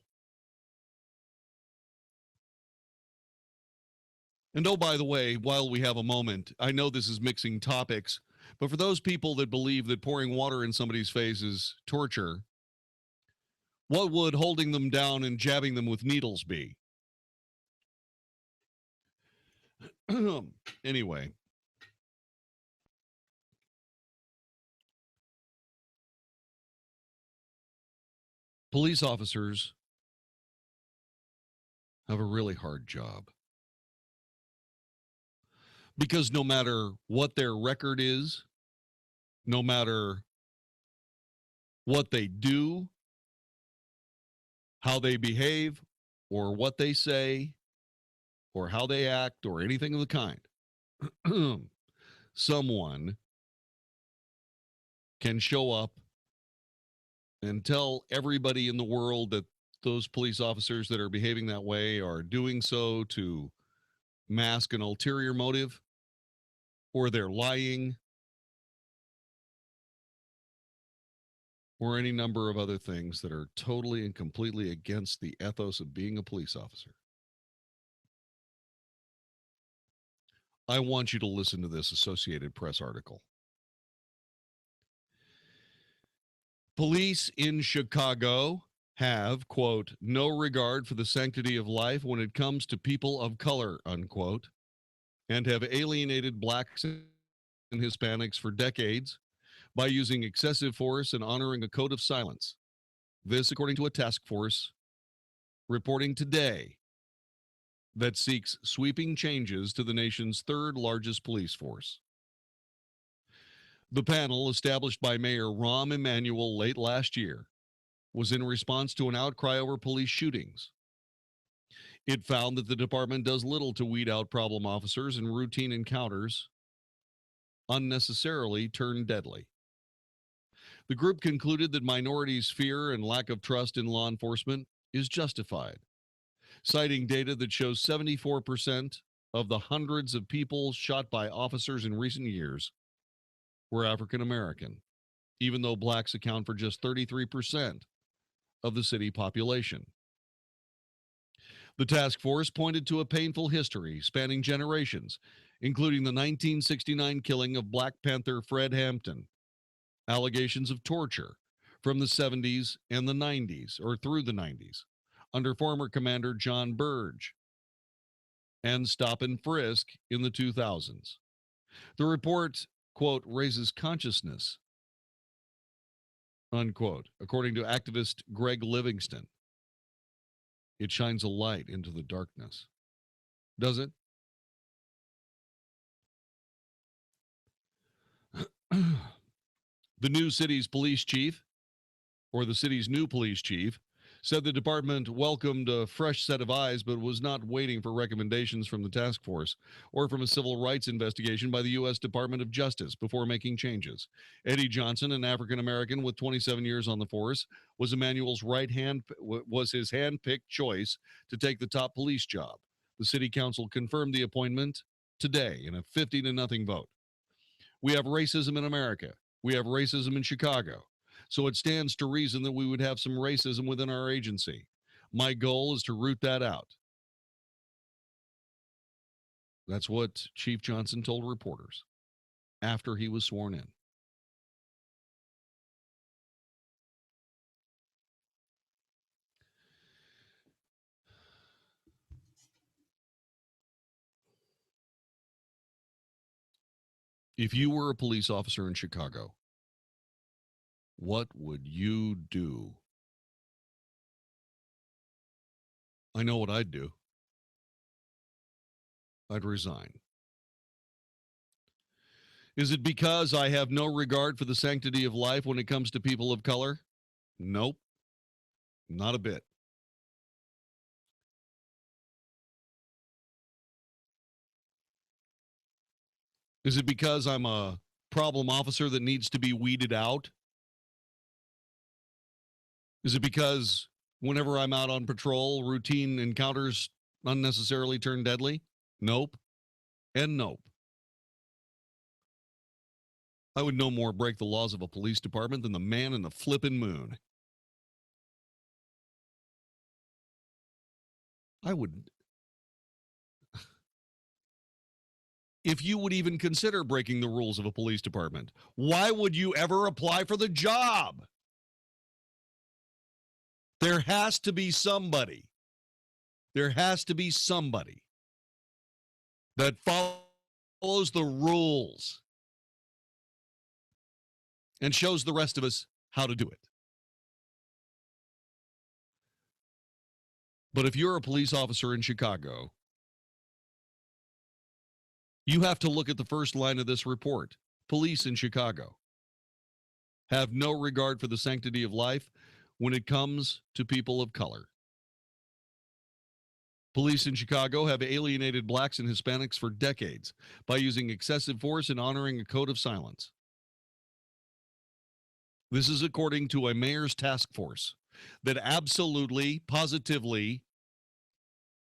And oh, by the way, while we have a moment, I know this is mixing topics, but for those people that believe that pouring water in somebody's face is torture, what would holding them down and jabbing them with needles be? Anyway. Police officers have a really hard job. Because no matter what their record is, no matter what they do, how they behave, or what they say, or how they act, or anything of the kind, someone can show up and tell everybody in the world that those police officers that are behaving that way are doing so to mask an ulterior motive, or they're lying, or any number of other things that are totally and completely against the ethos of being a police officer. I want you to listen to this Associated Press article. Police in Chicago have, quote, no regard for the sanctity of life when it comes to people of color, unquote, and have alienated blacks and Hispanics for decades by using excessive force and honoring a code of silence. This, according to a task force reporting today that seeks sweeping changes to the nation's third largest police force. The panel, established by Mayor Rahm Emanuel late last year, was in response to an outcry over police shootings. It found that the department does little to weed out problem officers, and routine encounters unnecessarily turn deadly. The group concluded that minorities' fear and lack of trust in law enforcement is justified, citing data that shows 74% of the hundreds of people shot by officers in recent years were African American, even though blacks account for just 33% of the city population. The task force pointed to a painful history spanning generations, including the 1969 killing of Black Panther Fred Hampton, allegations of torture from the 70s and the 90s, or through the 90s, under former Commander John Burge, and stop and frisk in the 2000s. The report, quote, raises consciousness, unquote, according to activist Greg Livingston. It shines a light into the darkness. Does it? The new city's police chief, or the city's new police chief, said the department welcomed a fresh set of eyes, but was not waiting for recommendations from the task force or from a civil rights investigation by the U.S. Department of Justice before making changes. Eddie Johnson, an African-American with 27 years on the force, was Emmanuel's was his hand-picked choice to take the top police job. The city council confirmed the appointment today in a 50-0 vote. We have racism in America. We have racism in Chicago. So it stands to reason that we would have some racism within our agency. My goal is to root that out. That's what Chief Johnson told reporters after he was sworn in. If you were a police officer in Chicago, what would you do? I know what I'd do. I'd resign. Is it because I have no regard for the sanctity of life when it comes to people of color? Nope. Not a bit. Is it because I'm a problem officer that needs to be weeded out? Is it because whenever I'm out on patrol, routine encounters unnecessarily turn deadly? Nope. And nope. I would no more break the laws of a police department than the man in the flippin' moon. I would. If you would even consider breaking the rules of a police department, why would you ever apply for the job? There has to be somebody. There has to be somebody that follows the rules and shows the rest of us how to do it. But if you're a police officer in Chicago, you have to look at the first line of this report. Police in Chicago have no regard for the sanctity of life when it comes to people of color. Police in Chicago have alienated blacks and Hispanics for decades by using excessive force and honoring a code of silence. This is according to a mayor's task force that absolutely, positively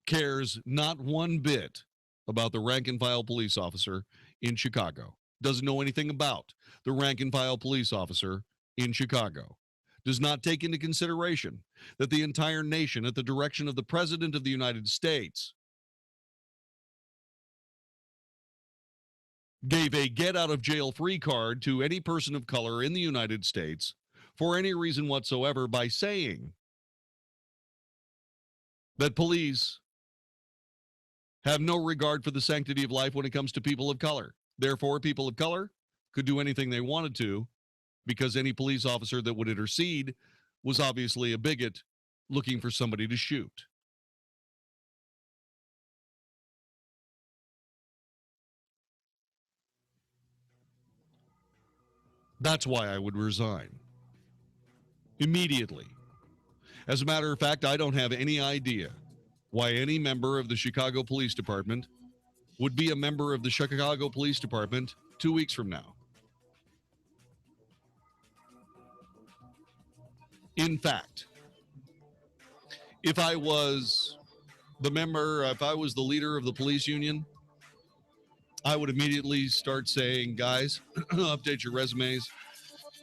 cares not one bit about the rank and file police officer in Chicago. Doesn't know anything about the rank and file police officer in Chicago. Does not take into consideration that the entire nation, at the direction of the President of the United States, gave a get-out-of-jail-free card to any person of color in the United States for any reason whatsoever by saying that police have no regard for the sanctity of life when it comes to people of color. Therefore, people of color could do anything they wanted to because any police officer that would intercede was obviously a bigot looking for somebody to shoot. That's why I would resign immediately. As a matter of fact, I don't have any idea why any member of the Chicago Police Department would be a member of the Chicago Police Department 2 weeks from now. In fact, if I was the leader of the police union, I would immediately start saying, guys, update your resumes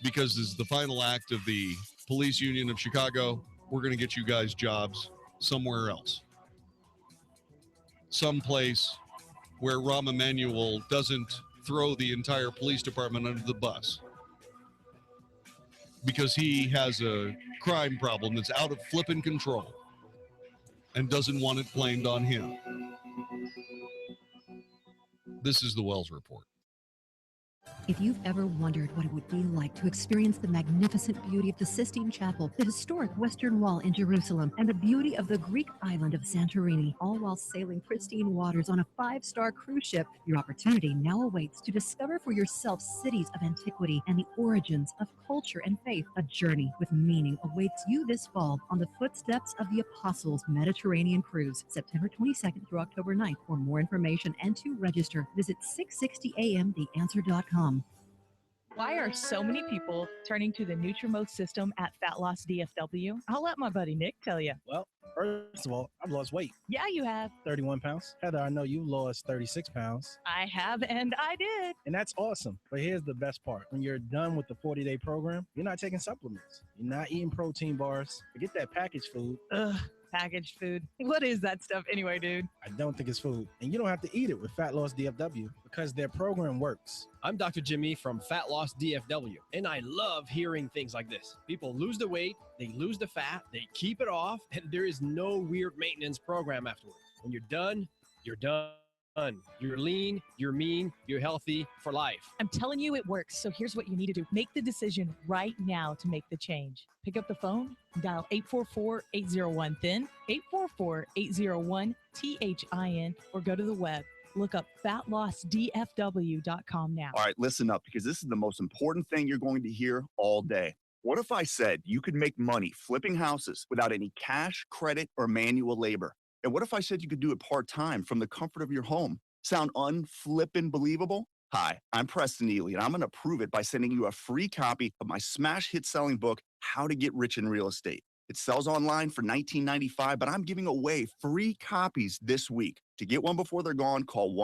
because this is the final act of the police union of Chicago. We're going to get you guys jobs somewhere else. Someplace where Rahm Emanuel doesn't throw the entire police department under the bus. because he has a crime problem that's out of flipping control and doesn't want it blamed on him. This is the Wells Report. If you've ever wondered what it would be like to experience the magnificent beauty of the Sistine Chapel, the historic Western Wall in Jerusalem, and the beauty of the Greek island of Santorini, all while sailing pristine waters on a 5-star cruise ship, your opportunity now awaits to discover for yourself cities of antiquity and the origins of culture and faith. A journey with meaning awaits you this fall on the footsteps of the Apostles Mediterranean Cruise, September 22nd through October 9th. For more information and to register, visit 660amtheanswer.com. Why are so many people turning to the Nutrimode system at Fat Loss DFW? I'll let my buddy Nick tell you. Well, first of all, I've lost weight. Yeah, you have. 31 pounds. Heather, I know you lost 36 pounds. I have, and I did. And that's awesome. But here's the best part. When you're done with the 40-day program, you're not taking supplements. You're not eating protein bars. Forget that packaged food. Ugh, packaged food. What is that stuff anyway, dude? I don't think it's food. And you don't have to eat it with Fat Loss DFW because their program works. I'm Dr. Jimmy from Fat Loss DFW, and I love hearing things like this. People lose the weight, they lose the fat, they keep it off, and there is no weird maintenance program afterwards. When you're done, you're done. You're lean, you're mean, you're healthy for life. I'm telling you it works, so here's what you need to do. Make the decision right now to make the change. Pick up the phone, dial 844-801-THIN, 844-801-THIN, or go to the web. Look up fatlossdfw.com now. All right, listen up, because this is the most important thing you're going to hear all day. What if I said you could make money flipping houses without any cash, credit, or manual labor? And what if I said you could do it part-time from the comfort of your home? Sound unflippin' believable? Hi, I'm Preston Neely, and I'm going to prove it by sending you a free copy of my smash hit selling book, How to Get Rich in Real Estate. It sells online for $19.95, but I'm giving away free copies this week. To get one before they're gone, call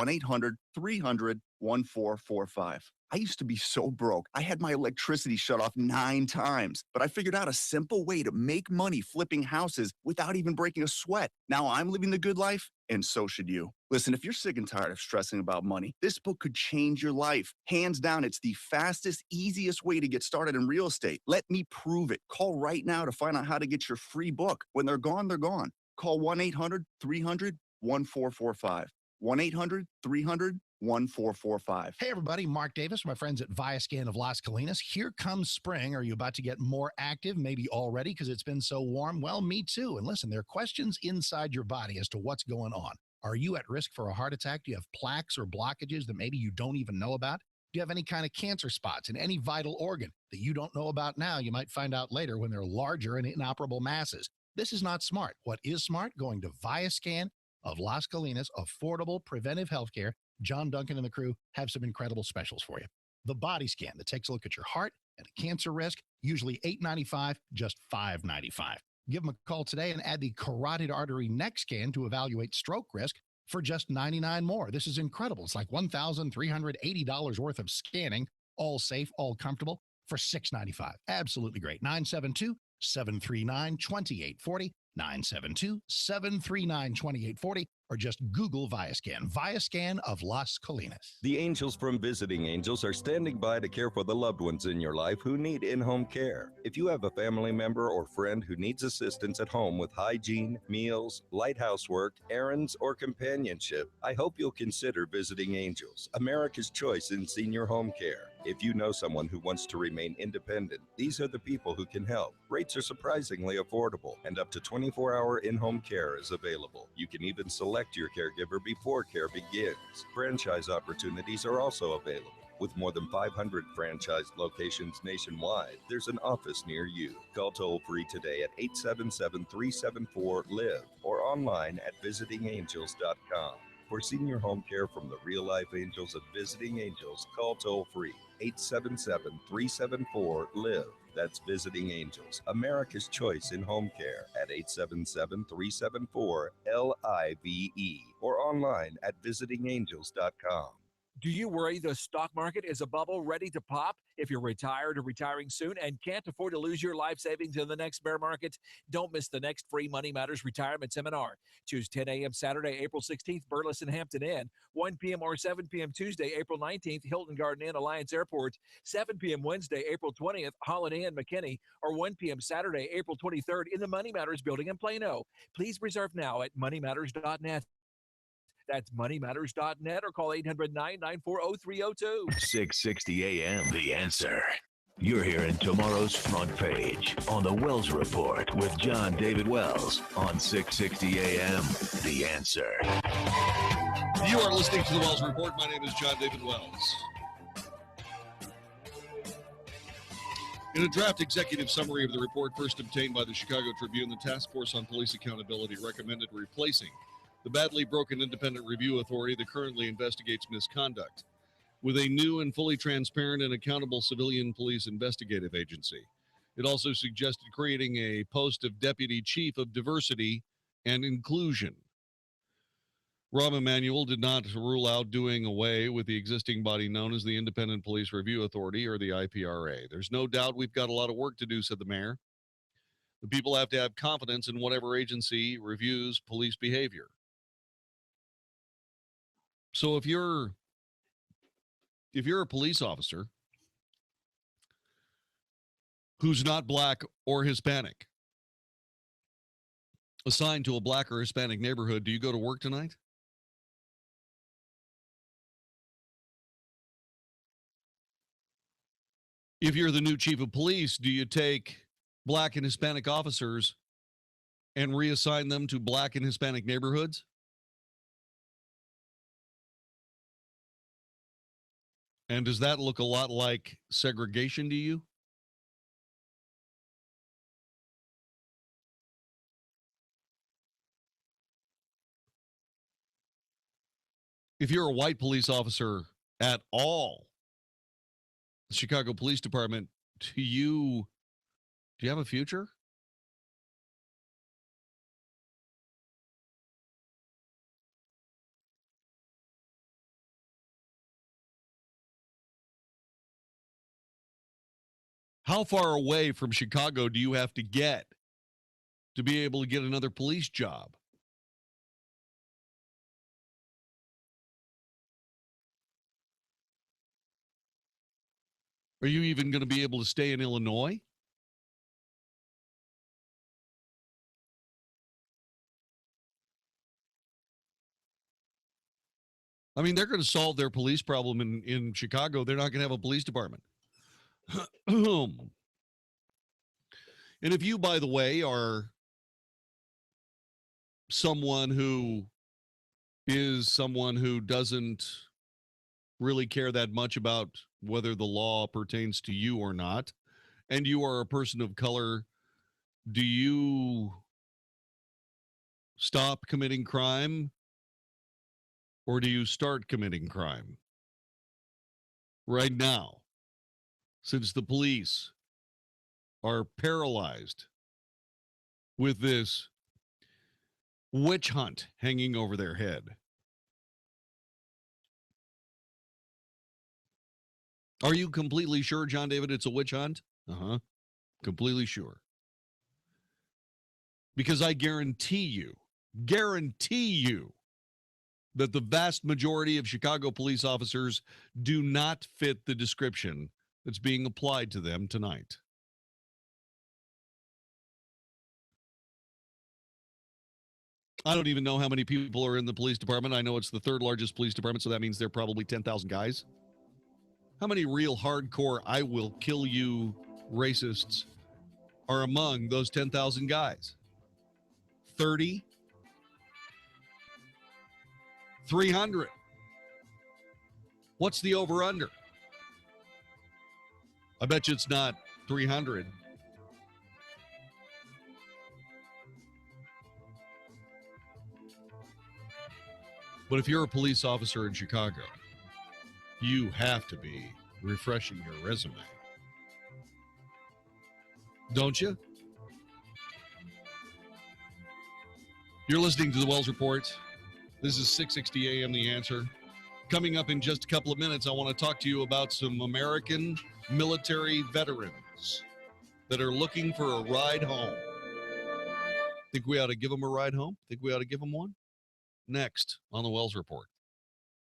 1-800-300-1445. I used to be so broke. I had my electricity shut off 9 times, but I figured out a simple way to make money flipping houses without even breaking a sweat. Now I'm living the good life, and so should you. Listen, if you're sick and tired of stressing about money, this book could change your life. Hands down, it's the fastest, easiest way to get started in real estate. Let me prove it. Call right now to find out how to get your free book. When they're gone, they're gone. Call 1-800-300-1445. 1-800-300-1445. Hey, everybody. Mark Davis, my friends at Viascan of Las Colinas. Here comes spring. Are you about to get more active? Maybe already because it's been so warm? Well, me too. And listen, there are questions inside your body as to what's going on. Are you at risk for a heart attack? Do you have plaques or blockages that maybe you don't even know about? Do you have any kind of cancer spots in any vital organ that you don't know about now? You might find out later when they're larger and inoperable masses. This is not smart. What is smart? Going to Viascan of Las Colinas, affordable preventive healthcare. John Duncan and the crew have some incredible specials for you. The body scan that takes a look at your heart and a cancer risk, usually $895, just $595. Give them a call today and add the carotid artery neck scan to evaluate stroke risk for just $99 more. This is incredible. It's like $1,380 worth of scanning, all safe, all comfortable for $695. Absolutely great. 972-739-2840. 972-739-2840, or just Google Viascan. Viascan of Las Colinas. The angels from Visiting Angels are standing by to care for the loved ones in your life who need in-home care. If you have a family member or friend who needs assistance at home with hygiene, meals, light housework, errands, or companionship, I hope you'll consider Visiting Angels, America's choice in senior home care. If you know someone who wants to remain independent, these are the people who can help. Rates are surprisingly affordable, and up to 24-hour in-home care is available. You can even select your caregiver before care begins. Franchise opportunities are also available. With more than 500 franchised locations nationwide, there's an office near you. Call toll-free today at 877-374-LIVE or online at visitingangels.com. For senior home care from the real-life angels of Visiting Angels, call toll-free 877-374-LIVE. That's Visiting Angels, America's choice in home care at 877-374-LIVE or online at visitingangels.com. Do you worry the stock market is a bubble ready to pop? If you're retired or retiring soon and can't afford to lose your life savings in the next bear market, don't miss the next free Money Matters retirement seminar. Choose 10 a.m. Saturday, April 16th, Burleson Hampton Inn, 1 p.m. or 7 p.m. Tuesday, April 19th, Hilton Garden Inn, Alliance Airport, 7 p.m. Wednesday, April 20th, Holiday Inn, McKinney, or 1 p.m. Saturday, April 23rd in the Money Matters building in Plano. Please reserve now at moneymatters.net. That's moneymatters.net or call 800-994-0302. 660 AM, The Answer. You're hearing tomorrow's front page on the Wells Report with John David Wells on 660 AM, The Answer. You are listening to the Wells Report. My name is John David Wells. In a draft executive summary of the report first obtained by the Chicago Tribune, the Task Force on Police Accountability recommended replacing the badly broken independent review authority that currently investigates misconduct with a new and fully transparent and accountable civilian police investigative agency. It also suggested creating a post of Deputy Chief of Diversity and Inclusion. Rahm Emanuel did not rule out doing away with the existing body known as the Independent Police Review Authority, or the IPRA. There's no doubt we've got a lot of work to do, said the mayor. The people have to have confidence in whatever agency reviews police behavior. So if you're a police officer who's not black or Hispanic, assigned to a black or Hispanic neighborhood, do you go to work tonight? If you're the new chief of police, do you take black and Hispanic officers and reassign them to black and Hispanic neighborhoods? And does that look a lot like segregation to you? If you're a white police officer at all, the Chicago Police Department, do you have a future? How far away from Chicago do you have to get to be able to get another police job? Are you even going to be able to stay in Illinois? I mean, they're going to solve their police problem in Chicago. They're not going to have a police department. And if you, by the way, are someone who doesn't really care that much about whether the law pertains to you or not, and you are a person of color, do you stop committing crime or do you start committing crime? Right now, since the police are paralyzed with this witch hunt hanging over their head. Are you completely sure, John David, it's a witch hunt? Uh-huh. Completely sure. Because I guarantee you that the vast majority of Chicago police officers do not fit the description that's being applied to them tonight. I don't even know how many people are in the police department. I know it's the third largest police department, so that means there are probably 10,000 guys. How many real hardcore I will kill you racists are among those 10,000 guys? 30? 300? What's the over-under? I bet you it's not 300. But if you're a police officer in Chicago, you have to be refreshing your resume. Don't you? You're listening to the Wells Report. This is 660 AM The Answer. Coming up in just a couple of minutes, I want to talk to you about some American military veterans that are looking for a ride home. Think we ought to give them a ride home? Think we ought to give them one? Next on the Wells Report.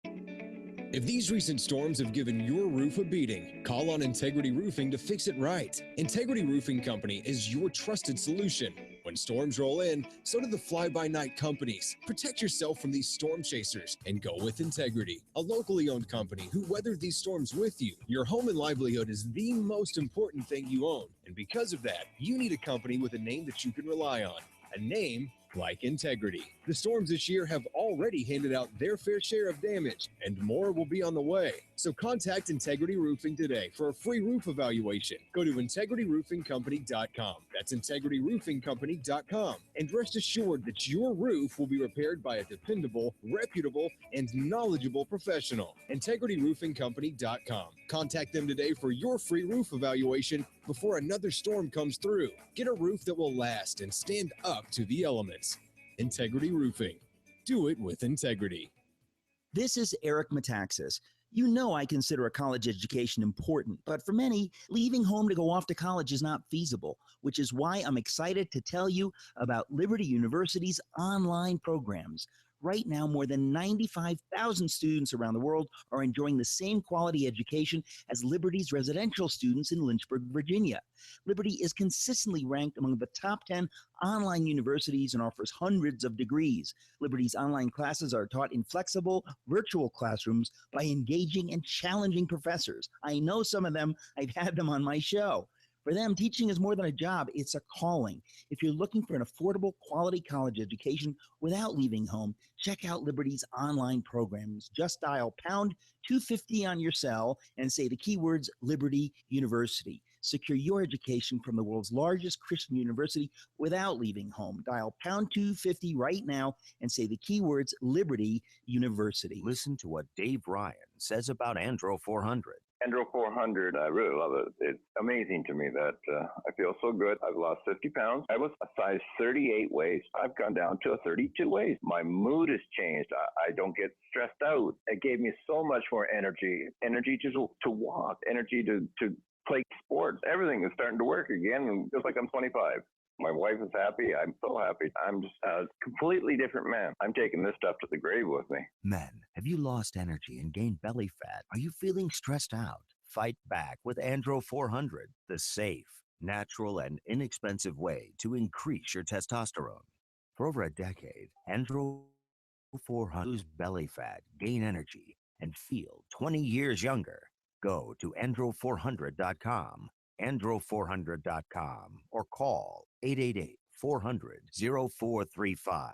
If these recent storms have given your roof a beating, call on Integrity Roofing to fix it right. Integrity Roofing Company is your trusted solution. When storms roll in, so do the fly-by-night companies. Protect yourself from these storm chasers and go with Integrity, a locally owned company who weathered these storms with you. Your home and livelihood is the most important thing you own, and because of that, you need a company with a name that you can rely on. A name like Integrity. The storms this year have already handed out their fair share of damage, and more will be on the way. So contact Integrity Roofing today for a free roof evaluation. Go to integrityroofingcompany.com. That's integrityroofingcompany.com. And rest assured that your roof will be repaired by a dependable, reputable, and knowledgeable professional. integrityroofingcompany.com. Contact them today for your free roof evaluation before another storm comes through. Get a roof that will last and stand up to the elements. Integrity Roofing. Do it with integrity. This is Eric Metaxas. You know I consider a college education important, but for many, leaving home to go off to college is not feasible, which is why I'm excited to tell you about Liberty University's online programs. Right now, more than 95,000 students around the world are enjoying the same quality education as Liberty's residential students in Lynchburg, Virginia. Liberty is consistently ranked among the top 10 online universities and offers hundreds of degrees. Liberty's online classes are taught in flexible, virtual classrooms by engaging and challenging professors. I know some of them. I've had them on my show. For them, teaching is more than a job, it's a calling. If you're looking for an affordable, quality college education without leaving home, check out Liberty's online programs. Just dial pound 250 on your cell and say the keywords Liberty University. Secure your education from the world's largest Christian university without leaving home. Dial pound 250 right now and say the keywords Liberty University. Listen to what Dave Ryan says about Andro 400. Andro 400, I really love it. It's amazing to me that I feel so good. I've lost 50 pounds. I was a size 38 waist. I've gone down to a 32 waist. My mood has changed. I don't get stressed out. It gave me so much more energy to walk, energy to play sports. Everything is starting to work again, just like I'm 25. My wife is happy. I'm so happy. I'm just a completely different man. I'm taking this stuff to the grave with me. Men, have you lost energy and gained belly fat? Are you feeling stressed out? Fight back with Andro 400, the safe, natural, and inexpensive way to increase your testosterone. For over a decade, Andro 400 lose belly fat, gain energy, and feel 20 years younger. Go to andro400.com. andro400.com or call 888-400-0435.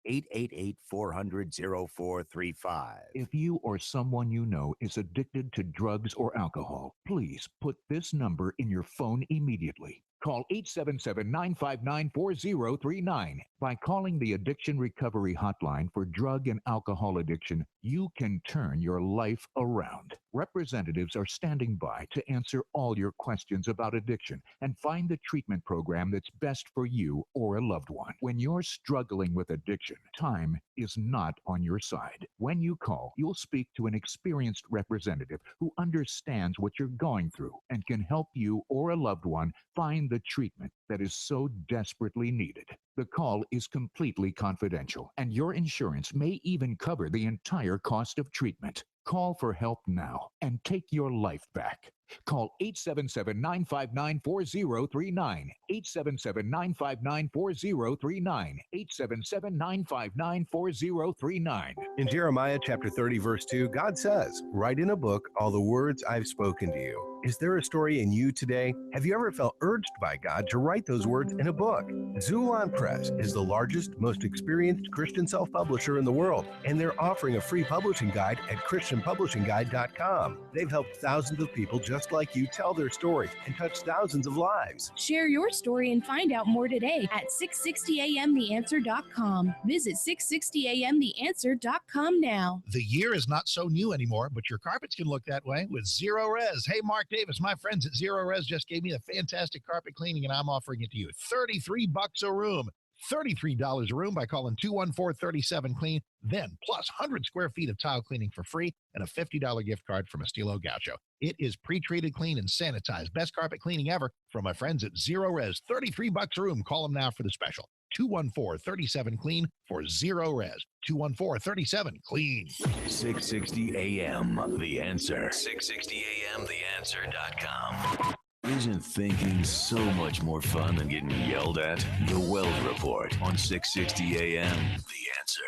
888-400-0435. If you or someone you know is addicted to drugs or alcohol, please put this number in your phone immediately. Call 877-959-4039. By calling the Addiction Recovery Hotline for drug and alcohol addiction, you can turn your life around. Representatives are standing by to answer all your questions about addiction and find the treatment program that's best for you or a loved one. When you're struggling with addiction, time is not on your side. When you call, you'll speak to an experienced representative who understands what you're going through and can help you or a loved one find the treatment that is so desperately needed. The call is completely confidential, and your insurance may even cover the entire cost of treatment. Call for help now and take your life back. Call 877-959-4039, 877-959-4039, 877-959-4039. In Jeremiah chapter 30, verse 2, God says, "Write in a book all the words I've spoken to you." Is there a story in you today? Have you ever felt urged by God to write those words in a book? Zulon Press is the largest, most experienced Christian self-publisher in the world, and they're offering a free publishing guide at christianpublishingguide.com. They've helped thousands of people just like you tell their stories and touch thousands of lives. Share your story and find out more today at 660amtheanswer.com. Visit 660amtheanswer.com now. The year is not so new anymore, but your carpets can look that way with Zero Res. Hey, Mark Davis, my friends at Zero Res just gave me a fantastic carpet cleaning, and I'm offering it to you. $33 a room. $33 a room by calling 214-37-CLEAN. Then, plus 100 square feet of tile cleaning for free and a $50 gift card from Estilo Gaucho. It is pre-treated, clean, and sanitized. Best carpet cleaning ever from my friends at Zero Res. $33 a room. Call them now for the special. 214-37-CLEAN for Zero Res. 214-37-CLEAN. 660 AM, The Answer. 660 AM, TheAnswer.com. Isn't thinking so much more fun than getting yelled at? The Wells Report on 660 AM, The Answer.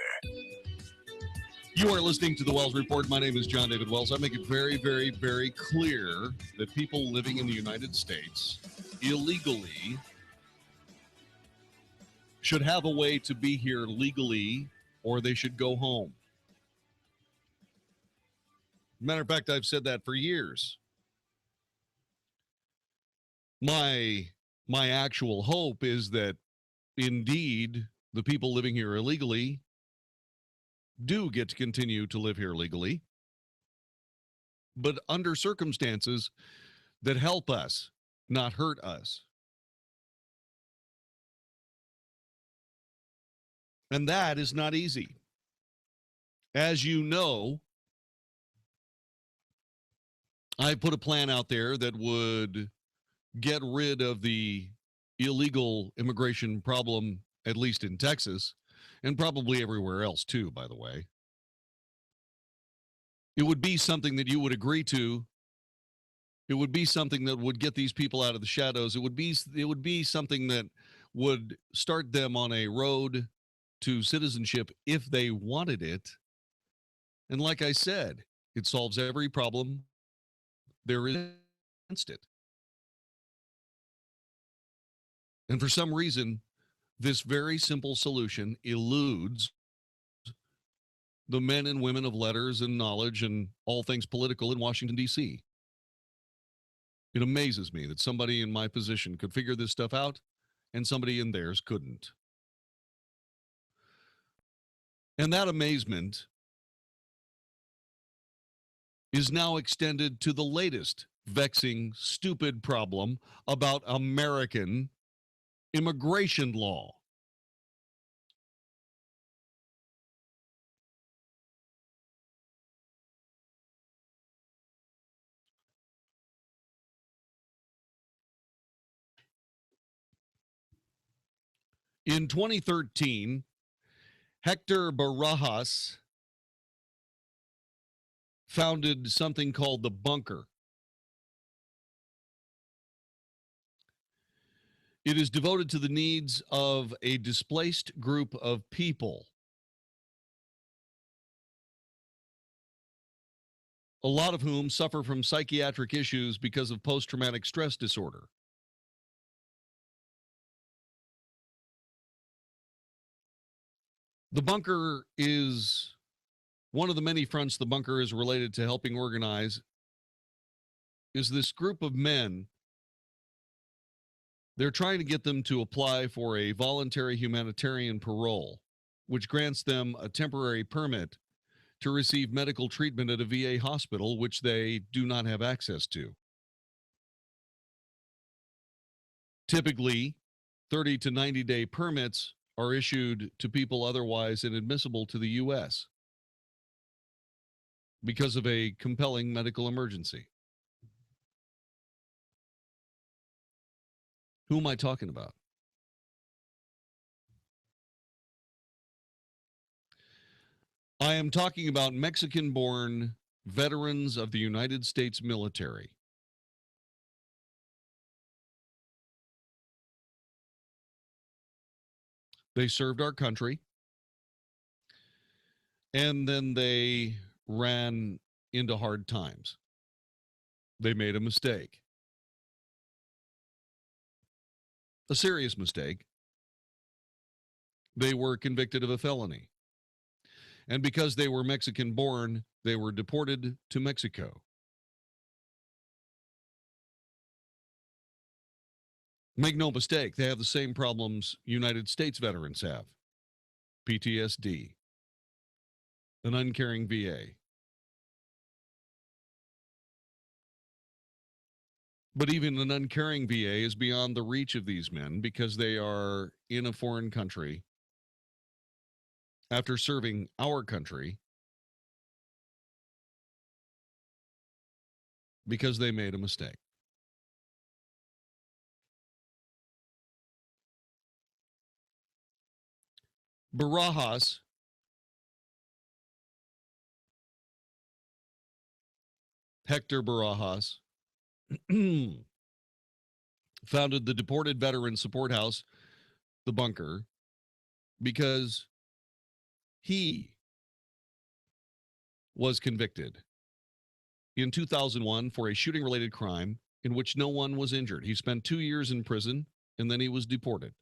You are listening to the Wells Report. My name is John David Wells. I make it very, very, very clear that people living in the United States illegally should have a way to be here legally, or they should go home. Matter of fact, I've said that for years. My actual hope is that indeed the people living here illegally do get to continue to live here legally, but under circumstances that help us, not hurt us. And that is not easy. As you know, I put a plan out there that would get rid of the illegal immigration problem, at least in Texas, and probably everywhere else too, by the way. It would be something that you would agree to. It would be something that would get these people out of the shadows. It would be something that would start them on a road to citizenship if they wanted it. And like I said, it solves every problem there is against it. And for some reason, this very simple solution eludes the men and women of letters and knowledge and all things political in Washington, D.C. It amazes me that somebody in my position could figure this stuff out and somebody in theirs couldn't. And that amazement is now extended to the latest vexing, stupid problem about American immigration law. In 2013, Hector Barajas founded something called the Bunker. It is devoted to the needs of a displaced group of people. A lot of whom suffer from psychiatric issues because of post-traumatic stress disorder. The Bunker is one of the many fronts the Bunker is related to helping organize is this group of men. They're trying to get them to apply for a voluntary humanitarian parole, which grants them a temporary permit to receive medical treatment at a VA hospital, which they do not have access to. Typically, 30 to 90-day permits are issued to people otherwise inadmissible to the U.S. because of a compelling medical emergency. Who am I talking about? I am talking about Mexican-born veterans of the United States military. They served our country, and then they ran into hard times. They made a mistake. A serious mistake. They were convicted of a felony. And because they were Mexican-born, they were deported to Mexico. Make no mistake, they have the same problems United States veterans have. PTSD, an uncaring VA. But even an uncaring VA is beyond the reach of these men because they are in a foreign country after serving our country because they made a mistake. Barajas Hector Barajas founded the Deported Veteran Support House, the Bunker, because he was convicted in 2001 for a shooting-related crime in which no one was injured. He spent 2 years in prison, and then he was deported.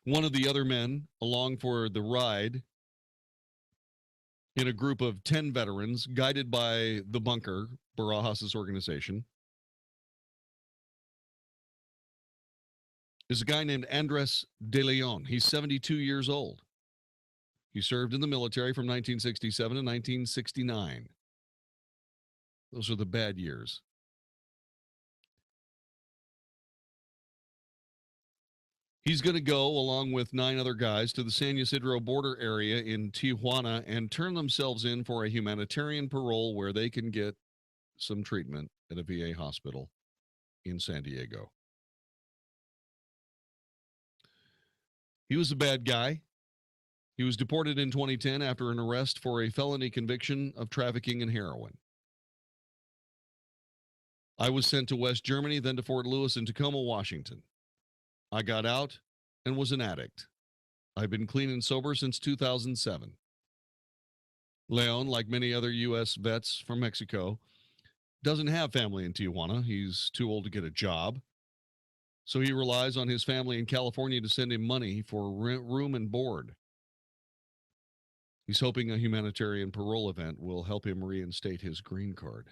One of the other men along for the ride in a group of 10 veterans guided by the Bunker, Barajas' organization, is a guy named Andres de Leon. He's 72 years old. He served in the military from 1967 to 1969. Those are the bad years. He's going to go, along with 9 other guys, to the San Ysidro border area in Tijuana and turn themselves in for a humanitarian parole where they can get some treatment at a VA hospital in San Diego. He was a bad guy. He was deported in 2010 after an arrest for a felony conviction of trafficking in heroin. I was sent to West Germany, then to Fort Lewis and Tacoma, Washington. I got out and was an addict. I've been clean and sober since 2007. Leon, like many other U.S. vets from Mexico, doesn't have family in Tijuana. He's too old to get a job. So he relies on his family in California to send him money for room and board. He's hoping a humanitarian parole event will help him reinstate his green card.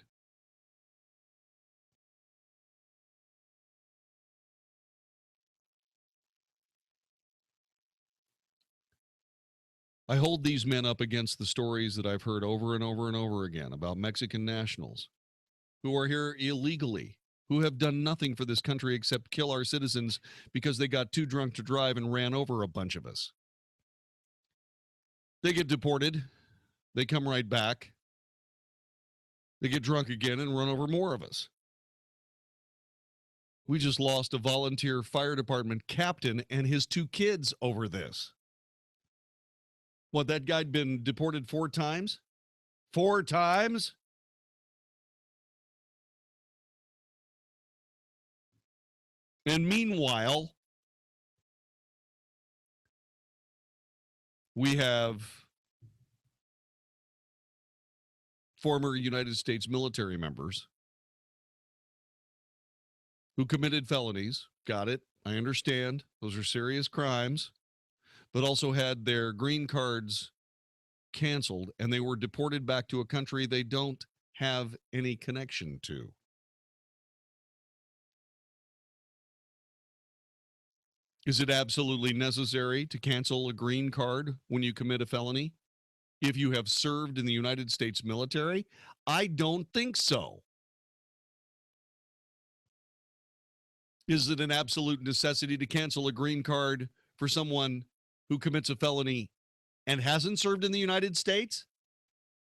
I hold these men up against the stories that I've heard over and over and over again about Mexican nationals who are here illegally, who have done nothing for this country except kill our citizens because they got too drunk to drive and ran over a bunch of us. They get deported. They come right back. They get drunk again and run over more of us. We just lost a volunteer fire department captain and his 2 kids over this. What, that guy'd been deported 4 times? 4 times? And meanwhile, we have former United States military members who committed felonies. Got it. I understand. Those are serious crimes, but also had their green cards canceled and they were deported back to a country they don't have any connection to. Is it absolutely necessary to cancel a green card when you commit a felony if you have served in the United States military? I don't think so. Is it an absolute necessity to cancel a green card for someone who commits a felony and hasn't served in the United States?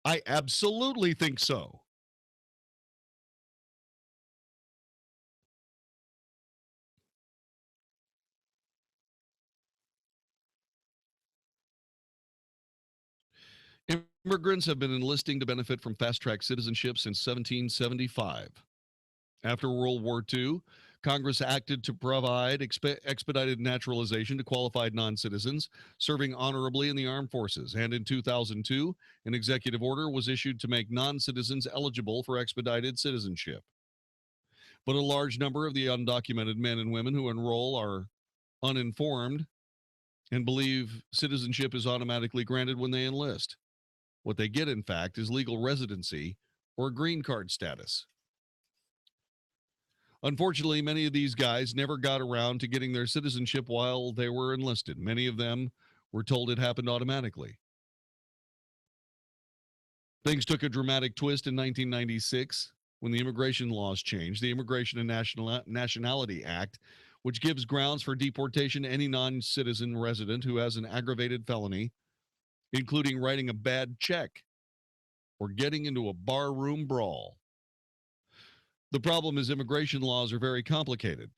I absolutely think so. Immigrants have been enlisting to benefit from fast-track citizenship since 1775. After World War II, Congress acted to provide expedited naturalization to qualified non-citizens serving honorably in the armed forces. And in 2002, an executive order was issued to make non-citizens eligible for expedited citizenship. But a large number of the undocumented men and women who enroll are uninformed and believe citizenship is automatically granted when they enlist. What they get, in fact, is legal residency or green card status. Unfortunately, many of these guys never got around to getting their citizenship while they were enlisted. Many of them We're told it happened automatically. Things took a dramatic twist in 1996 when the immigration laws changed. The Immigration and Nationality Act, which gives grounds for deportation to any non-citizen resident who has an aggravated felony, including writing a bad check or getting into a barroom brawl. The problem is immigration laws are very complicated.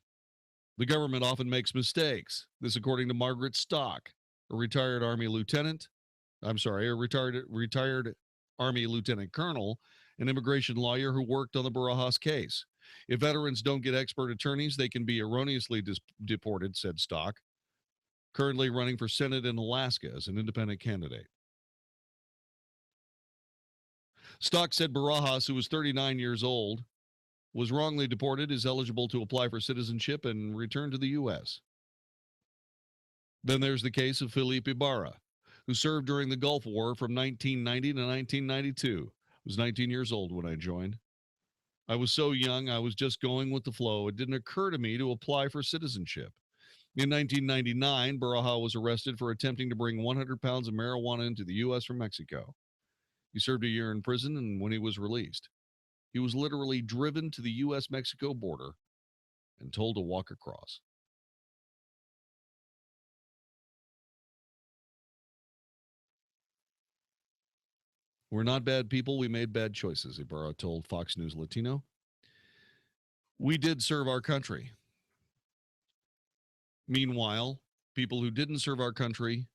The government often makes mistakes. This according to Margaret Stock, a retired Army lieutenant. A retired Army lieutenant colonel, an immigration lawyer who worked on the Barajas case. If veterans don't get expert attorneys, they can be erroneously deported, said Stock, currently running for Senate in Alaska as an independent candidate. Stock said Barajas, who was 39 years old, was wrongly deported, is eligible to apply for citizenship and return to the U.S. Then there's the case of Felipe Ibarra, who served during the Gulf War from 1990 to 1992. I was 19 years old when I joined. I was so young, I was just going with the flow. It didn't occur to me to apply for citizenship. In 1999, Baraja was arrested for attempting to bring 100 pounds of marijuana into the U.S. from Mexico. He served a year in prison, and when he was released, he was literally driven to the U.S.-Mexico border and told to walk across. We're not bad people. We made bad choices, Ibarra told Fox News Latino. We did serve our country. Meanwhile, people who didn't serve our country,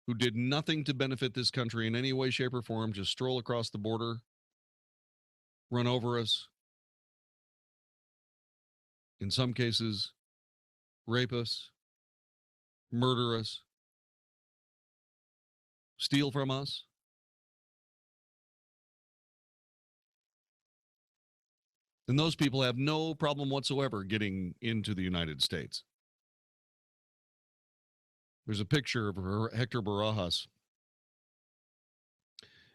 who did nothing to benefit this country in any way, shape, or form, just stroll across the border, run over us, in some cases, rape us, murder us, steal from us. And those people have no problem whatsoever getting into the United States. There's a picture of Hector Barajas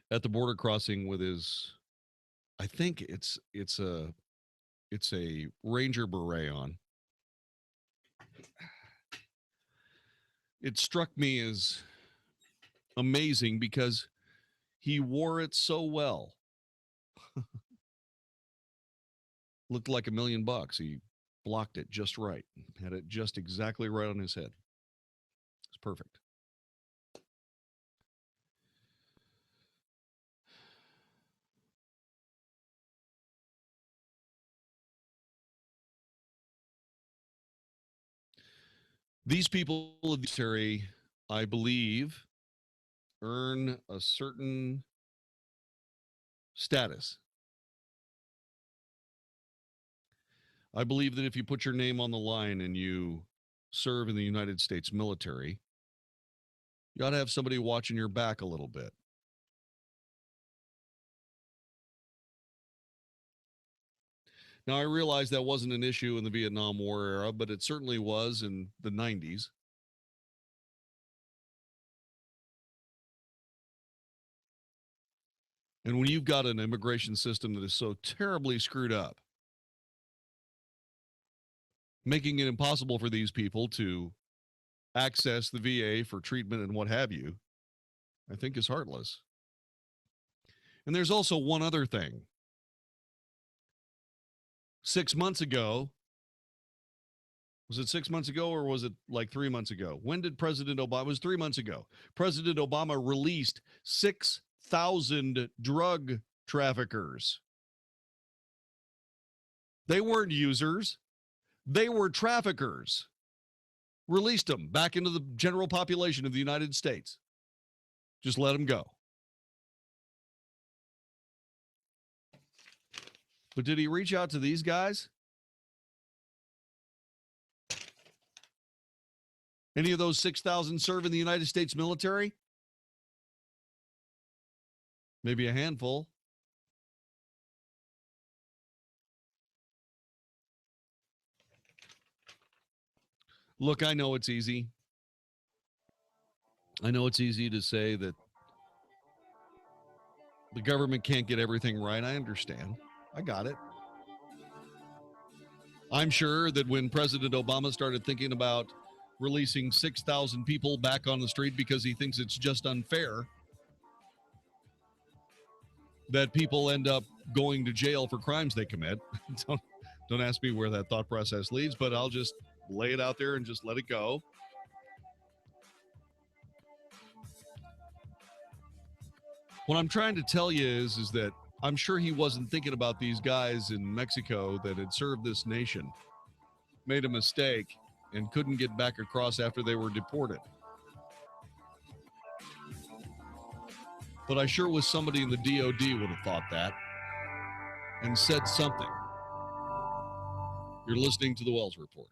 at the border crossing with his, I think it's a Ranger beret on. It struck me as amazing because he wore it so well. Looked like $1 million. He blocked it just right. Had it just exactly right on his head. It's perfect. These people of the military, I believe, earn a certain status. I believe that if you put your name on the line and you serve in the United States military, you ought to have somebody watching your back a little bit. Now, I realize that wasn't an issue in the Vietnam War era, but it certainly was in the 90s. And when you've got an immigration system that is so terribly screwed up, making it impossible for these people to access the VA for treatment and what have you, I think is heartless. And there's also one other thing. 6 months ago, was it 6 months ago or was it like 3 months ago? When did President Obama, it was 3 months ago, President Obama released 6,000 drug traffickers. They weren't users. They were traffickers. Released them back into the general population of the United States. Just let them go. But did he reach out to these guys? Any of those 6,000 serve in the United States military? Maybe a handful. Look, I know it's easy. I know it's easy to say that the government can't get everything right. I understand. I got it. I'm sure that when President Obama started thinking about releasing 6,000 people back on the street because he thinks it's just unfair that people end up going to jail for crimes they commit. Don't ask me where that thought process leads, but I'll just lay it out there and just let it go. What I'm trying to tell you is that I'm sure he wasn't thinking about these guys in Mexico that had served this nation, made a mistake, and couldn't get back across after they were deported. But I sure was somebody in the DOD would have thought that and said something. You're listening to the Wells Report.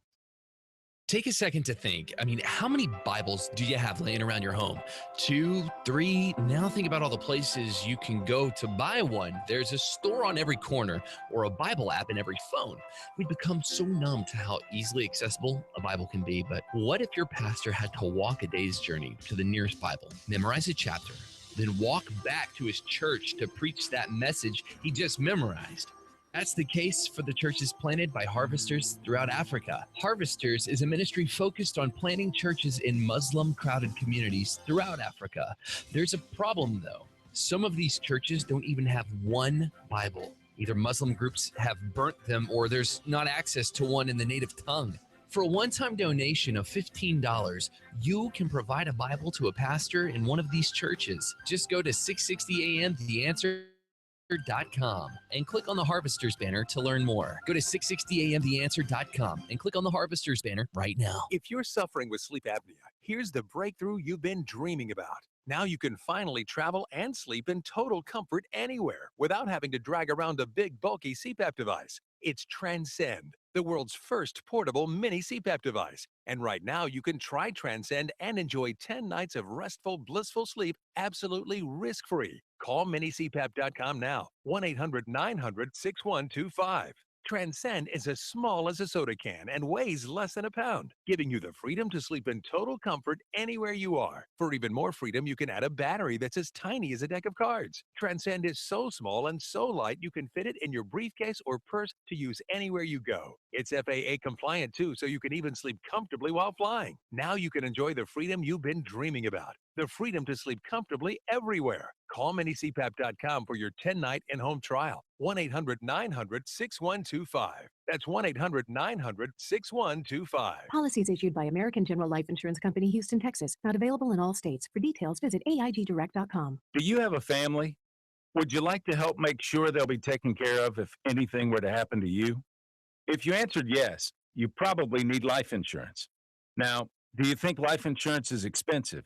Take a second to think. I mean, how many Bibles do you have laying around your home? 2, 3? Now think about all the places you can go to buy one. There's a store on every corner or a Bible app in every phone. We've become so numb to how easily accessible a Bible can be. But what if your pastor had to walk a day's journey to the nearest Bible, memorize a chapter, then walk back to his church to preach that message he just memorized? That's the case for the churches planted by Harvesters throughout Africa. Harvesters is a ministry focused on planting churches in Muslim-crowded communities throughout Africa. There's a problem, though. Some of these churches don't even have one Bible. Either Muslim groups have burnt them or there's not access to one in the native tongue. For a one-time donation of $15, you can provide a Bible to a pastor in one of these churches. Just go to 660amtheanswer.com and click on the Harvesters banner to learn more. Go to 660amtheanswer.com and click on the Harvesters banner right now. If you're suffering with sleep apnea, here's the breakthrough you've been dreaming about. Now you can finally travel and sleep in total comfort anywhere without having to drag around a big, bulky CPAP device. It's Transcend, the world's first portable mini CPAP device. And right now you can try Transcend and enjoy 10 nights of restful, blissful sleep absolutely risk-free. Call minicpap.com now, 1-800-900-6125. Transcend is as small as a soda can and weighs less than a pound, giving you the freedom to sleep in total comfort anywhere you are. For even more freedom, you can add a battery that's as tiny as a deck of cards. Transcend is so small and so light you can fit it in your briefcase or purse to use anywhere you go. It's FAA compliant too, so you can even sleep comfortably while flying. Now you can enjoy the freedom you've been dreaming about. The freedom to sleep comfortably everywhere. Call minicpap.com for your 10-night in-home trial. 1-800-900-6125. That's 1-800-900-6125. Policies issued by American General Life Insurance Company, Houston, Texas. Not available in all states. For details, visit AIGdirect.com. Do you have a family? Would you like to help make sure they'll be taken care of if anything were to happen to you? If you answered yes, you probably need life insurance. Now, do you think life insurance is expensive?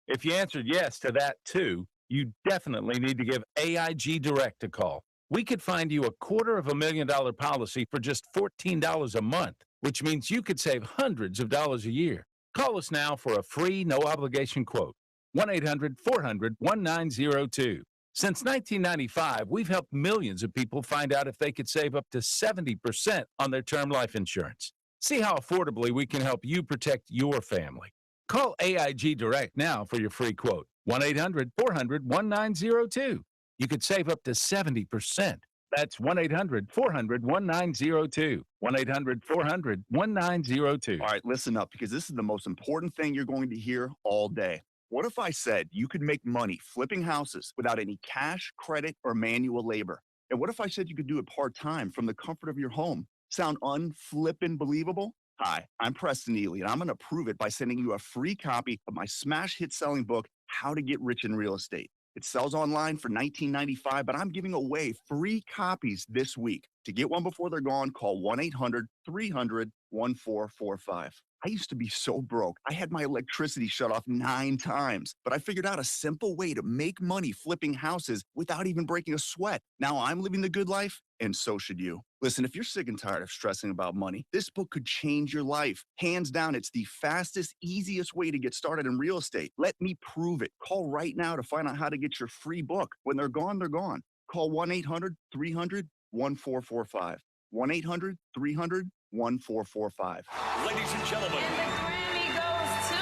If you answered yes to that too, you definitely need to give AIG Direct a call. We could find you a $250,000 policy for just $14 a month, which means you could save hundreds of dollars a year. Call us now for a free, no-obligation quote. 1-800-400-1902. Since 1995, we've helped millions of people find out if they could save up to 70% on their term life insurance. See how affordably we can help you protect your family. Call AIG Direct now for your free quote. 1-800-400-1902. You could save up to 70%. That's 1-800-400-1902. 1-800-400-1902. All right, listen up, because this is the most important thing you're going to hear all day. What if I said you could make money flipping houses without any cash, credit, or manual labor? And what if I said you could do it part-time from the comfort of your home? Sound unflippin' believable? Hi, I'm Preston Ely, and I'm going to prove it by sending you a free copy of my smash hit selling book, How to Get Rich in Real Estate. It sells online for $19.95, but I'm giving away free copies this week. To get one before they're gone, call 1-800-300-1445. I used to be so broke. I had my electricity shut off 9 times, but I figured out a simple way to make money flipping houses without even breaking a sweat. Now I'm living the good life, and so should you. Listen, if you're sick and tired of stressing about money, this book could change your life. Hands down, it's the fastest, easiest way to get started in real estate. Let me prove it. Call right now to find out how to get your free book. When they're gone, they're gone. Call 1-800-300-1445. 1-800-300-1445. Ladies and gentlemen. And the Grammy goes to.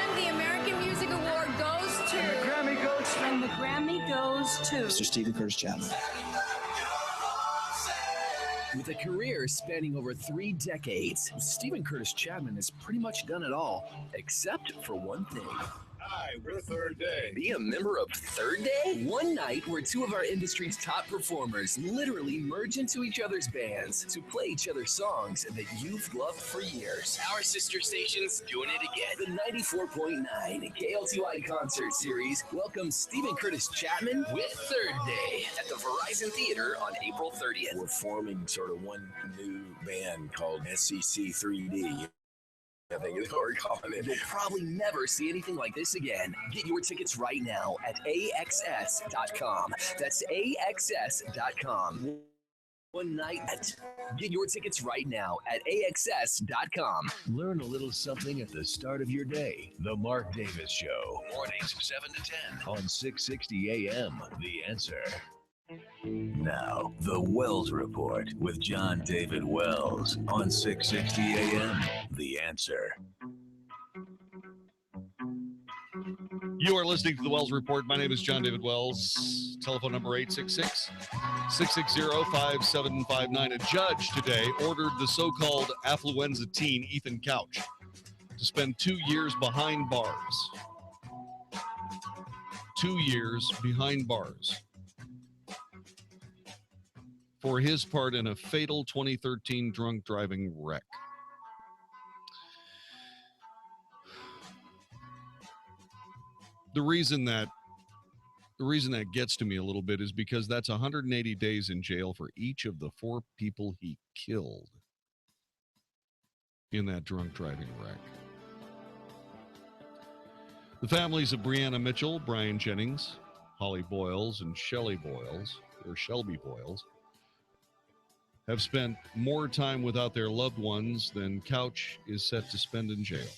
And the American Music Award goes to. And the Grammy goes to. And the Grammy goes to. Mr. Stephen Curtis Chapman. With a career spanning over 3 decades, Stephen Curtis Chapman has pretty much done it all, except for one thing. Hi, we're Third Day. Be a member of Third Day? One night where 2 of our industry's top performers literally merge into each other's bands to play each other's songs that you've loved for years. Our sister station's doing it again. The 94.9 KLTY Concert Series welcomes Stephen Curtis Chapman with Third Day at the Verizon Theater on April 30th. We're forming sort of one new band called SCC 3D. I think is what we're calling it. You'll probably never see anything like this again. Get your tickets right now at AXS.com. That's AXS.com. One night at. Get your tickets right now at AXS.com. Learn a little something at the start of your day. The Mark Davis Show. Mornings 7 to 10 on 660 AM. The Answer. Now, the Wells Report with John David Wells on 660 AM. The Answer. You are listening to the Wells Report. My name is John David Wells. Telephone number 866-660-5759. A judge today ordered the so-called affluenza teen, Ethan Couch, to spend 2 years behind bars. 2 years behind bars for his part in a fatal 2013 drunk driving wreck. The reason that gets to me a little bit is because that's 180 days in jail for each of the 4 people he killed in that drunk driving wreck. The families of Brianna Mitchell, Brian Jennings, Holly Boyles, and Shelby Boyles, have spent more time without their loved ones than Couch is set to spend in jail.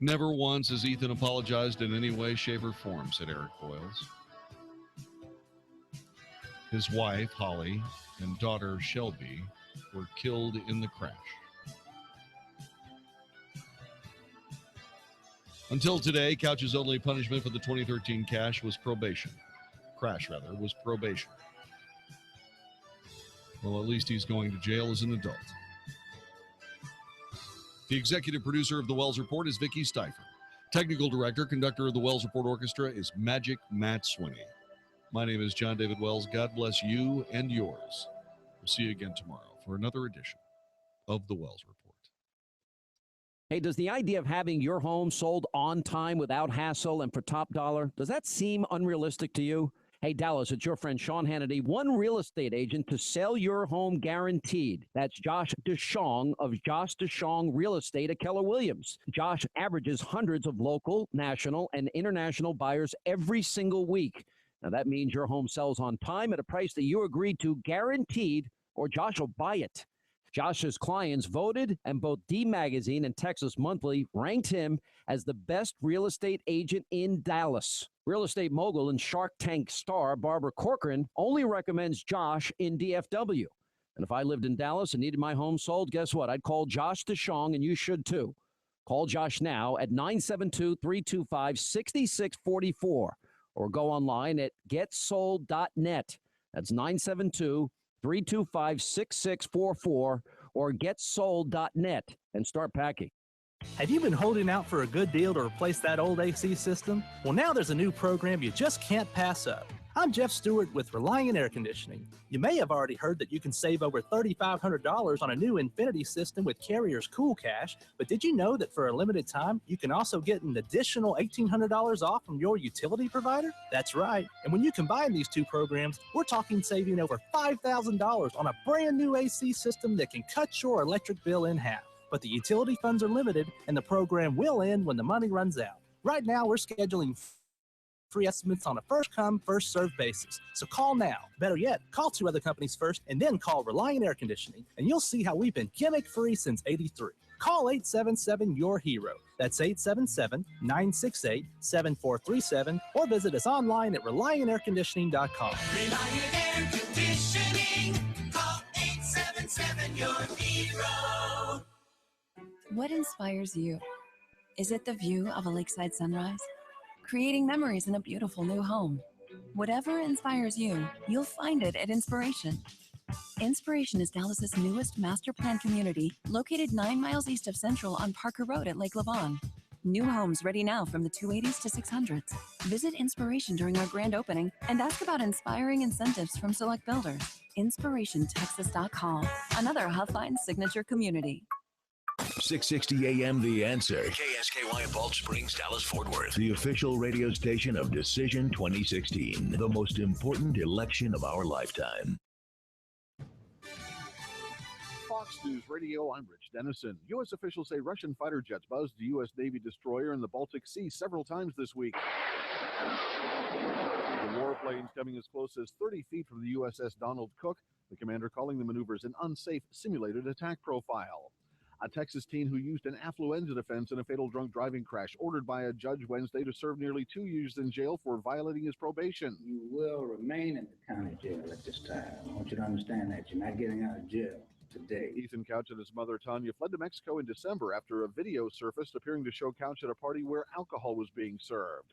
Never once has Ethan apologized in any way, shape, or form, said Eric Boyles. His wife, Holly, and daughter, Shelby, were killed in the crash. Until today, Couch's only punishment for the 2013 crash was probation. Well, at least he's going to jail as an adult. The executive producer of the Wells Report is Vicki Steifer. Technical director, conductor of the Wells Report Orchestra is Magic Matt Sweeney. My name is John David Wells. God bless you and yours. We'll see you again tomorrow for another edition of the Wells Report. Hey, does the idea of having your home sold on time without hassle and for top dollar, does that seem unrealistic to you? Hey, Dallas, it's your friend Sean Hannity, one real estate agent to sell your home guaranteed. That's Josh DeShong of Josh DeShong Real Estate at Keller Williams. Josh averages hundreds of local, national, and international buyers every single week. Now, that means your home sells on time at a price that you agreed to, guaranteed, or Josh will buy it. Josh's clients voted, and both D Magazine and Texas Monthly ranked him as the best real estate agent in Dallas. Real estate mogul and Shark Tank star Barbara Corcoran only recommends Josh in DFW. And if I lived in Dallas and needed my home sold, guess what? I'd call Josh DeShong, and you should too. Call Josh now at 972-325-6644 or go online at getsold.net. That's 972-325-6644 or getsold.net and start packing. Have you been holding out for a good deal to replace that old AC system? Well, now there's a new program you just can't pass up. I'm Jeff Stewart with Reliant Air Conditioning. You may have already heard that you can save over $3,500 on a new Infinity system with Carrier's Cool Cash, but did you know that for a limited time, you can also get an additional $1,800 off from your utility provider? That's right. And when you combine these two programs, we're talking saving over $5,000 on a brand new AC system that can cut your electric bill in half. But the utility funds are limited, and the program will end when the money runs out. Right now, we're scheduling free estimates on a first-come, first-served basis. So call now. Better yet, call 2 other companies first, and then call Reliant Air Conditioning, and you'll see how we've been gimmick-free since '83. Call 877-YOUR-HERO. That's 877-968-7437, or visit us online at ReliantAirConditioning.com. Reliant Air Conditioning. Call 877-YOUR-HERO. What inspires you? Is it the view of a lakeside sunrise? Creating memories in a beautiful new home? Whatever inspires you, you'll find it at Inspiration. Inspiration is Dallas's newest master plan community, located 9 miles east of Central on Parker Road at Lake Lavon. New homes ready now from the 280s to 600s. Visit Inspiration during our grand opening and ask about inspiring incentives from select builders. InspirationTexas.com, another Huffine signature community. 660 AM The Answer. KSKY Balch Springs, Dallas, Fort Worth. The official radio station of Decision 2016. The most important election of our lifetime. Fox News Radio, I'm Rich Dennison. U.S. officials say Russian fighter jets buzzed a U.S. Navy destroyer in the Baltic Sea several times this week. The warplanes coming as close as 30 feet from the USS Donald Cook, the commander calling the maneuvers an unsafe simulated attack profile. A Texas teen who used an affluenza defense in a fatal drunk driving crash, ordered by a judge Wednesday to serve nearly 2 years in jail for violating his probation. You will remain in the county jail at this time. I want you to understand that. You're not getting out of jail today. Ethan Couch and his mother Tanya fled to Mexico in December after a video surfaced appearing to show Couch at a party where alcohol was being served.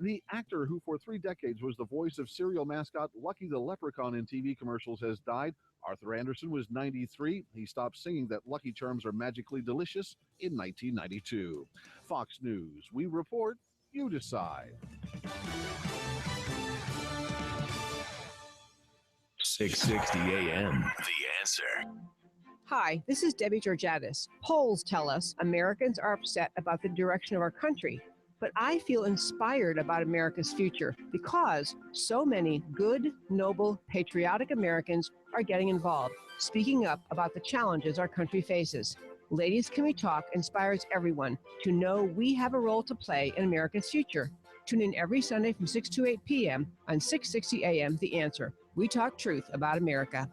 The actor who for 3 decades was the voice of cereal mascot Lucky the Leprechaun in TV commercials has died. Arthur Anderson was 93. He stopped singing that Lucky Charms are magically delicious in 1992. Fox News, we report, you decide. 660 AM The Answer. Hi, this is Debbie Georgatis. Polls tell us Americans are upset about the direction of our country, but I feel inspired about America's future because so many good, noble, patriotic Americans are getting involved, speaking up about the challenges our country faces. Ladies Can We Talk inspires everyone to know we have a role to play in America's future. Tune in every Sunday from 6 to 8 p.m. on 660 AM The Answer. We talk truth about America.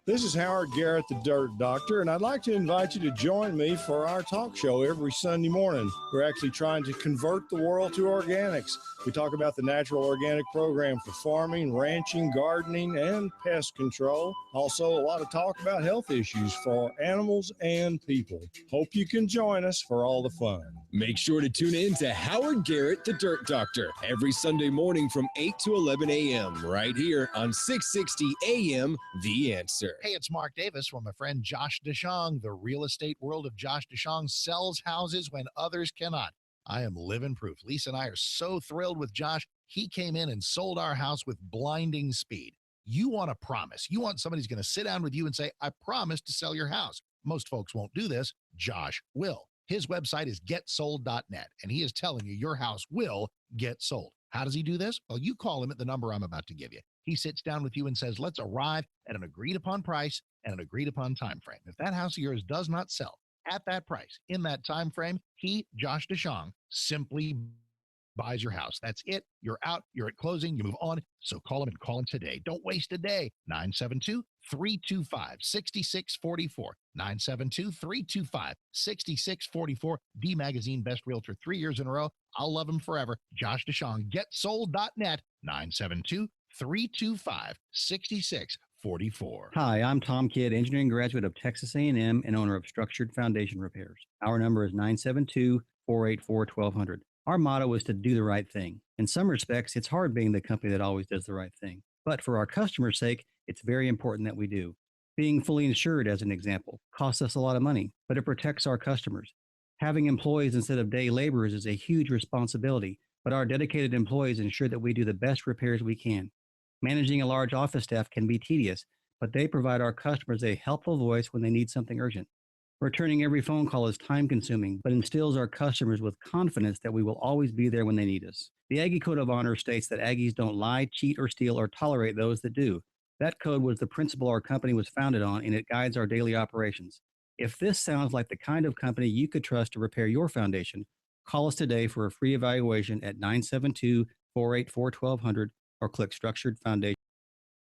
This is Howard Garrett, the Dirt Doctor, and I'd like to invite you to join me for our talk show every Sunday morning. We're actually trying to convert the world to organics. We talk about the natural organic program for farming, ranching, gardening, and pest control. Also, a lot of talk about health issues for animals and people. Hope you can join us for all the fun. Make sure to tune in to Howard Garrett, the Dirt Doctor, every Sunday morning from 8 to 11 a.m. right here on 660 AM The Answer. Hey, it's Mark Davis from my friend Josh DeShong. The real estate world of Josh DeShong sells houses when others cannot. I am living proof. Lisa and I are so thrilled with Josh. He came in and sold our house with blinding speed. You want a promise. You want somebody who's going to sit down with you and say, I promise to sell your house. Most folks won't do this. Josh will. His website is getsold.net, and he is telling you your house will get sold. How does he do this? Well, you call him at the number I'm about to give you. He sits down with you and says, let's arrive at an agreed upon price and an agreed upon time frame. If that house of yours does not sell at that price in that time frame, he, Josh DeShong, simply buys your house. That's it. You're out. You're at closing. You move on. So call him and call him today. Don't waste a day. 972-325-6644. 972-325-6644. D Magazine Best Realtor 3 years in a row. I'll love him forever. Josh DeShong. GetSold.net. 972-325-6644. Hi, I'm Tom Kidd, engineering graduate of Texas A&M and owner of Structured Foundation Repairs. Our number is 972-484-1200. Our motto is to do the right thing. In some respects, it's hard being the company that always does the right thing. But for our customers' sake, it's very important that we do. Being fully insured, as an example, costs us a lot of money, but it protects our customers. Having employees instead of day laborers is a huge responsibility, but our dedicated employees ensure that we do the best repairs we can. Managing a large office staff can be tedious, but they provide our customers a helpful voice when they need something urgent. Returning every phone call is time-consuming, but instills our customers with confidence that we will always be there when they need us. The Aggie Code of Honor states that Aggies don't lie, cheat, or steal, or tolerate those that do. That code was the principle our company was founded on, and it guides our daily operations. If this sounds like the kind of company you could trust to repair your foundation, call us today for a free evaluation at 972-484-1200 or click Structured Foundation.